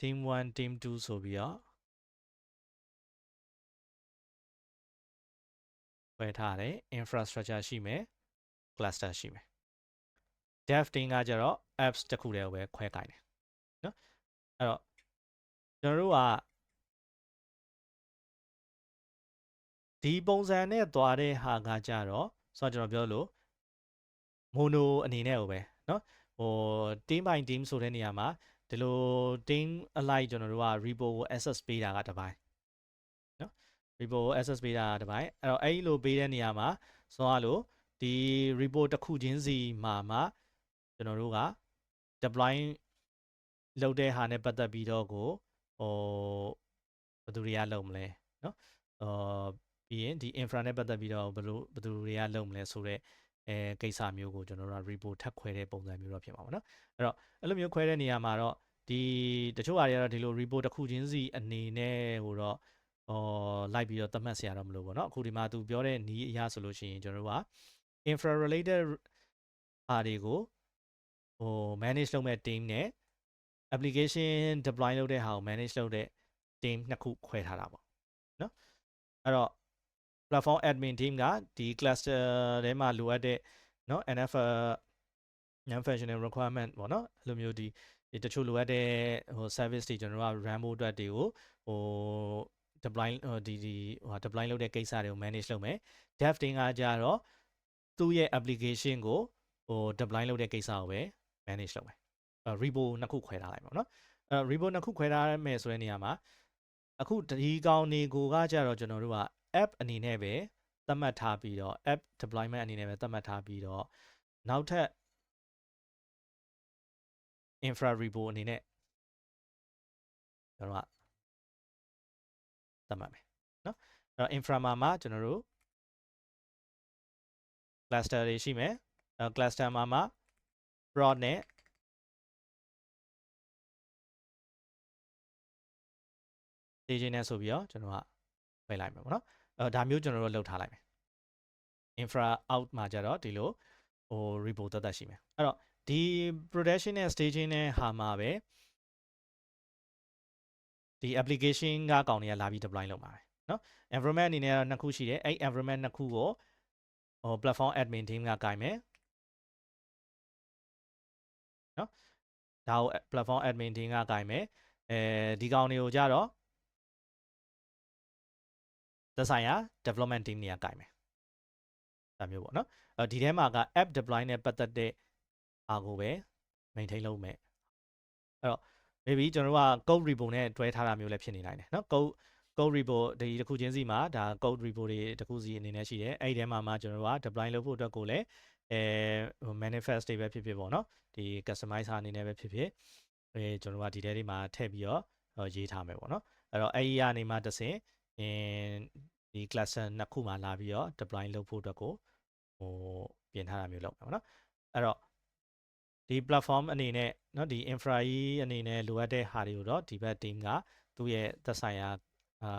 team 1 team 2ဆိုပြီးတော့ခွဲထားတယ် infrastructure ရှိမယ် cluster ရှိမယ် dev team ကကြတော့ apps တစ်ခုတည်းကိုပဲခွဲခိုင်းတယ်เนาะအဲ့တော့ကျွန်တော်တို့ကဒီပုံစံနဲ့သွားတဲ့ဟာကကြတော့ဆိုတော့ကျွန်တော်ပြောလို့ mono အနေနဲ့ကိုပဲเนาะဟို team by team ဆိုတဲ့နေရာမှာဒီလို team alike ကျွန်တော်တို့က repo ကို access ပေးတာကတစ်ပိုင်းเนาะ repo ကို access ပေးတာကတစ်ပိုင်းအဲ့တော့အဲ့လိုပေးတဲ့နေရာမှာဆိုတော့ဒီ repo တစ်ခုချင်းစီမှာကျွန်တော်တို့က deploy လုပ်တဲ့ဟာနဲ့ပတ်သက်ပြီးတော့ကိုဟိုဘယ်သူတွေကလုပ်မလဲเนาะပြီးရင်ဒီ infra နဲ့ပတ်သက်ပြီးတော့ဘယ်သူတွေကလုပ်မလဲဆိုတော့ကိစ္စမျိုးကိုကျွန်တော်တို့က report ထပ်ခွဲတဲ့ပုံစံမျိုးတော့ဖြစ်မှာပေါ့နော်အဲ့တော့အဲ့လိုမျိုးခွဲတဲ့နေရာမှာတော့ဒီတချို့ဟာတွေကတော့ဒီလို report တစ်ခုချင်းစီအနေနဲ့ဟိုတော့လိုက်ပြီးတော့သတ်မှတ်စရာတော့မလိုပေါ့နော်အခုဒီမှာသူပြောတဲ့နီးအရာဆိုလို့ရှိရင်ကျွန်တော်တို့က infra related ဟာတွေကိုဟို manage လုပ်မဲ့ team နဲ့ application deploy လုပ်တဲ့ဟာကို manage လုပ်တဲ့ team နှစ်ခုခွဲထားတာပေါ့နော်အဲ့တော့platform admin team ကဒီ cluster ထဲမှာလိုအပ်တဲ့เนาะ non functional requirement ပေါ့เนาะအဲ့လိုမျိုးဒီတချို့လိုအပ်တဲ့ဟို service တွေကျွန်တော်တို့က run ဖို့အတွက်တွေကိုဟို deploy deploy လုပ်တဲ့ကိစ္စတွေကို manage လုပ်မယ် dev team ကကြတော့သူ့ရဲ့ application ကိုဟို deploy လုပ်တဲ့ကိစ္စကိုပဲ manage လုပ်မယ်repo နှစ်ခုခွဲထားလိုက်ပါတော့เนาะrepo နှစ်ခုခွဲထားမယ်ဆိုတဲ့နေရာမှာအခုဒီကောင်တွေကိုကကြတော့ကျွန်တော်တို့ကapp အနေနဲ့ပဲသတ်မှတ်ထားပြီးတော့ app deployment အနေနဲ့ပဲသတ်မှတ်ထားပြီးတော့နောက်ထပ် infra repo အနေနဲ့ကျွန်တော်ကသတ်မှတ်မယ်เนาะအဲ့တော့ infra မှာကျွန်တော်တို့ cluster တွေရှိမယ်cluster မှာ prod နဲ့ staging နဲ့ဆိုပြီးတော့ကျွန်တော်ကပြလိုက်မယ်ပေါ့နော်ဒါမျိုးကျွန်တော်တို့လောက်ထားလိုက်မယ် infra out မှာကြတော့ဒီလိုဟို repo တတ်ရှိမယ်အဲ့တော့ဒီ production နဲ့ staging နဲ့ဟာမှာပဲဒီ application ကကောင်တွေကလာပြီး deploy လုပ်မှာပဲเนาะ environment အနေနဲ့နှစ်ခုရှိတယ်အဲ့ environment နှစ်ခုကိုဟို platform admin team ကကိုင်မယ်เนาะဒါကို platform admin team ကကိုင်မယ်ဒီကောင်တွေကိုကြတော့သက်ဆိုင်ရာ development team တွေကကိုင်မယ်ဒါမျိုးပေါ့နော်ဒီထဲမှာက app deploy နဲ့ပတ်သက်တဲ့အားကိုပဲ maintain လုပ်မယ်အဲ့တော့ maybe ကျွန်တော်တို့က code repo နဲ့တွဲထားတာမျိုးလည်းဖြစ်နေနိုင်တယ်เนาะ code repo ဒီတစ်ခုချင်းစီမှာဒါ code repo တွေတစ်ခုစီအနေနဲ့ရှိတယ်အဲ့ဒီထဲမှာကျွန်တော်တို့က deploy လုပ်ဖို့အတွက်ကိုလည်းmanifest တွေပဲဖြစ်ဖြစ်ပေါ့နော်ဒီ customize အနေနဲ့ပဲဖြစ်ဖြစ်ကျွန်တော်တို့ကဒီထဲတွေမှာထည့်ပြီးတော့ရေးထားမယ်ပေါ့နော်အဲ့တော့အဲ့ဒီကနေမှတစ်ဆင့်ဒီ cluster နှစ်ခုမှာလာပြီးတော့ deploy လုပ်ဖို့အတွက်ကိုဟိုပြင်ထားတာမျိုးလုပ်မယ်ပေါ့နော်အဲ့တော့ဒီ platform အနေနဲ့เนาะဒီ infra ကြီးအနေနဲ့လိုအပ်တဲ့ဟာတွေကိုတော့ဒီဘက် team ကသူ့ရဲ့သက်ဆိုင်ရာ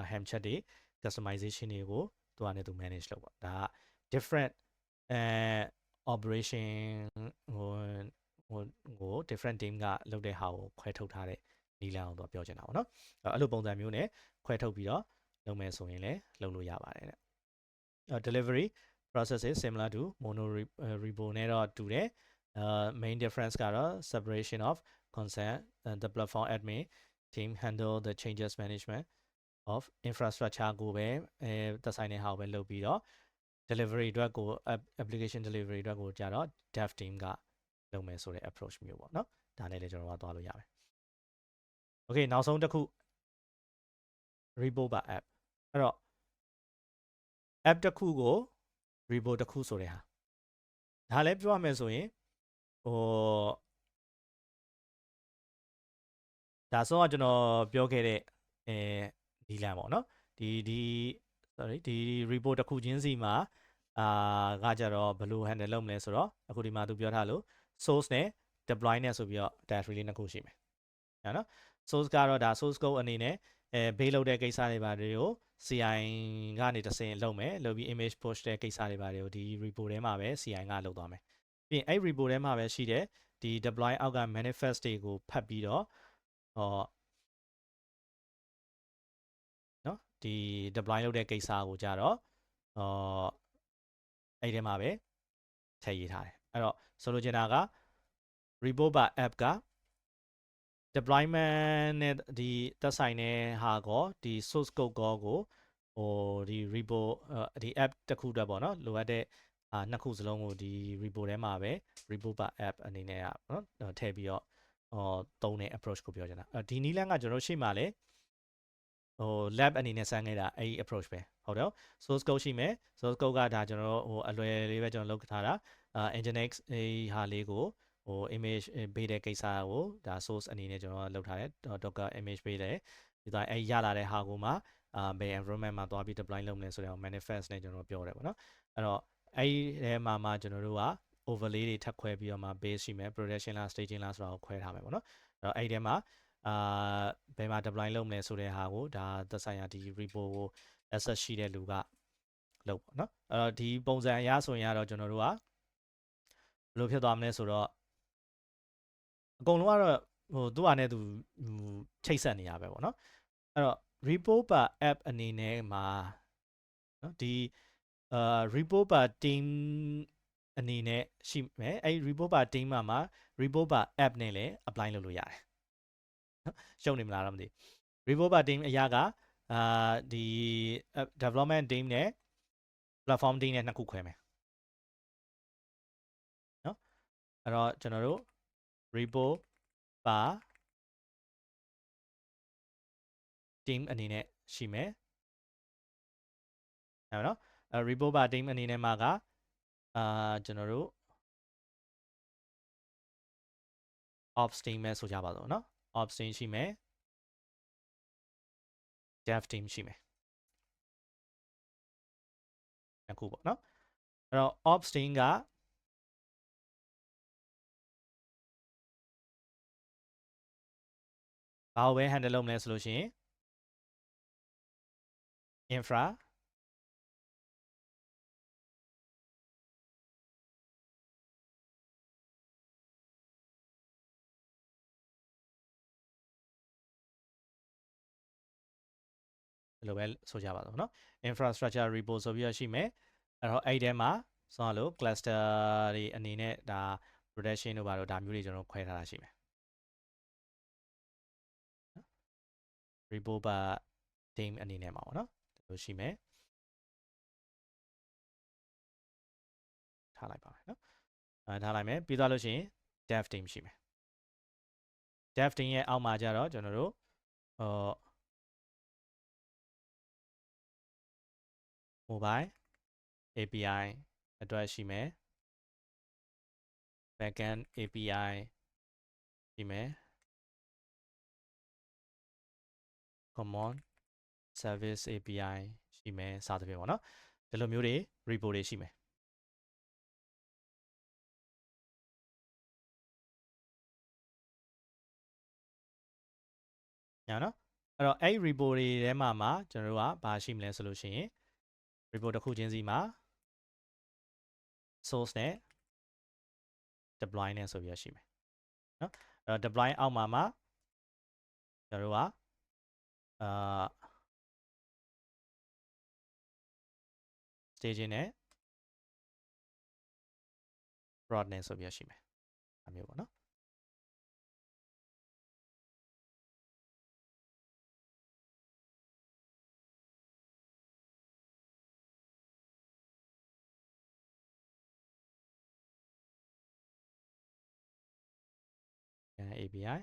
ham chat တွေ customization တွေကိုသူကလည်းသူ manage လုပ်ပေါ့ဒါက different operation ကို different team ကလုပ်တဲ့ဟာကိုခွဲထုတ်ထားတဲ့နည်းလမ်းအောင်တော့ပြောချင်တာပေါ့နော်အဲ့လိုပုံစံမျိုးနဲ့ခွဲထုတ်ပြီးတော့လုပ်မယ်ဆိုရင်လည်းလုပ်လို့ရပါတယ်တဲ့delivery process is similar to mono repo နဲ့တော့တူတယ်main difference ကတော့ separation of concern the platform admin team handle the changes management of infrastructure ကိုပဲသက်ဆိုင်တဲ့ဟာကိုပဲလုပ်ပြီးတော့ delivery အတွက်ကို application delivery အတွက်ကိုကြတော့ dev team ကလုပ်မယ်ဆိုတဲ့ approach မျိုးပေါ့နော်ဒါနဲ့လည်းကျွန်တော်ကသွားလို့ရမယ် okay နောက်ဆုံးတစ်ခု repo ပါ app အဲ့တော့ app တစ်ခုကို repo တစ်ခုဆိုတဲ့ဟာဒါလည်းပြောရမယ်ဆိုရင်ဒါဆိုတော့ကျွန်တော်ပြောခဲ့တဲ့ဒီလမ်းပေါ့နော်ဒီ repo တစ်ခုချင်းစီမှာကကြတော့ဘယ်လို handle လုပ်မလဲဆိုတော့အခုဒီမှာသူပြောထားလို့ source နဲ့ deploy နဲ့ဆိုပြီးတော့ directory လေးနှစ်ခုရှိမယ်နော် source ကတော့ဒါ source code အနေနဲ့ဘေးလုပ်တဲ့ကိစ္စတွေတွေကို CI ကနေတဆင့်လုပ်မယ်လုပ်ပြီး image push တဲ့ကိစ္စတွေတွေကိုဒီ repo ထဲမှာပဲ CI ကလုပ်သွားမယ်ပြီးရင်အဲ့ repo ထဲမှာပဲရှိတဲ့ဒီ deploy အောက်က manifest တွေကိုဖတ်ပြီးတော့နော်ဒီ deploy လုပ်တဲ့ကိစ္စကိုကြတော့အဲ့ထဲမှာပဲထည့်ရေးထားတယ်အဲ့တော့ဆိုလိုချင်တာက repo ပါ app က deployment နဲ့ဒီသက်ဆိုင်တဲ့ဟာကောဒီ source code ကောကိုဒီ repo ဒီ app တစ်ခုအတွက်ပေါ့နော်လိုအပ်တဲ့နှစ်ခုစလုံးကိုဒီ repo ထဲမှာပဲ repo ပါ app အနေနဲ့ကနော်ထည့်ပြီးတော့သုံးတဲ့ approach ကိုပြောချင်တာဒီနည်းလမ်းကကျွန်တော်ရှေ့မှာလဲlab အနေနဲ့စမ်းခဲ့တာအဲ့ဒီ approach ပဲဟုတ်တယ် source code ရှိမယ် source code ကဒါကျွန်တော်အလွယ်လေးပဲကျွန်တော်လုပ်ထားတာnginx ဟာလေးကိုimage ပေးတဲ့ကိစ္စကိုဒါ source အနေနဲ့ကျွန်တော်လုပ်ထားတယ် docker image ပေးတယ်ဒီတိုင်းအဲ့ရလာတဲ့ဟာကိုမှဘယ် environment မှာသွားပြီး deploy လုပ်မလဲဆိုတော့ manifest နဲ့ကျွန်တော်ပြောတယ်ပေါ့နော်အဲ့တော့အဲ့ဒီထဲမှာကျွန်တော်တို့က overlay တွေထပ်ခွဲပြီးတော့မှ base ရှိမယ် production လား staging လားဆိုတာကိုခွဲထားမယ်ပေါ့နော်အဲ့တော့အဲ့ဒီထဲမှာဘယ်မှာ deploy လုပ်မလဲဆိုတဲ့ဟာကိုဒါသက်ဆိုင်ရာဒီ repo ကို access ရှိတဲ့လူကလုပ်ပေါ့နော်အဲ့တော့ဒီပုံစံအရဆိုရင်ကတော့ကျွန်တော်တို့ကဘယ်လိုဖြစ်သွားမလဲဆိုတော့အကုန်လုံးကတော့သူ့ဟာနဲ့သူချိတ်ဆက်နေရပဲပေါ့နော်အဲ့တော့ repo ပါ app အနေနဲ့မှာနော်ဒီ repo ပါ team အနေနဲ့ရှိမယ်အဲ့ repo ပါ team မှာ repo ပါ app နဲ့လည်း apply လုပ်လို့ရတယ်ရှုံနေမလားတော့မသိ repo ပါ team အရာကဒီ development team နဲ့ platform team နဲ့နှစ်ခုခွဲမယ်နော်အဲ့တော့ကျွန်တော်တို့ repo ပါ team အနေနဲ့ရှိမယ်ဟုတ်နော်repo ပါ team အနေနဲ့မှာကကျွန်တော်တို့ ops team ပဲဆိုကြပါတော့เนาะ ops team ရှိမယ် dev team ရှိမယ်အခုပေါ့เนาะအဲ့တော့ ops team ကဘာကိုပဲ handle လုပ်မလဲဆိုလို့ရှိရင် infraလိုပဲဆိုကြပါတော့เนาะ infrastructure repo ဆိုပြီးတော့ရှိမယ်အဲ့တော့အဲ့ဒီထဲမှာဆိုတော့ cluster တွေအနေနဲ့ဒါ protection တို့ဘာလို့ဒါမျိုးတွေကျွန်တော်ခွဲထားတာရှိမယ် repo ပါ team အနေနဲ့မှာပေါ့เนาะဒီလိုရှိမယ်ထားလိုက်ပါမယ်เนาะထားလိုက်မယ်ပြီးသွားလို့ရှိရင် dev team ရှိမယ် dev team ရဲ့အောက်မှာကျတော့ကျွန်တော်တို့mobile API အတွက်ရှိမယ် backend API ရှိမယ် common service API ရှိမယ်စသဖြင့်ပေါ့နော်ဒီလိုမျိုးတွေ repo တွေရှိမယ်ညာနော်အဲ့တော့အဲ့ repo တွေထဲမှာကျွန်တော်တို့ကဘာရှိမလဲဆိုလို့ရှိရင် repo တစ်ခုချင်းစီမှာ source နဲ့ deploy နဲ့ဆိုပြီးရရှိမယ်နော်အဲ့တော့ deploy အောက်မှာမှကျွန်တော်တို့ကstaging နဲ့ prod နဲ့ဆိုပြီးရရှိမယ်အမျိုးပေါ့နော်API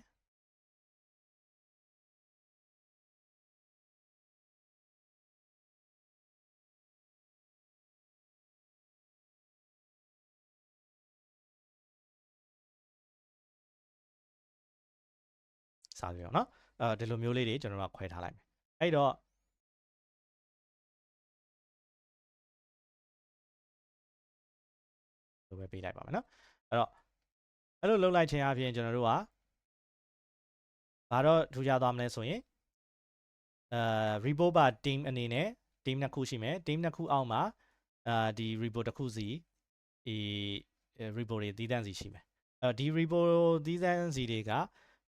စာပြီးတော့เนาะဒီလိုမျိုးလေးတွေကျွန်တော်တို့ခွဲထားလိုက်မယ်အဲ့တော့လိုပဲပေးလိုက်ပါမယ်เนาะအဲ့လိုလုပ်လိုက်ခြင်းအပြင်ကျွန်တော်တို့ကဘာတော့ထူကြသွားမလဲဆိုရင်repo bar team အနေနဲ့ team နှစ်ခုရှိမယ် team နှစ်ခုအောက်မှာဒီ repo တစ်ခုစီဒီ repo တွေသီးသန့်စီရှိမယ်ဒီ repo သီးသန့်စီတွေက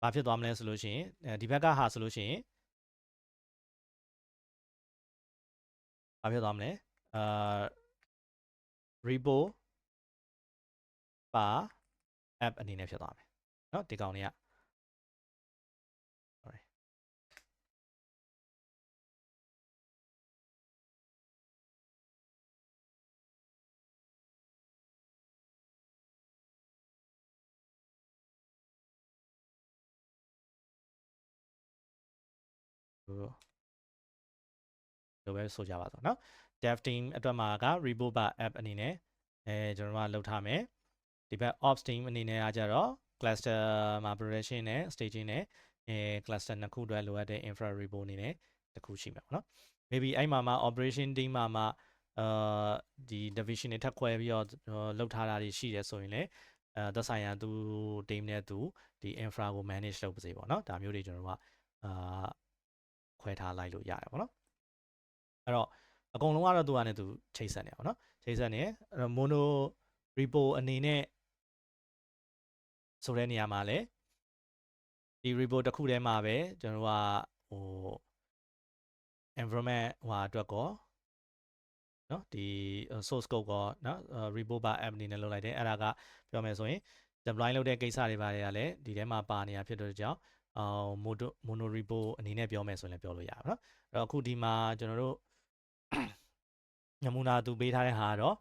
ဘာဖြစ်သွားမလဲဆိုလို့ရှိရင်ဒီဘက်ကဟာဆိုလို့ရှိရင်ဘာဖြစ်သွားမလဲ repo bar app အနေနဲ့ဖြစ်သွားမယ်เนาะဒီကောင်တွေကလိုပဲဆိုကြပါတော့เนาะ dev team အတွက်မှာက repo bar app အနေနဲ့ကျွန်တော်တို့ကလုပ်ထားမယ်ဒီဘက် ops team အနေနဲ့ကကြတော့ cluster မှာ production နဲ့ staging နဲ့cluster နှစ်ခုအတွက်လိုအပ်တဲ့ infra repo အနေနဲ့တစ်ခုရှိမှာပေါ့နော် maybe အဲ့မှာ operation team မှာဒီ division တွေထပ်ခွဲပြီးတော့လုပ်ထားတာတွေရှိတယ်ဆိုရင်လည်းသက်ဆိုင်ရာသူ team နဲ့သူဒီ infra ကို manage လုပ်ပါစေပေါ့နော်ဒါမျိုးတွေကျွန်တော်တို့ကခွဲထားလိုက်လို့ရတယ်ပေါ့နော်အဲ့တော့အကုန်လုံးကတော့သူကနေသူချိတ်ဆက်နေအောင်နော်ချိတ်ဆက်နေအဲ့တော့ mono repo အနေနဲ့ဆိုတဲ့နေရာမှာလည်းဒီ repo တစ်ခုထဲမှာပဲကျွန်တော်တို့ကenvironment ဟိုအတွက်ကောနော်ဒီ source code ကောနော် repo bar app အနေနဲ့လုပ်လိုက်တယ်အဲ့ဒါကပြောမယ်ဆိုရင် deploy လုပ်တဲ့ကိစ္စတွေပါတယ်ကလည်းဒီထဲမှာပါနေတာဖြစ်တဲ့ကြောင့်mono repo အနေနဲ့ပြောမယ်ဆိုရင်လည်းပြောလို့ရပါနော်အဲ့တော့အခုဒီမှာကျွန်တော်တို့နမူနာသူပေးထားတဲ့ဟာကတော့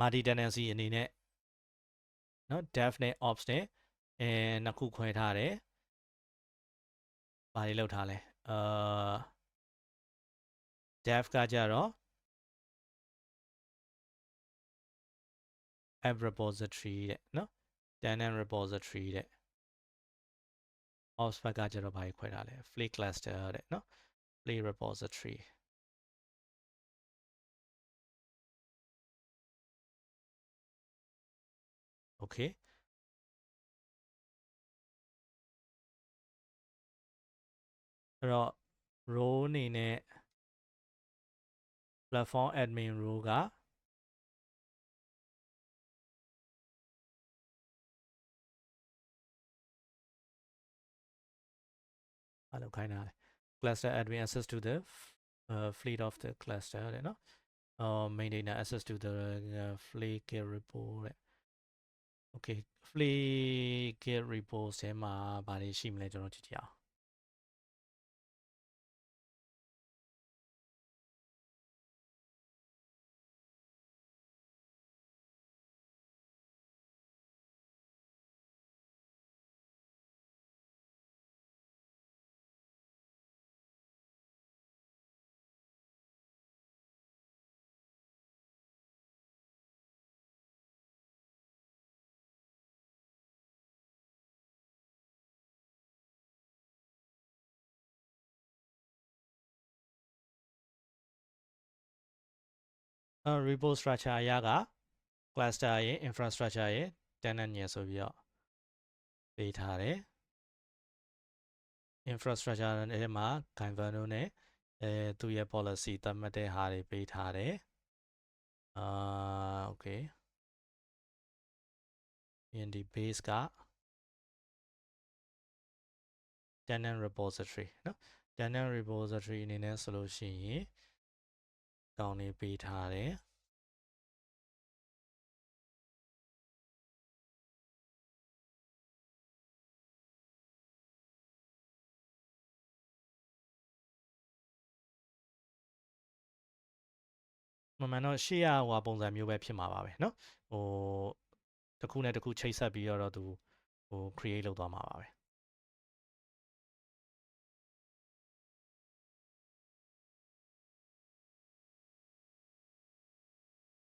multi tenancy အနေနဲ့နော် dev နဲ့ ops နဲ့နှစ်ခုခွဲထားတယ်ဘာတွေလောက်ထားလဲdev ကကြတော့ app repository တဲ့နော် tenant repository တဲ့ ops ဘက်ကကြတော့ဘာတွေခွဲထားလဲ fleet cluster တဲ့နော် fleet repository okay အဲ့တော့ role အနေနဲ့ platform admin role ကအဲ့လိုခိုင်းတာလေ cluster admin access to the fleet of the cluster တဲ့နော်maintainer access to the fleet care report တဲ့ okay fleet care report ထဲမှာဘာတွေရှိမလဲကျွန်တော်ကြည့်ကြအောင်repo structure အရက cluster ရဲ့ infrastructure ရဲ့ tenant ရဲ့ဆိုပြီးတော့ပေးထားတယ် infrastructure ထဲမှာ Kaizen နဲ့သူရဲ့ policy သတ်မှတ်တဲ့ဟာတွေပေးထားတယ်okay ပြီးရင်ဒီ base က tenant repository နော် tenant repository အနေနဲ့ဆိုလို့ရှိရင်ကောင်းနေပေးထားတယ်မှန်တော့ရှေ့ရဟိုပုံစံမျိုးပဲဖြစ်မှာပါပဲเนาะဟိုတစ်ခုနဲ့တစ်ခုချိတ်ဆက်ပြီးတော့သူဟို create လုပ်သွားမှာပါပဲ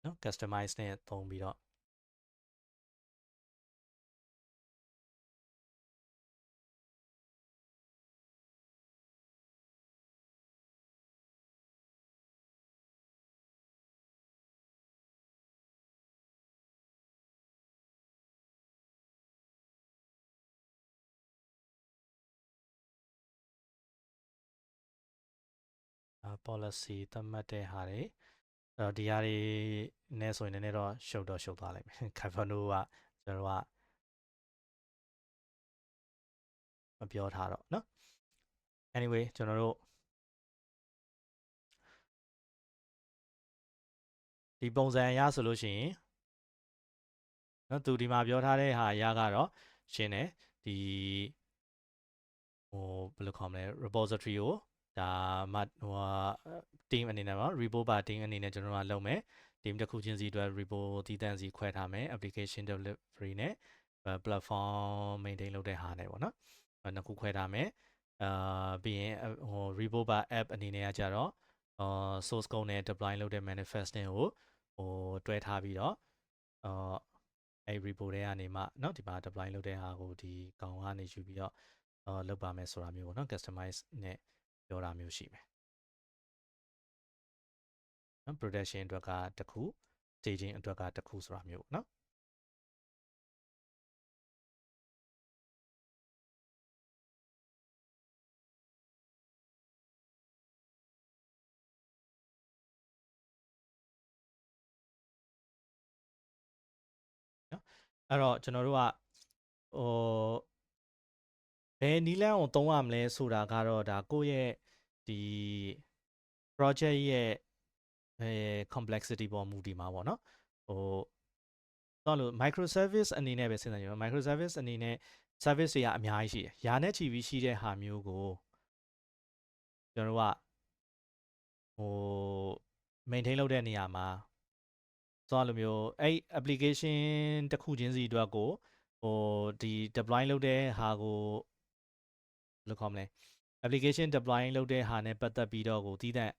เนาะ customize နဲ့သုံးပြီးတော့policy သတ်မှတ်တဲ့ဟာတွေအဲ့တော့ဒီဟာတွေနဲ့ဆိုရင်နည်းနည်းတော့ရှုပ်သွားလိမ့်မယ် Cavano ကကျွန်တော်ကမပြောထားတော့เนาะ anyway ကျွန်တော်တို့ဒီပုံစံအရဆိုလို့ရှိရင်เนาะသူဒီမှာပြောထားတဲ့ဟာအရကတော့ရှင်းတယ်ဒီဟိုဘယ်လိုခေါ်မလဲ repository ကိုဒါမှဟို team အနေနဲ့ပေါ့ repo ပါ team အနေနဲ့ကျွန်တော်တို့ကလုပ်မယ် team တစ်ခုချင်းစီအတွက် repo တည်တံ့စီခွဲထားမယ် application delivery နဲ့ platform maintain လုပ်တဲ့ဟာနဲ့ပေါ့နော်နှစ်ခုခွဲထားမယ်ပြီးရင်ဟို repo ပါ app အနေနဲ့ကကြတော့source code နဲ့ deploy လုပ်တဲ့ manifesting ကိုဟိုတွဲထားပြီးတော့အဲ့ repo တွေကနေမှเนาะဒီမှာ deploy လုပ်တဲ့ဟာကိုဒီကောင်ကနေယူပြီးတော့လုပ်ပါမယ်ဆိုတာမျိုးပေါ့နော် customize နဲ့ပြောတာမျိုးရှိမယ်နော် production အတွက်ကတစ်ခု staging အတွက်ကတစ်ခုဆိုတာမျိုးပေါ့နော်အဲ့တော့ကျွန်တော်တို့ကဟိုဘယ်နည်းလမ်းကိုသုံးရမလဲဆိုတာကတော့ဒါကိုယ့်ရဲ့ဒီ project ရဲ့complexity ပေါ်မူတည်မှာပေါ့နော်ဟိုတော့လို့ microservice အနေနဲ့ပဲစဉ်းစားကြည့်ပါ microservice အနေနဲ့ service တွေကအများကြီးရှိတယ်။ယာနဲ့ချီပြီးရှိတဲ့ဟာမျိုးကိုကျွန်တော်တို့ကဟို maintain လုပ်တဲ့နေရာမှာဆိုလိုမျိုးအဲ့ application တစ်ခုချင်းစီအတွက်ကိုဟိုဒီ deploy လုပ်တဲ့ဟာကိုဘယ်လိုခေါ်မလဲ application deploy လုပ်တဲ့ဟာနဲ့ပတ်သက်ပြီးတော့ကိုတည်တဲ့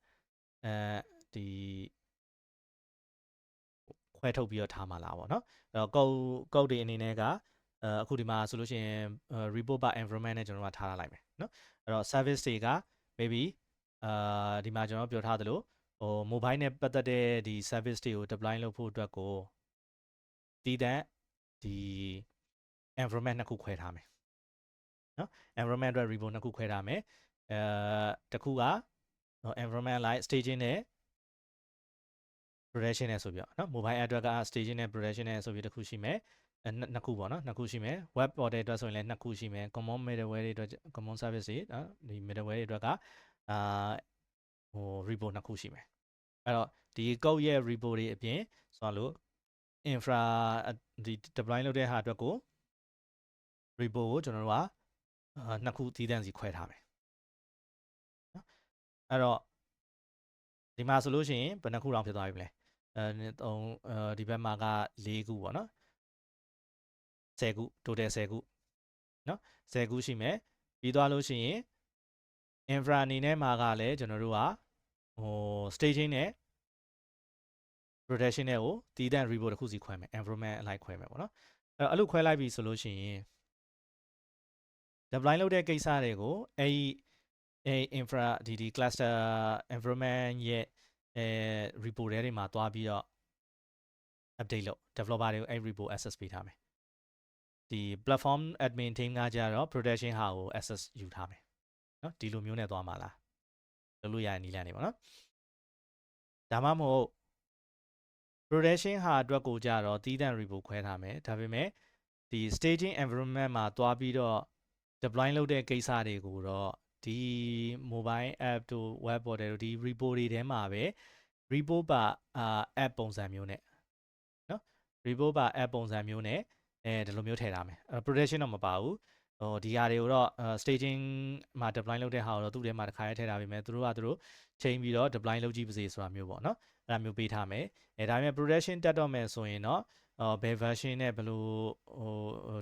ဒီခွဲထုတ်ပြီးတော့ထားမှာလားပေါ့နော်အဲ့တော့ code တွေအနေနဲ့ကအခုဒီမှာဆိုလို့ရှိရင် report by environment နဲ့ကျွန်တော်တို့ထားလိုက်မယ်နော်အဲ့တော့ service တွေက maybe ဒီမှာကျွန်တော်ပြောထားသလိုဟို mobile နဲ့ပတ်သက်တဲ့ဒီ service တွေကို deploy လုပ်ဖို့အတွက်ကိုတည်တဲ့ဒီ environment နှစ်ခုခွဲထားမယ်နော် environment အတွက် report နှစ်ခုခွဲထားမယ်တစ်ခုက environment like staging နဲ့ production နဲ့ဆိုပြီးတော့နော် mobile app က staging နဲ့ production နဲ့ဆိုပြီးတစ်ခုရှိမယ်နှစ်ခုပေါ့နော်နှစ်ခုရှိမယ် web portal အတွက်ဆိုရင်လည်းနှစ်ခုရှိမယ် common middleware တွေအတွက် common service တွေနော်ဒီ middleware တွေအတွက်ကဟို report နှစ်ခုရှိမယ်အဲ့တော့ဒီ code ရဲ့ report တွေအပြင်ဆိုတော့ infra ဒီ deploy လုပ်တဲ့ဟာအတွက်ကို report ကိုကျွန်တော်တို့ကနှစ်ခုသီးသန့်စီခွဲထားမယ်နော်အဲ့တော့ဒီမှာဆိုလို့ရှိရင်ဘယ်နှခုတောင်ဖြစ်သွားပြီမလဲဒီဘက်မှာက4ခုပေါ့နော်10ခု total 10ခုနော်10ခုရှိမယ်ပြီးသွားလို့ရှိရင် infra အနေနဲ့မှာကလည်းကျွန်တော်တို့ကဟို staging နဲ့ production နဲ့ကိုတည်တဲ့ report တစ်ခုစီခွဲမယ် environment အလိုက်ခွဲမယ်ပေါ့နော်အဲ့လိုခွဲလိုက်ပြီဆိုလို့ရှိရင် deploy လုပ်တဲ့ကိစ္စတွေကိုအဲ့ infra ဒီ cluster environment ရဲ့report တွေမှာတွားပြီးတော့ update လုပ် developer တွေကိုအဲ့ report access ပေးထားမယ်ဒီ platform admin team ကကြတော့ production ဟာကို access ယူထားမယ်နော်ဒီလိုမျိုးနဲ့သွားမှာလားလုပ်လို့ရတဲ့နည်းလမ်းတွေပေါ့နော်ဒါမှမဟုတ် production ဟာအတွက်ကိုကြတော့တည်တဲ့ report ခွဲထားမယ်ဒါပေမဲ့ ဒီ staging environment မှာတွားပြီးတော့ deploy လုပ်တဲ့ကိစ္စတွေကိုတော့ဒီ mobile app တို့ web portal တို့ဒီ repo တွေထဲမှာပဲ repo ပါapp ပုံစံမျိုးနဲ့နော် repo ပါ app ပုံစံမျိုးနဲ့ဒီလိုမျိုးထည့်ထားမယ် protection တော့မပါဘူးဟိုဒီဟာတွေကိုတော့ staging မှာ deploy လုပ်တဲ့ဟာကိုတော့သူ့ထဲမှာတစ်ခါရဲထည့်ထားပြီးမယ်သူတို့ချိန်ပြီးတော့ deploy လုပ်ကြည့်ပါစေဆိုတာမျိုးပေါ့နော်အဲ့ဒါမျိုးပေးထားမယ်ဒါပေမဲ့ protection တက်တော့မယ်ဆိုရင်တော့ဘယ် version နဲ့ဘယ်လို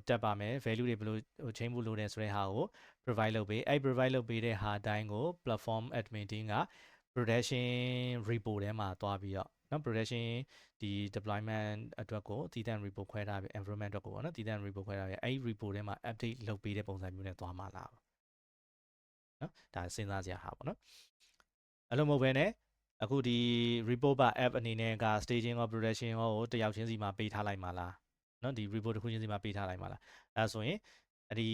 တက်ပါမယ် value တွေဘယ်လိုချိန်ဖို့လိုတယ်ဆိုတဲ့ဟာကို provide လုပ်ပေးအဲ့ provide လုပ်ပေးတဲ့ဟာအတိုင်းကို platform admin team က production repo ထဲမှာတွားပြီးတော့နော် production ဒီ deployment အတွက်ကိုတည်တံ့ repo ခွဲထားပြီး environment အတွက်ကိုပေါ့နော်တည်တံ့ repo ခွဲထားပြီးအဲ့ repo ထဲမှာ update လုပ်ပေးတဲ့ပုံစံမျိုးနဲ့တွားမှာလားနော်ဒါစဉ်းစားစရာဟာပေါ့နော်အဲ့လိုမဟုတ်ဘဲနဲ့အခုဒီ repo ပါ app အနေနဲ့က staging ရော production ရောကိုတယောက်ချင်းစီမှာပေးထားလိုက်မှာလားနော်ဒီ repo တစ်ခုချင်းစီမှာပေးထားလိုက်မှာလားအဲဆိုရင်အဲ့ဒီ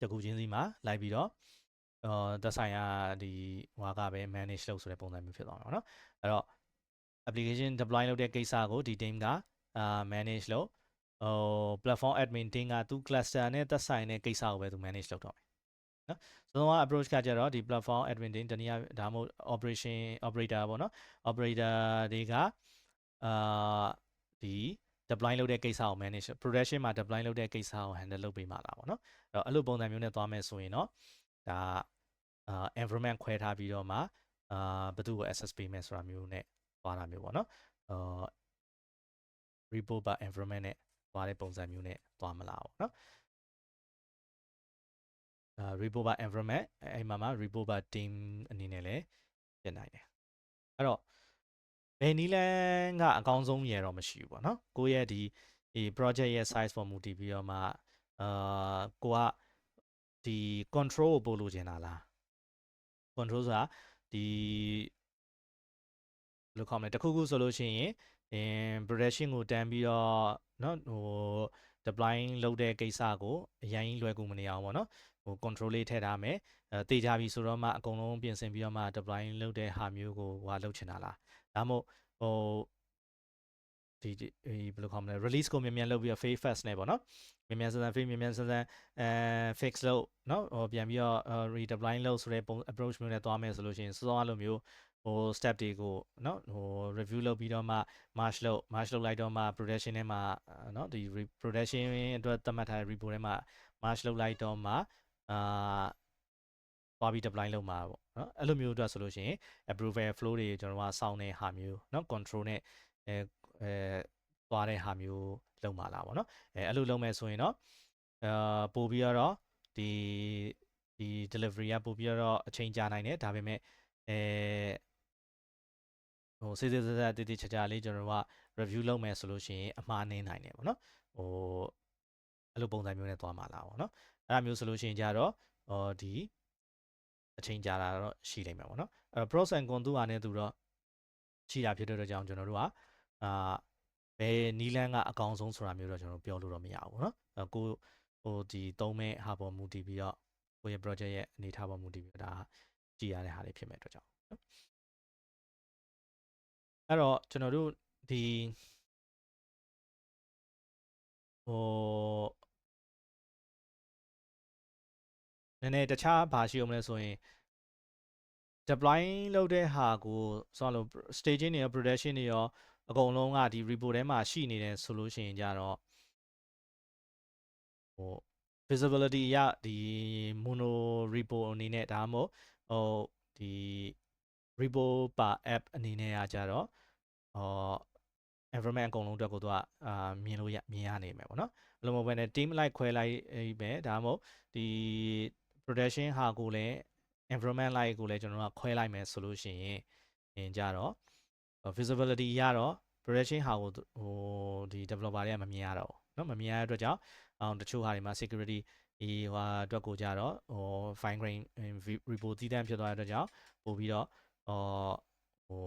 တစ်ခုချင်းစီမှာလိုက်ပြီးတော့သက်ဆိုင်ရာဒီဟွာကပဲ manage လုပ်ဆိုတဲ့ပုံစံမျိုးဖြစ်သွားမှာเนาะအဲ့တော့ application deploy လုပ်တဲ့ကိစ္စကိုဒီ team ကmanage လုပ်platform admin team ကသူ cluster နဲ့သက်ဆိုင်တဲ့ကိစ္စကိုပဲသူ manage လုပ်တော့မယ်နော်ဆိုတော့ approach ကကြတော့ဒီ platform admin team တနည်းဒါမှမဟုတ် operation operator ပေါ့နော် operator တွေကဒီ deploy လုပ်တဲ့ကိစ္စကို manage production မှာ deploy လုပ်တဲ့ကိစ္စကို handle လုပ်ပေးမှာလားပေါ့နော်အဲ့လိုပုံစံမျိုးနဲ့သွားမယ်ဆိုရင်တော့ဒါ environment ခွဲထားပြီးတော့မှဘယ်သူ့ကို access ပေးမယ်ဆိုတာမျိုးနဲ့သွားတာမျိုးပေါ့နော်repo ပါ environment နဲ့သွားတဲ့ပုံစံမျိုးနဲ့သွားမလားပေါ့နော်repo ပါ environment အဲ့မှာ repo ပါ team အနေနဲ့လည်းပြင်နိုင်တယ်အဲ့တော့ဘယ်နည်းလမ်းကအကောင်းဆုံးရတော့မရှိဘူးပေါ့နော်ကိုယ့်ရဲ့ဒီ project ရဲ့ size ပေါ်မူတည်ပြီးတော့မှကိုကဒီ control ကိုပို့လို့ချင်တာလား control ဆိုတာဒီဘယ်လိုခေါ်မလဲတခုခုဆိုလို့ရှိရင်production ကိုတန်းပြီးတော့เนาะဟို deploy လုပ်တဲ့ကိစ္စကိုအရင်လွယ်ကူမနေအောင်ပေါ့နော်ဟို control လေးထည့်ထားမယ်တေးကြပြီဆိုတော့မှအကုန်လုံးပြင်ဆင်ပြီးတော့မှ deploy လုပ်တဲ့ဟာမျိုးကိုဟိုလုပ်ချင်တာလားဒါမှမဟုတ်ဟိုဒီဘယ်လိုခေါ်မလဲ release ကိုမြန်မြန်လုပ်ပြီးတော့ phase fast နဲ့ပေါ့နော်မြန်မြန်ဆန်ဆန် phase မြန်မြန်ဆန်ဆန်fix လုပ်เนาะဟိုပြန်ပြီးတော့ redeploy လုပ်ဆိုတဲ့ပုံ approach မျိုးနဲ့သွားမယ်ဆိုလို့ရှိရင်စောစောလိုမျိုးဟို step တွေကိုเนาะဟို review လုပ်ပြီးတော့မှ march လုပ်လိုက်တော့မှ production ထဲမှာเนาะဒီ production အတွက်သတ်မှတ်ထားတဲ့ repo ထဲမှာ march လုပ်လိုက်တော့မှသွားပြီး deploy လုပ်မှာပေါ့เนาะအဲ့လိုမျိုးအတွက်ဆိုလို့ရှိရင် approval flow တွေကျွန်တော်တို့ကစောင့်တဲ့ဟာမျိုးเนาะ control နဲ့သွားတဲ့ဟာမျိုးလုပ်မှာလားပေါ့เนาะအဲ့လိုလုပ်မယ်ဆိုရင်တော့ပို့ပြီးတော့ဒီ delivery ကပို့ပြီးတော့အချိန်ကြာနိုင်တယ်ဒါပေမဲ့ဟိုစစ်တည်ချာလေးကျွန်တော်တို့က review လုပ်မယ်ဆိုလို့ရှိရင်အမှားနည်းနိုင်တယ်ပေါ့နော်ဟိုအဲ့လိုပုံစံမျိုးနဲ့သွားမှာလားပေါ့နော်အဲ့ဒါမျိုးဆိုလို့ရှိရင်ကြတော့ဒီအချိန်ကြာတာတော့ရှိလိမ့်မယ်ပေါ့နော်အဲ့ pros and cons သူဟာနဲ့သူတော့ရှိတာဖြစ်တဲ့အတွက်ကြောင့်ကျွန်တော်တို့ကဘယ်နီးလန်းကအကောင်းဆုံးဆိုတာမျိုးတော့ကျွန်တော်ပြောလို့တော့မရဘူးเนาะကိုဟိုဒီသုံးမဲ့ဟာပေါ်မူတည်ပြီးတော့ကိုရဲ့ project ရဲ့အနေထားပေါ်မူတည်ပြီးတော့ဒါကြည်ရတဲ့ဟာတွေဖြစ်မဲ့အတွက်ကြောင့်เนาะအဲ့တော့ကျွန်တော်တို့ဒီဟိုနည်းနည်းတခြားဘာရှိအောင်လဲဆိုရင် deploy လုပ်တဲ့ဟာကိုဆိုတော့ staging တွေရော production တွေရောအကုန်လုံးကဒီ repo ထဲမှာရှိနေတယ်ဆိုလို့ရှိရင်ကြတော့ဟို visibility ရဒီ mono repo အနေနဲ့ဒါမှမဟုတ်ဟိုဒီ repo ပါ app အနေနဲ့ကကြတော့environment အကုန်လုံးအတွက်ကိုသူကမြင်ရနေမယ်ပေါ့နော်ဘယ်လိုမဟုတ်ဘဲနဲ့ team လိုက်ခွဲလိုက်ပဲဒါမှမဟုတ်ဒီ production ဟာကိုလည်း environment လိုက်ကိုလည်းကျွန်တော်တို့ကခွဲလိုက်မယ်ဆိုလို့ရှိရင်ကြတော့ visibility ရတော့ production ဟာကိုဟိုဒီ developer တွေကမမြင်ရတော့ဘူးเนาะမမြင်ရတဲ့အတွက်ကြောင့်တချို့ဟာတွေမှာ security ဒီဟိုအတွက်ကိုကြတော့ဟို fine grain repo တည်တံ့ဖြစ်သွားတဲ့အတွက်ကြောင့်ပို့ပြီးတော့ဟို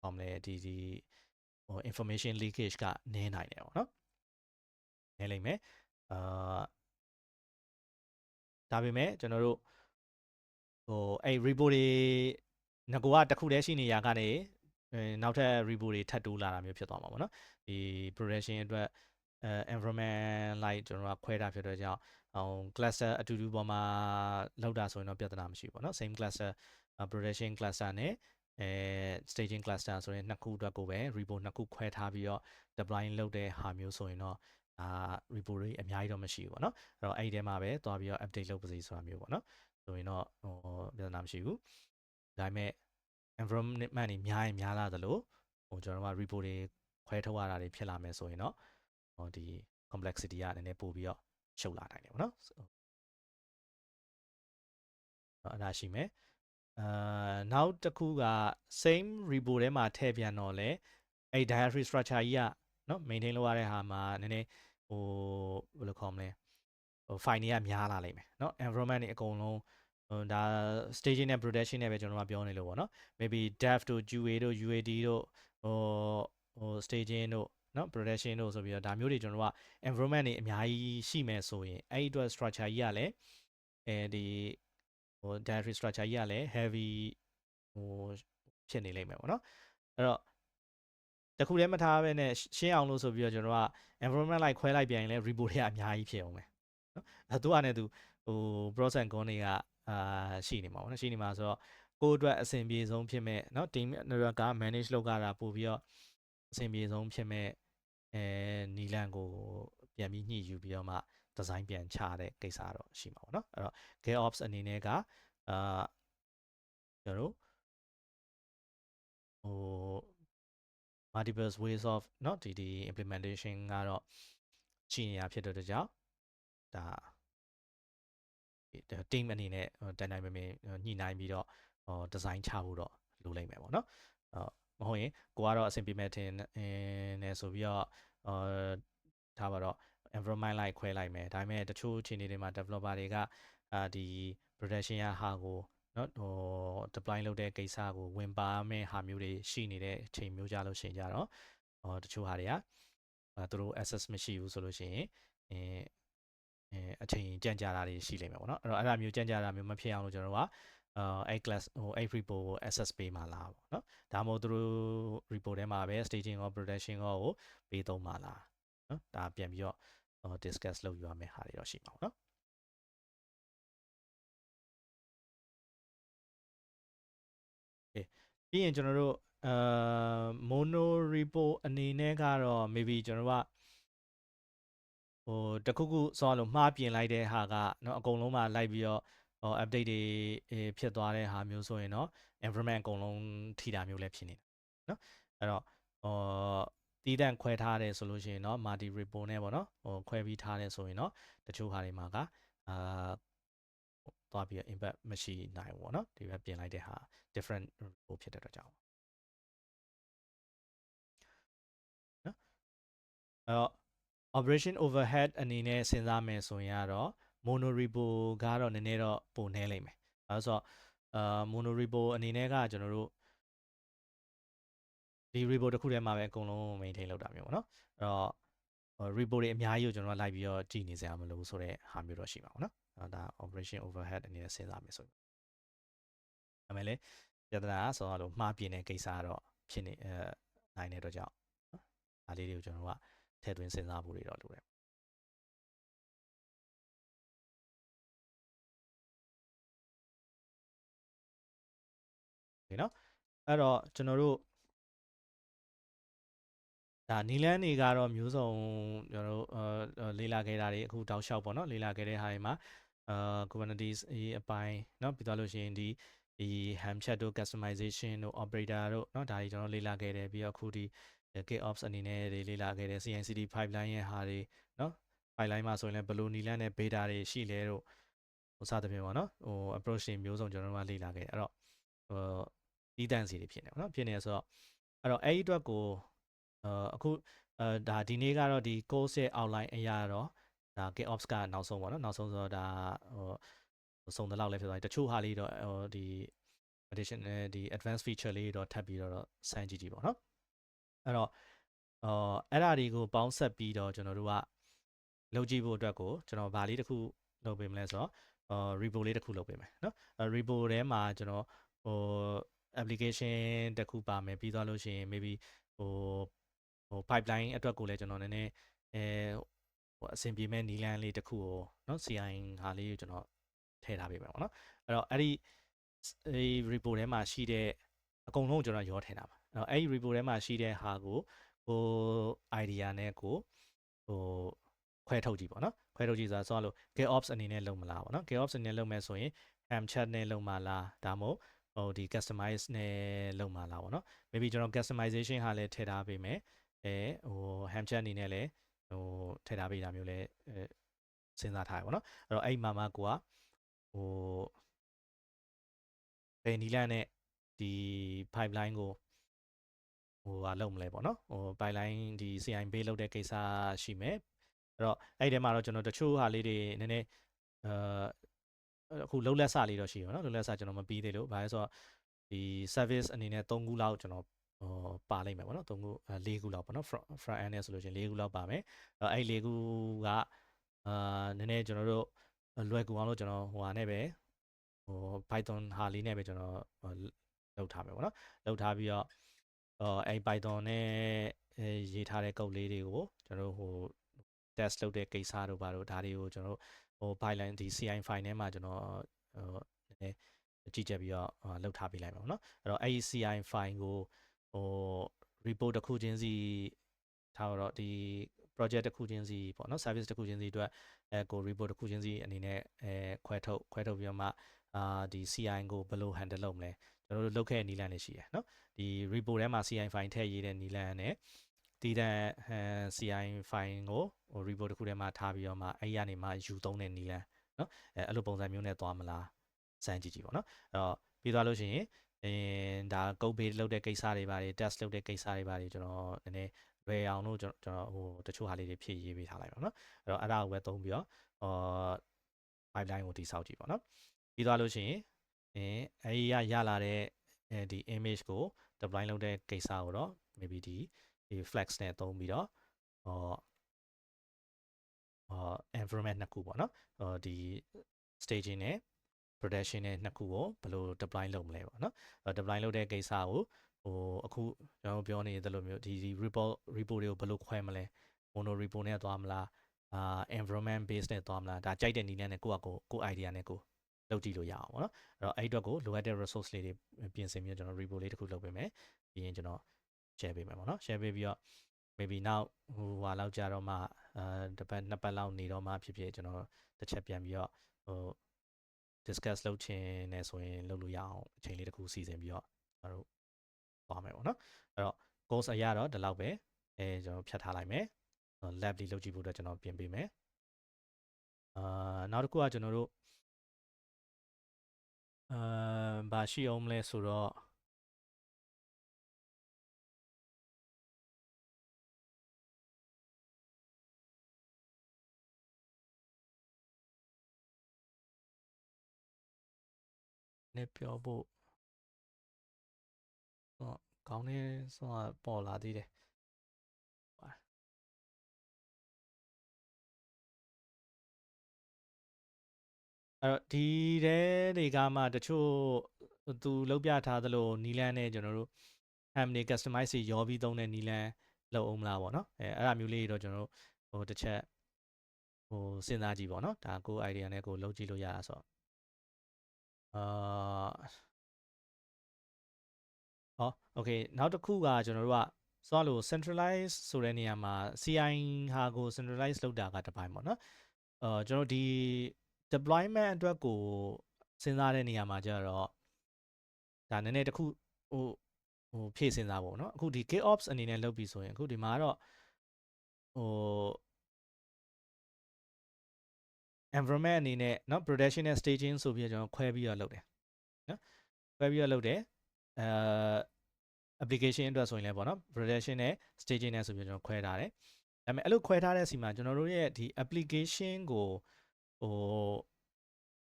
ဘာမလဲဒီဟို information leakage ကနည်းနိုင်တယ်ပေါ့နော်နည်းလိမ့်မယ်ဒါပေမဲ့ကျွန်တော်တို့ဟိုအဲ့ repo တွေငကိုကတစ်ခုတည်းရှိနေရကနေ နောက်ထပ် repo တွေထပ်တိုးလာတာမျိုးဖြစ်သွားမှာပေါ့နော်ဒီ production အတွက် environment like ကျွန်တော်တို့ခွဲတာဖြစ်တဲ့ကြောင့်cluster အတူတူပေါ်မှာလောက်တာဆိုရင်တော့ပြဿနာမရှိဘူးပေါ့နော် same cluster production cluster နဲ့staging cluster ဆိုရင်နှစ်ခုအတွက်ကိုပဲ repo နှစ်ခုခွဲထားပြီးတော့ deploy လုပ်တဲ့ဟာမျိုးဆိုရင်တော့repo တွေအများကြီးတော့မရှိဘူးပေါ့နော်အဲ့တော့အဲ့ဒီထဲမှာပဲသွားပြီးတော့ update လုပ်ပါစေဆိုတာမျိုးပေါ့နော်ဆိုရင်တော့ပြဿနာမရှိဘူးဒါပေမဲ့ environment တွေများရင်များလာသလိုကျွန်တော်တို့က repo တွေခွဲထုတ်ရတာတွေဖြစ်လာမယ်ဆိုရင်တော့ဒီ complexity ကနည်းနည်းပို့ပြီးတော့ရှုပ်လာနိုင်တယ်ပေါ့နော်အဲ့ဒါရှိမယ်နောက်တစ်ခုက same repo ထဲမှာထည့်ပြန်တော့လဲအဲ့ directory structure ကြီးကနော် maintain လုပ်ရတဲ့ဟာမှာနည်းနည်းဘယ်လိုခေါ်မလဲfile တွေကများလာလိမ့်မယ်เนาะ environment တွေအကုန်လုံးဒါ staging နဲ့ production နဲ့ပဲကျွန်တော်တို့ပြောနေလို့ပေါ့နော် maybe dev တို့ QA တို့ UAT တို့staging တို့เนาะ production တို့ဆိုပြီးတော့ဒါမျိုးတွေကျွန်တော်တို့က environment တွေအများကြီးရှိမယ်ဆိုရင်အဲ့ဒီအတွက် structure ကြီးကလည်းဒီ directory structure ကြီးကလည်း heavy ဖြစ်နေလိမ့်မယ်ပေါ့နော်အဲ့တော့တခုတည်းမထားဘဲနဲ့ရှင်းအောင်လို့ဆိုပြီးတော့ကျွန်တော်တို့က environment လိုက်ခွဲလိုက်ပြန်ရင်လည်း repo တွေကအများကြီးဖြစ်အောင်မယ်နော်သူကလည်းသူpros and cons တွေကရှိနေမှာပေါ့နော်ရှိနေမှာဆိုတော့ကိုယ့်အတွက်အဆင်ပြေဆုံးဖြစ်မဲ့เนาะ team က manage လုပ်ရတာပို့ပြီးတော့အဆင်ပြေဆုံးဖြစ်မဲ့နီလန်ကိုပြန်ပြီးညှိယူပြီးတော့မှ design ပြန်ချတဲ့ကိစ္စတော့ရှိမှာပေါ့နော်အဲ့တော့ GitOps အနေနဲ့ကကျွန်တော်တို့multiple ways of เนาะဒီ implementation ကတော့ရှိနေတာဖြစ်တဲ့ကြောင့်ဒါ team အနေနဲ့တန်တိုင်းမင်းညှိနှိုင်းပြီးတော့design ချဖို့တော့လိုလိမ့်မယ်ပေါ့နော်မဟုတ်ရင်ကိုကတော့အဆင်ပြေမဲ့ထင်နေဆိုပြီးတော့ထားပါတော့ environment လိုက်ခွဲလိုက်မယ်ဒါပေမဲ့တချို့အခြေအနေတွေမှာ developer တွေကဒီ production ရဟာကိုเนาะdeploy လုပ်တဲ့ကိစ္စကိုဝင်ပါမဲ့ဟာမျိုးတွေရှိနေတဲ့အချိန်မျိုးကြလို့ရှိရင်ကြတော့တချို့ဟာတွေကသူတို့ access မရှိဘူးဆိုလို့ရှိရင်အချိန်ကြန့်ကြာတာတွေရှိလိမ့်မယ်ပေါ့နော်အဲ့တော့အဲ့ဒါမျိုးကြန့်ကြာတာမျိုးမဖြစ်အောင်လို့ကျွန်တော်တို့ကအဲ့ class အဲ့ repo ကို access ပေးမှာလားပေါ့နော်ဒါမှမဟုတ်သူတို့ repo ထဲမှာပဲ staging ရော production ရောကိုပေးသုံးမှာလားနော်ဒါပြန်ပြီးတော့ discuss လုပ်ယူရမယ့်ဟာတွေတော့ရှိမှာပေါ့နော်ပြီးရင်ကျွန်တော်တို့mono repo အနေနဲ့ကတော့ maybe ကျွန်တော်တို့ကတခုခုစောလို့မှားပြင်လိုက်တဲ့ဟာကเนาะအကုန်လုံးမှာလိုက်ပြီးတော့update တွေဖြစ်သွားတဲ့ဟာမျိုးဆိုရင်တော့ environment အကုန်လုံးထိတာမျိုးလည်းဖြစ်နေတာเนาะအဲ့တော့တီးတန့်ခွဲထားတယ်ဆိုလို့ရှိရင်တော့ multi repo နဲ့ပေါ့နော်ခွဲပြီးထားတယ်ဆိုရင်တော့တချို့ဟာတွေမှာကသွားပြီးတော့ impact မရှိနိုင်ဘူးပေါ့နော်ဒီဘက်ပြင်လိုက်တဲ့ဟာ different repo ဖြစ်တဲ့အတွက်ကြောင့်နော်အဲ့တော့ operation overhead အနေနဲ့စဉ်းစားမယ်ဆိုရင်ကတော့ mono repo ကတော့နည်းနည်းတော့ပိုနှဲလိမ့်မယ်အဲဆိုတော့mono repo အနေနဲ့ကကျွန်တော်တို့ဒီ repo တစ်ခုထဲမှာပဲအကုန်လုံး maintain လုပ်တာမျိုးပေါ့နော်အဲ့တော့repo တွေအများကြီးကိုကျွန်တော်ကလိုက်ပြီးတော့ကြည့်နေစရာမလိုဘူးဆိုတဲ့ဟာမျိုးတော့ရှိမှာပေါ့နော်ဒါ operation overhead အနေနဲ့စဉ်းစားမယ်ဆိုရင်ဒါမဲ့လေပြဿနာဆိုတော့မှားပြင်တဲ့ကိစ္စကတော့ဖြစ်နေနိုင်တဲ့အတွက်ကြောင့်ဒါလေးတွေကိုကျွန်တော်ကထည့်သွင်းစဉ်းစားဖို့တွေတော့လိုတယ်ဒီနော်အဲ့တော့ကျွန်တော်တို့ဒါနီလန်းတွေကတော့မျိုးစုံကျွန်တော်တို့လေ့လာခဲ့တာတွေအခုတောက်လျှောက်ပေါ့နော်လေ့လာခဲ့တဲ့ဟာတွေမှာKubernetes အပိုင်းเนาะပြီးသွားလို့ရှိရင်ဒီ ham chat တို့ customization တို့ operator တို့เนาะဒါတွေကျွန်တော်လေ့လာခဲ့တယ်ပြီးတော့အခုဒီ GitOps အနေနဲ့လေ့လာခဲ့တယ် CI/CD pipeline ရဲ့ဟာတွေเนาะ pipeline မှာဆိုရင်လည်းဘယ်လိုနီလန်းနဲ့ beta တွေရှိလဲတို့စသဖြင့်ပေါ့နော်approach တွေမျိုးစုံကျွန်တော်တို့ကလေ့လာခဲ့တယ်အဲ့တော့တီးတန့်စီတွေဖြစ်နေပေါ့နော်ဖြစ်နေဆိုတော့အဲ့တော့အဲ့ဒီအတွက်ကိုအခုဒါဒီနေ့ကတော့ဒီ course ရဲ့ outline အရာတော့ဒါ GitOps ကနောက်ဆုံးပေါ့နော်နောက်ဆုံးဆိုတော့ဒါစုံတဲ့လောက်လည်းဖြစ်သွားပြီတချို့ဟာလေးတော့ဒီ additional ဒီ advanced feature လေးတော့ထပ်ပြီးတော့စမ်းကြည့်ပေါ့နော်အဲ့တော့အဲ့ဒါတွေကိုပေါင်းဆက်ပြီးတော့ကျွန်တော်တို့ကလုပ်ကြည့်ဖို့အတွက်ကိုကျွန်တော်ဗာလေးတစ်ခုလုပ်ပေးမလဲဆိုတော့repo လေးတစ်ခုလုပ်ပေးမယ်နော်repo ထဲမှာကျွန်တော် application တစ်ခုပါမယ်ပြီးသွားလို့ရှိရင် maybe ဟို pipeline အတွက်ကိုလည်းကျွန်တော်နည်းနည်းဟိုအဆင်ပြေမဲ့နီလန်းလေးတစ်ခုကိုเนาะ CI ဟာလေးကိုကျွန်တော်ထည့်ထားပေးမယ်ပေါ့နော်အဲ့တော့အဲ့ဒီ repo ထဲမှာရှိတဲ့အကုန်လုံးကျွန်တော်ရောထည့်တာပါအဲ့ဒီ repo ထဲမှာရှိတဲ့ဟာကိုidea နဲ့ကိုဟိုခွဲထုတ်ကြည့်ပေါ့နော်ခွဲထုတ်ကြည့်ဆိုတာဆိုတော့ GitOps အနေနဲ့လုပ်မလားပေါ့နော် GitOps အနေနဲ့လုပ်မယ်ဆိုရင် Helm-Chart နဲ့လုပ်မှာလားဒါမှမဟုတ်ဟိုဒီ customize နဲ့လုပ်မှာလားပေါ့နော် maybe ကျွန်တော် customization ဟာလည်းထည့်ထားပေးမယ်ဟို Helm-Chart အနေနဲ့လည်းဟိုထည့်ထားပေးတာမျိုးလည်းစဉ်းစားထားရပါတော့အဲ့တော့အဲ့မှာမှကိုကဟိုဘယ်နီလန်းနဲ့ဒီ pipeline ကိုဟိုလုပ်မလဲပေါ့နော်ဟို pipeline ဒီ CI base လုပ်တဲ့ကိစ္စရှိမယ်အဲ့တော့အဲ့ဒီထဲမှာတော့ကျွန်တော်တချို့ဟာလေးတွေနည်းနည်းအခုလုံးလက်စလေးတော့ရှိရပါတော့လုံးလက်စကျွန်တော်မပြီးသေးလို့ဘာလဲဆိုတော့ဒီ service အနေနဲ့3ခုလောက်ကျွန်တော်ပါလိမ့်မယ်ပေါ့နော်3ခု4ခုလောက်ပေါ့နော် front end နဲ့ဆိုလို့ရှိရင်4ခုလောက်ပါမယ်အဲ့4ခုကနည်းနည်းကျွန်တော်တို့လွယ်ကူအောင်လို့ကျွန်တော်ဟိုဟာနဲ့ပဲဟို Python ဟာလေးနဲ့ပဲကျွန်တော်လုပ်ထားမယ်ပေါ့နော်လုပ်ထားပြီးတော့အဲ့ Python နဲ့ရေးထားတဲ့ code လေးတွေကိုကျွန်တော်ဟို test လုပ်တဲ့ကိစ္စတို့ဘာတို့ဒါတွေကိုကျွန်တော်ဟို pipeline ဒီ CI file ထဲမှာကျွန်တော်ဟိုနည်းကြည့်ချက်ပြီးတော့လုပ်ထားပေးလိုက်ပါမယ်เนาะအဲ့တော့အဲ့ဒီ CI file ကိုဟို report တစ်ခုချင်းစီထားတော့ဒီ project တစ်ခုချင်းစီပေါ့เนาะ service တစ်ခုချင်းစီအတွက်ကို report တစ်ခုချင်းစီအနေနဲ့ခွဲထုတ်ပြီးတော့မှဒီ CI ကိုဘယ်လို handle လုပ်မလဲကျွန်တော်တို့လုပ်ခဲ့တဲ့နည်းလမ်းလေးရှိတယ်เนาะဒီ report ထဲမှာ CI file ထည့်ရေးတဲ့နည်းလမ်းနဲ့တည်တဲ့ CI file ကိုဟို report တစ်ခုထဲမှာထားပြီးတော့မှအဲ့ဒီကနေမှယူသုံးတဲ့နည်းလမ်းเนาะအဲ့လိုပုံစံမျိုးနဲ့သွားမလားစမ်းကြည့်ကြည့်ပေါ့เนาะအဲ့တော့ပြီးသွားလို့ရှိရင်ဒါ code base လုပ်တဲ့ကိစ္စတွေပါတယ် test လုပ်တဲ့ကိစ္စတွေပါတယ်ကျွန်တော်နည်းနည်းလွယ်အောင်လို့ကျွန်တော်ဟိုတချို့ဟာလေးတွေဖြည့်ရေးပေးထားလိုက်ပါเนาะအဲ့တော့အဲ့ဒါကိုပဲသုံးပြီးတော့pipeline ကိုတည်ဆောက်ကြည့်ပေါ့เนาะပြီးသွားလို့ရှိရင်အဲ့ဒီရလာတဲ့ဒီ image ကို deploy လုပ်တဲ့ကိစ္စကိုတော့ maybe ဒီ flex နဲ့သုံးပြီးတော့environment နှစ်ခုပေါ့နော်ဒီ staging နဲ့ production နဲ့နှစ်ခုကိုဘယ်လို deploy လုပ်မလဲပေါ့နော် deploy လုပ်တဲ့ကိစ္စကိုဟိုအခုကျွန်တော်ပြောနေသလိုမျိုးဒီ repo တွေကိုဘယ်လိုခွဲမလဲ mono repo နဲ့သွားမလား environment base နဲ့သွားမလားဒါကြိုက်တဲ့နည်းနဲ့ကို idea နဲ့ကိုလုပ်ကြည့်လို့ရအောင်ပေါ့နော်အဲ့တော့အဲ့အတွက်ကိုလိုအပ်တဲ့ resource လေးတွေပြင်ဆင်ပြီးကျွန်တော် repo လေးတစ်ခုလုပ်ပေးမယ်ပြီးရင်ကျွန်တော် share ပေးမယ်ပေါ့နော် share ပေးပြီးတော့ maybe now ဟိုဟာလောက်ကြာတော့မှတစ်ပတ်နှစ်ပတ်လောက်နေတော့မှဖြစ်ဖြစ်ကျွန်တော်တစ်ချက်ပြန်ပြီးတော့ဟို discuss လုပ်ချင်နေဆိုရင်လုပ်လို့ရအောင်အချိန်လေးတစ်ခုစီစဉ်ပြီးတော့ကျွန်တော်တို့သွားမယ်ပေါ့နော်အဲ့တော့ course အရတော့ဒီလောက်ပဲကျွန်တော်ဖြတ်ထားလိုက်မယ် lab လေးလုပ်ကြည့်ဖို့အတွက်ကျွန်တော်ပြင်ပေးမယ်နောက်တစ်ခုကကျွန်တော်တို့ဘာရှိအောင်မလဲဆိုတော့နည်းပြောဖို့ကောင်းနေဆိုတာပေါ်လာသေးတယ်အဲ့တော့ဒီတဲတွေကမှတချို့သူလောက်ပြထားသလိုနီလန်းနဲ့ကျွန်တော်တို့ ham တွေ customize တွေရောပြီးသုံးတဲ့နီလန်းလောက်အောင်မလားပေါ့နော်အဲ့ဒါမျိုးလေးတွေတော့ကျွန်တော်တို့ဟိုတစ်ချက်ဟိုစဉ်းစားကြည့်ပေါ့နော်ဒါကို idea နဲ့ကိုလုပ်ကြည့်လို့ရတာဆိုတော့okay နောက်တစ်ခုကကျွန်တော်တို့ကဆိုတော့ centralize ဆိုတဲ့နေရာမှာ CI ဟာကို centralize လုပ်တာကတစ်ပိုင်းပေါ့နော်ကျွန်တော်ဒီ deployment အတွက်ကိုစဉ်းစားတဲ့နေရာမှာကျတော့ဒါနည်းနည်းတစ်ခုဟိုဖြည့်စဉ်းစားဖို့เนาะအခုဒီ GitOps အနေနဲ့လုပ်ပြီဆိုရင်အခုဒီမှာတော့ဟို environment အနေနဲ့เนาะ production နဲ့ staging ဆိုပြီးတော့ကျွန်တော်ခွဲပြီးတော့လုပ်တယ်เนาะခွဲပြီးတော့လုပ်တယ်application အတွက်ဆိုရင်လည်းပေါ့နော် production နဲ့ staging နဲ့ဆိုပြီးကျွန်တော်ခွဲထားတယ်ဒါပေမဲ့အဲ့လိုခွဲထားတဲ့စီမှာကျွန်တော်တို့ရဲ့ဒီ application ကိုဟို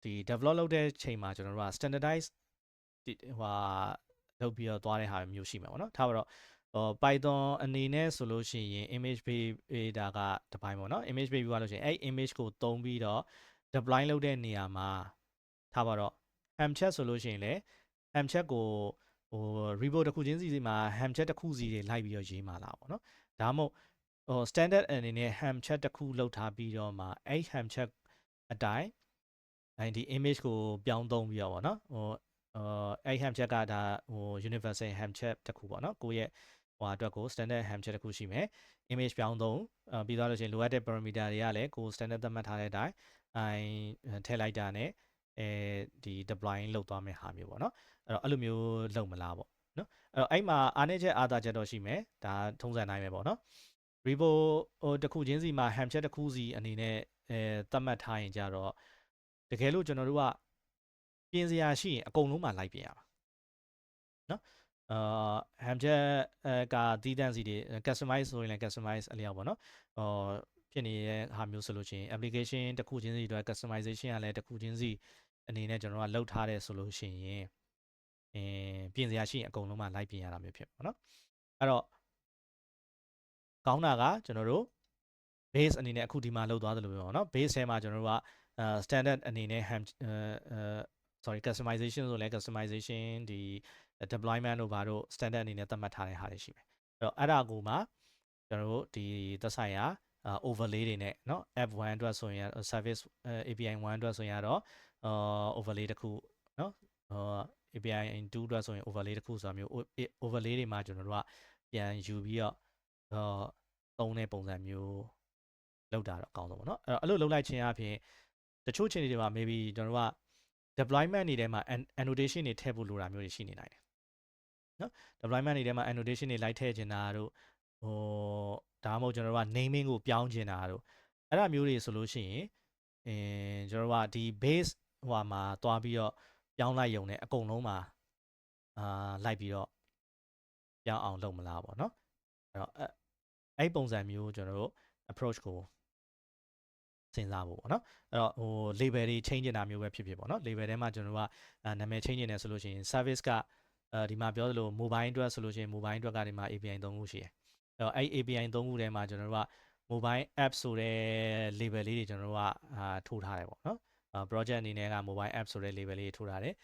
ဒီ develop လုပ်တဲ့ချိန်မှာကျွန်တော်တို့က standardize ဟိုဟာလုပ်ပြီးတော့သွားတဲ့ဟာမျိုးရှိမှာပေါ့နော်ထားပါတော့Python အနေနဲ့ဆိုလို့ရှိရင် image base ဒါကတစ်ပိုင်းပေါ့နော် image base ပြီးသွားလို့ရှိရင်အဲ့ image ကိုသုံးပြီးတော့ deploy လုပ်တဲ့နေရာမှာထားပါတော့ Helm-Chart ဆိုလို့ရှိရင်လည်း Helm-Chart ကို report တစ်ခုချင်းစီမှာ ham chat တစ်ခုစီတွေလိုက်ပြီးတော့ရေးမှာလားပေါ့နော်ဒါမှမဟုတ်standard အနေနဲ့ ham chat တစ်ခုလောက်ထားပြီးတော့မှအဲ့ ham chat အတိုင်းဒီ image ကိုပြောင်းသုံးပြီးတော့ပေါ့နော်အဲ့ ham chat ကဒါ universal ham chat တစ်ခုပေါ့နော်ကိုယ့်ရဲ့အတွက်ကို standard ham chat တစ်ခုရှိမယ် image ပြောင်းသုံးပြီးသွားလို့ရှိရင်လိုအပ်တဲ့ parameter တွေကလည်းကို standard သတ်မှတ်ထားတဲ့အတိုင်းထည့်လိုက်တာနဲ့ဒီ deploy လုပ်သွားမယ်ဟာမျိုးပေါ့နော်အဲ့လိုမျိုးလုပ်မလားပေါ့နော်အဲ့မှာအားနည်းချက်အားသာချက်တော့ရှိမယ်ဒါထုံးစံတိုင်းပဲပေါ့နော် repo တစ်ခုချင်းစီမှာ ham chat တစ်ခုစီအနေနဲ့သတ်မှတ်ထားရင်ကြတော့တကယ်လို့ကျွန်တော်တို့ကပြင်စရာရှိရင်အကုန်လုံးမှာလိုက်ပြင်ရမှာနော် ham chat ကတီးတန့်စီတွေ customize ဆိုရင်လည်း customize အလျောက်ပေါ့နော်ဖြစ်နေတဲ့ဟာမျိုးဆိုလို့ရှိရင် application တစ်ခုချင်းစီအတွက် customization ကလည်းတစ်ခုချင်းစီအနေနဲ့ကျွန်တော်တို့ကလုပ်ထားတယ်ဆိုလို့ရှိရင်ပြင်စရာရှိရင်အကုန်လုံးမှာလိုက်ပြင်ရတာမျိုးဖြစ်ပေါ့နော်အဲ့တော့ကောင်းတာကကျွန်တော်တို့ base အနေနဲ့အခုဒီမှာလောက်သွားသလိုပဲပေါ့နော် base ထဲမှာကျွန်တော်တို့ကstandard အနေနဲ့ customization ဆိုလဲ customization ဒီ deployment တို့ဘာတို့ standard အနေနဲ့သတ်မှတ်ထားတဲ့ဟာတွေရှိမယ်အဲ့တော့အဲ့ဒါကိုမှကျွန်တော်တို့ဒီသက်ဆိုင်ရာ overlay တွေနဲ့เนาะ app 1အတွက်ဆိုရင် service API 1အတွက်ဆိုရင်တော့overlay တစ်ခုเนาะAPI 2အတွက်ဆိုရင် overlay တစ်ခုဆိုတာမျိုး overlay တွေမှာကျွန်တော်တို့ကပြန်ယူပြီးတော့သုံးတဲ့ပုံစံမျိုးလောက်တာတော့အကောင်းဆုံးပေါ့เนาะအဲ့လိုလုပ်လိုက်ခြင်းအပြင်တချို့ချိန်တွေမှာ maybe ကျွန်တော်တို့က deployment တွေထဲမှာ annotation တွေထည့်ဖို့လိုတာမျိုးတွေရှိနေနိုင်တယ်เนาะ deployment တွေထဲမှာ annotation တွေလိုက်ထည့်ချင်တာတို့ဒါမှမဟုတ်ကျွန်တော်တို့က naming ကိုပြောင်းချင်တာတို့အဲ့ဒါမျိုးတွေဆိုလို့ရှိရင်ကျွန်တော်တို့ကဒီ base မှာသွားပြီးတော့ပြောင်းလိုက်ရုံနဲ့အကုန်လုံးမှာလိုက်ပြီးတော့ပြောင်းအောင်လုပ်မလားပေါ့เนาะအဲ့ပုံစံမျိုးကျွန်တော်တို့ approach ကိုစဉ်းစားဖို့ပေါ့နော်အဲ့တော့label တွေ change နေတာမျိုးပဲဖြစ်ဖြစ်ပေါ့နော် label ထဲမှာကျွန်တော်တို့ကနာမည် change နေတယ်ဆိုလို့ရှိရင် service ကဒီမှာပြောသလို mobile အတွက်ဆိုလို့ရှိရင် mobile အတွက်ကဒီမှာ API 3ခုရှိတယ်အဲ့ API 3ခုထဲမှာကျွန်တော်တို့က mobile app ဆိုတဲ့ label လေးတွေကျွန်တော်တို့ကထိုးထားတယ်ပေါ့နော်project အနေနဲ့က mobile app ဆိုတဲ့ label လေးတွေထိုးထားတယ်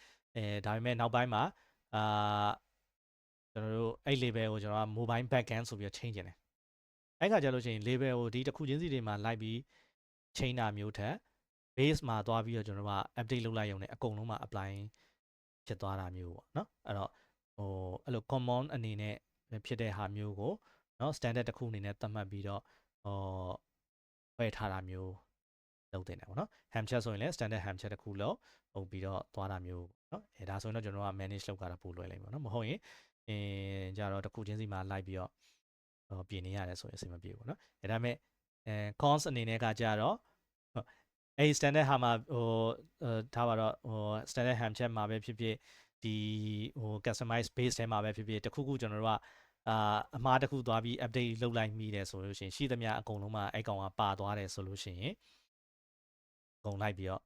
ဒါပေမဲ့နောက်ပိုင်းမှာကျွန်တော်တို့အဲ့ label ကိုကျွန်တော်က mobile backend ဆိုပြီးတော့ change နေတယ်အဲ့ခါကျလို့ရှိရင် label ကိုဒီတစ်ခုချင်းစီတွေမှာလိုက်ပြီးချိန်တာမျိုးထက် base မှာသွားပြီးတော့ကျွန်တော်တို့က update လုပ်လိုက်ရုံနဲ့အကုန်လုံးမှာ apply ဖြစ်သွားတာမျိုးပေါ့နော်အဲ့တော့အဲ့လို common အနေနဲ့ဖြစ်တဲ့ဟာမျိုးကိုเนาะ standard တစ်ခုအနေနဲ့သတ်မှတ်ပြီးတော့ဖွဲ့ထားတာမျိုးလုပ်တင်တယ်ပေါ့နော် ham chat ဆိုရင်လည်း standard ham chat တစ်ခုလုံးဟုတ်ပြီးတော့သွားတာမျိုးเนาะဒါဆိုရင်တော့ကျွန်တော်တို့က manage လုပ်တာပိုလွယ်လိမ့်မယ်เนาะမဟုတ်ရင်ကြတော့တစ်ခုချင်းစီမှာလိုက်ပြီးတော့ပြင်နေရတယ်ဆိုရင်အဆင်မပြေဘူးเนาะဒါပေမဲ့cons အနေနဲ့ကကြတော့အဲ့ standard ဟာမှာထားပါတော့standard ham chat မှာပဲဖြစ်ဖြစ်ဒီcustomize base ထဲမှာပဲဖြစ်ဖြစ်တခုခုကျွန်တော်တို့ကအမှားတစ်ခုသွားပြီး update လုပ်လိုက်မိတယ်ဆိုလို့ရှိရင်ရှိသမျှအကုန်လုံးမှာအဲ့ကောင်ကပါသွားတယ်ဆိုလို့ရှိရင်အကုန်လိုက်ပြီးတော့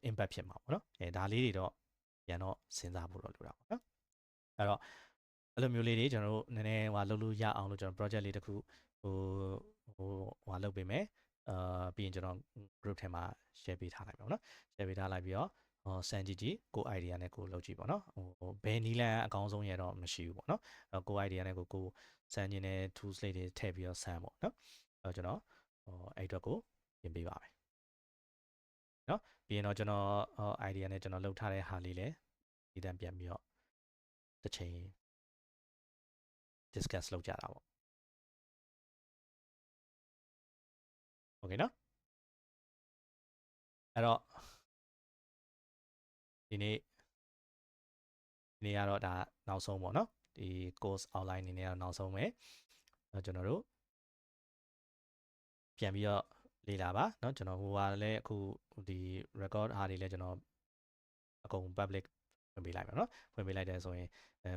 impact ဖြစ်မှာပေါ့နော်ဒါလေးတွေတော့ပြန်တော့စဉ်းစားဖို့တော့လိုတာပေါ့နော်အဲ့တော့အဲ့လိုမျိုးလေးတွေကျွန်တော်တို့နည်းနည်းလုပ်လို့ရအောင်လို့ကျွန်တော် project လေးတစ်ခုလုပ်ပေးမယ်ပြီးရင်ကျွန်တော် group ထဲမှာ share ပေးထားလိုက်ပါတော့ share ပေးထားလိုက်ပြီးတော့စမ်းကြည့်ကို idea နဲ့ကိုလုပ်ကြည့်ပေါ့နော်ဘယ်နီးလန်းအကောင်းဆုံးရတော့မရှိဘူးပေါ့နော်ကို idea နဲ့ကိုစမ်းခြင်းနဲ့ tools လေးတွေထည့်ပြီးတော့စမ်းပေါ့နော်ကျွန်တော်အဲ့အတွက်ကိုပြင်ပေးပါမယ်နော်ပြီးရင်တော့ကျွန်တော် idea နဲ့ကျွန်တော်လုပ်ထားတဲ့ဟာလေးလည်းဒီတန်းပြန်ပြီးတော့တစ်ချိန် discuss လုပ်ကြတာပေါ့โอเคနော်အဲ့တော့ဒီနေ့ကတော့ဒါနောက်ဆုံးပေါ့နော်ဒီ course outline အနေနဲ့တော့နောက်ဆုံးပဲကျွန်တော်တို့ပြန်ပြီးတော့လေ့လာပါเนาะကျွန်တော်ဟိုဟာလည်းအခုဒီ record ဟာတွေလည်းကျွန်တော်အကုန် public ဖွင့်ပေးလိုက်မယ်เนาะဖွင့်ပေးလိုက်တယ်ဆိုရင်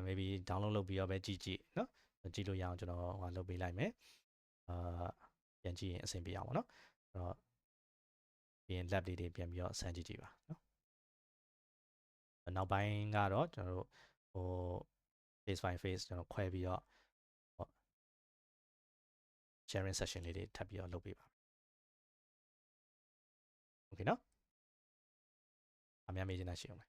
maybe download လုပ်ပြီးတော့ပဲကြည့်เนาะကြည့်လို့ရအောင်ကျွန်တော်ဟိုလုပ်ပေးလိုက်မယ်ပြန်ကြည့်ရင်အဆင်ပြေအောင်ပေါ့เนาะအဲ့တော့ပြီးရင် lab လေးတွေပြန်ပြီးတော့ဆန်းကြည့်ပါเนาะနောက်ပိုင်းကတော့ကျွန်တော်တို့face by face ကျွန်တော်ခွဲပြီးတော့ sharing session လေးတွေထပ်ပြီးတော့လုပ်ပေးပါโอเคเนาะအများမေးချင်တာရှိအောင်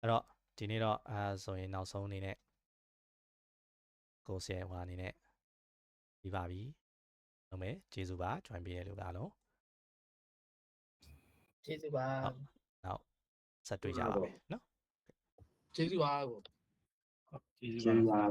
အဲ့တော့ဒီနေ့တော့ဆိုရင်နောက်ဆုံးအနေနဲ့ကိုဆယ်ဟိုအနေနဲ့ပြီးပါပြီဟုတ်မယ်ကျေးဇူးပါ join ပေးရလို့အားလုံး ကျေးဇူးပါ နောက်ဆက်တွေ့ကြပါမယ်နော် ကျေးဇူးပါကို ကျေးဇူးပါ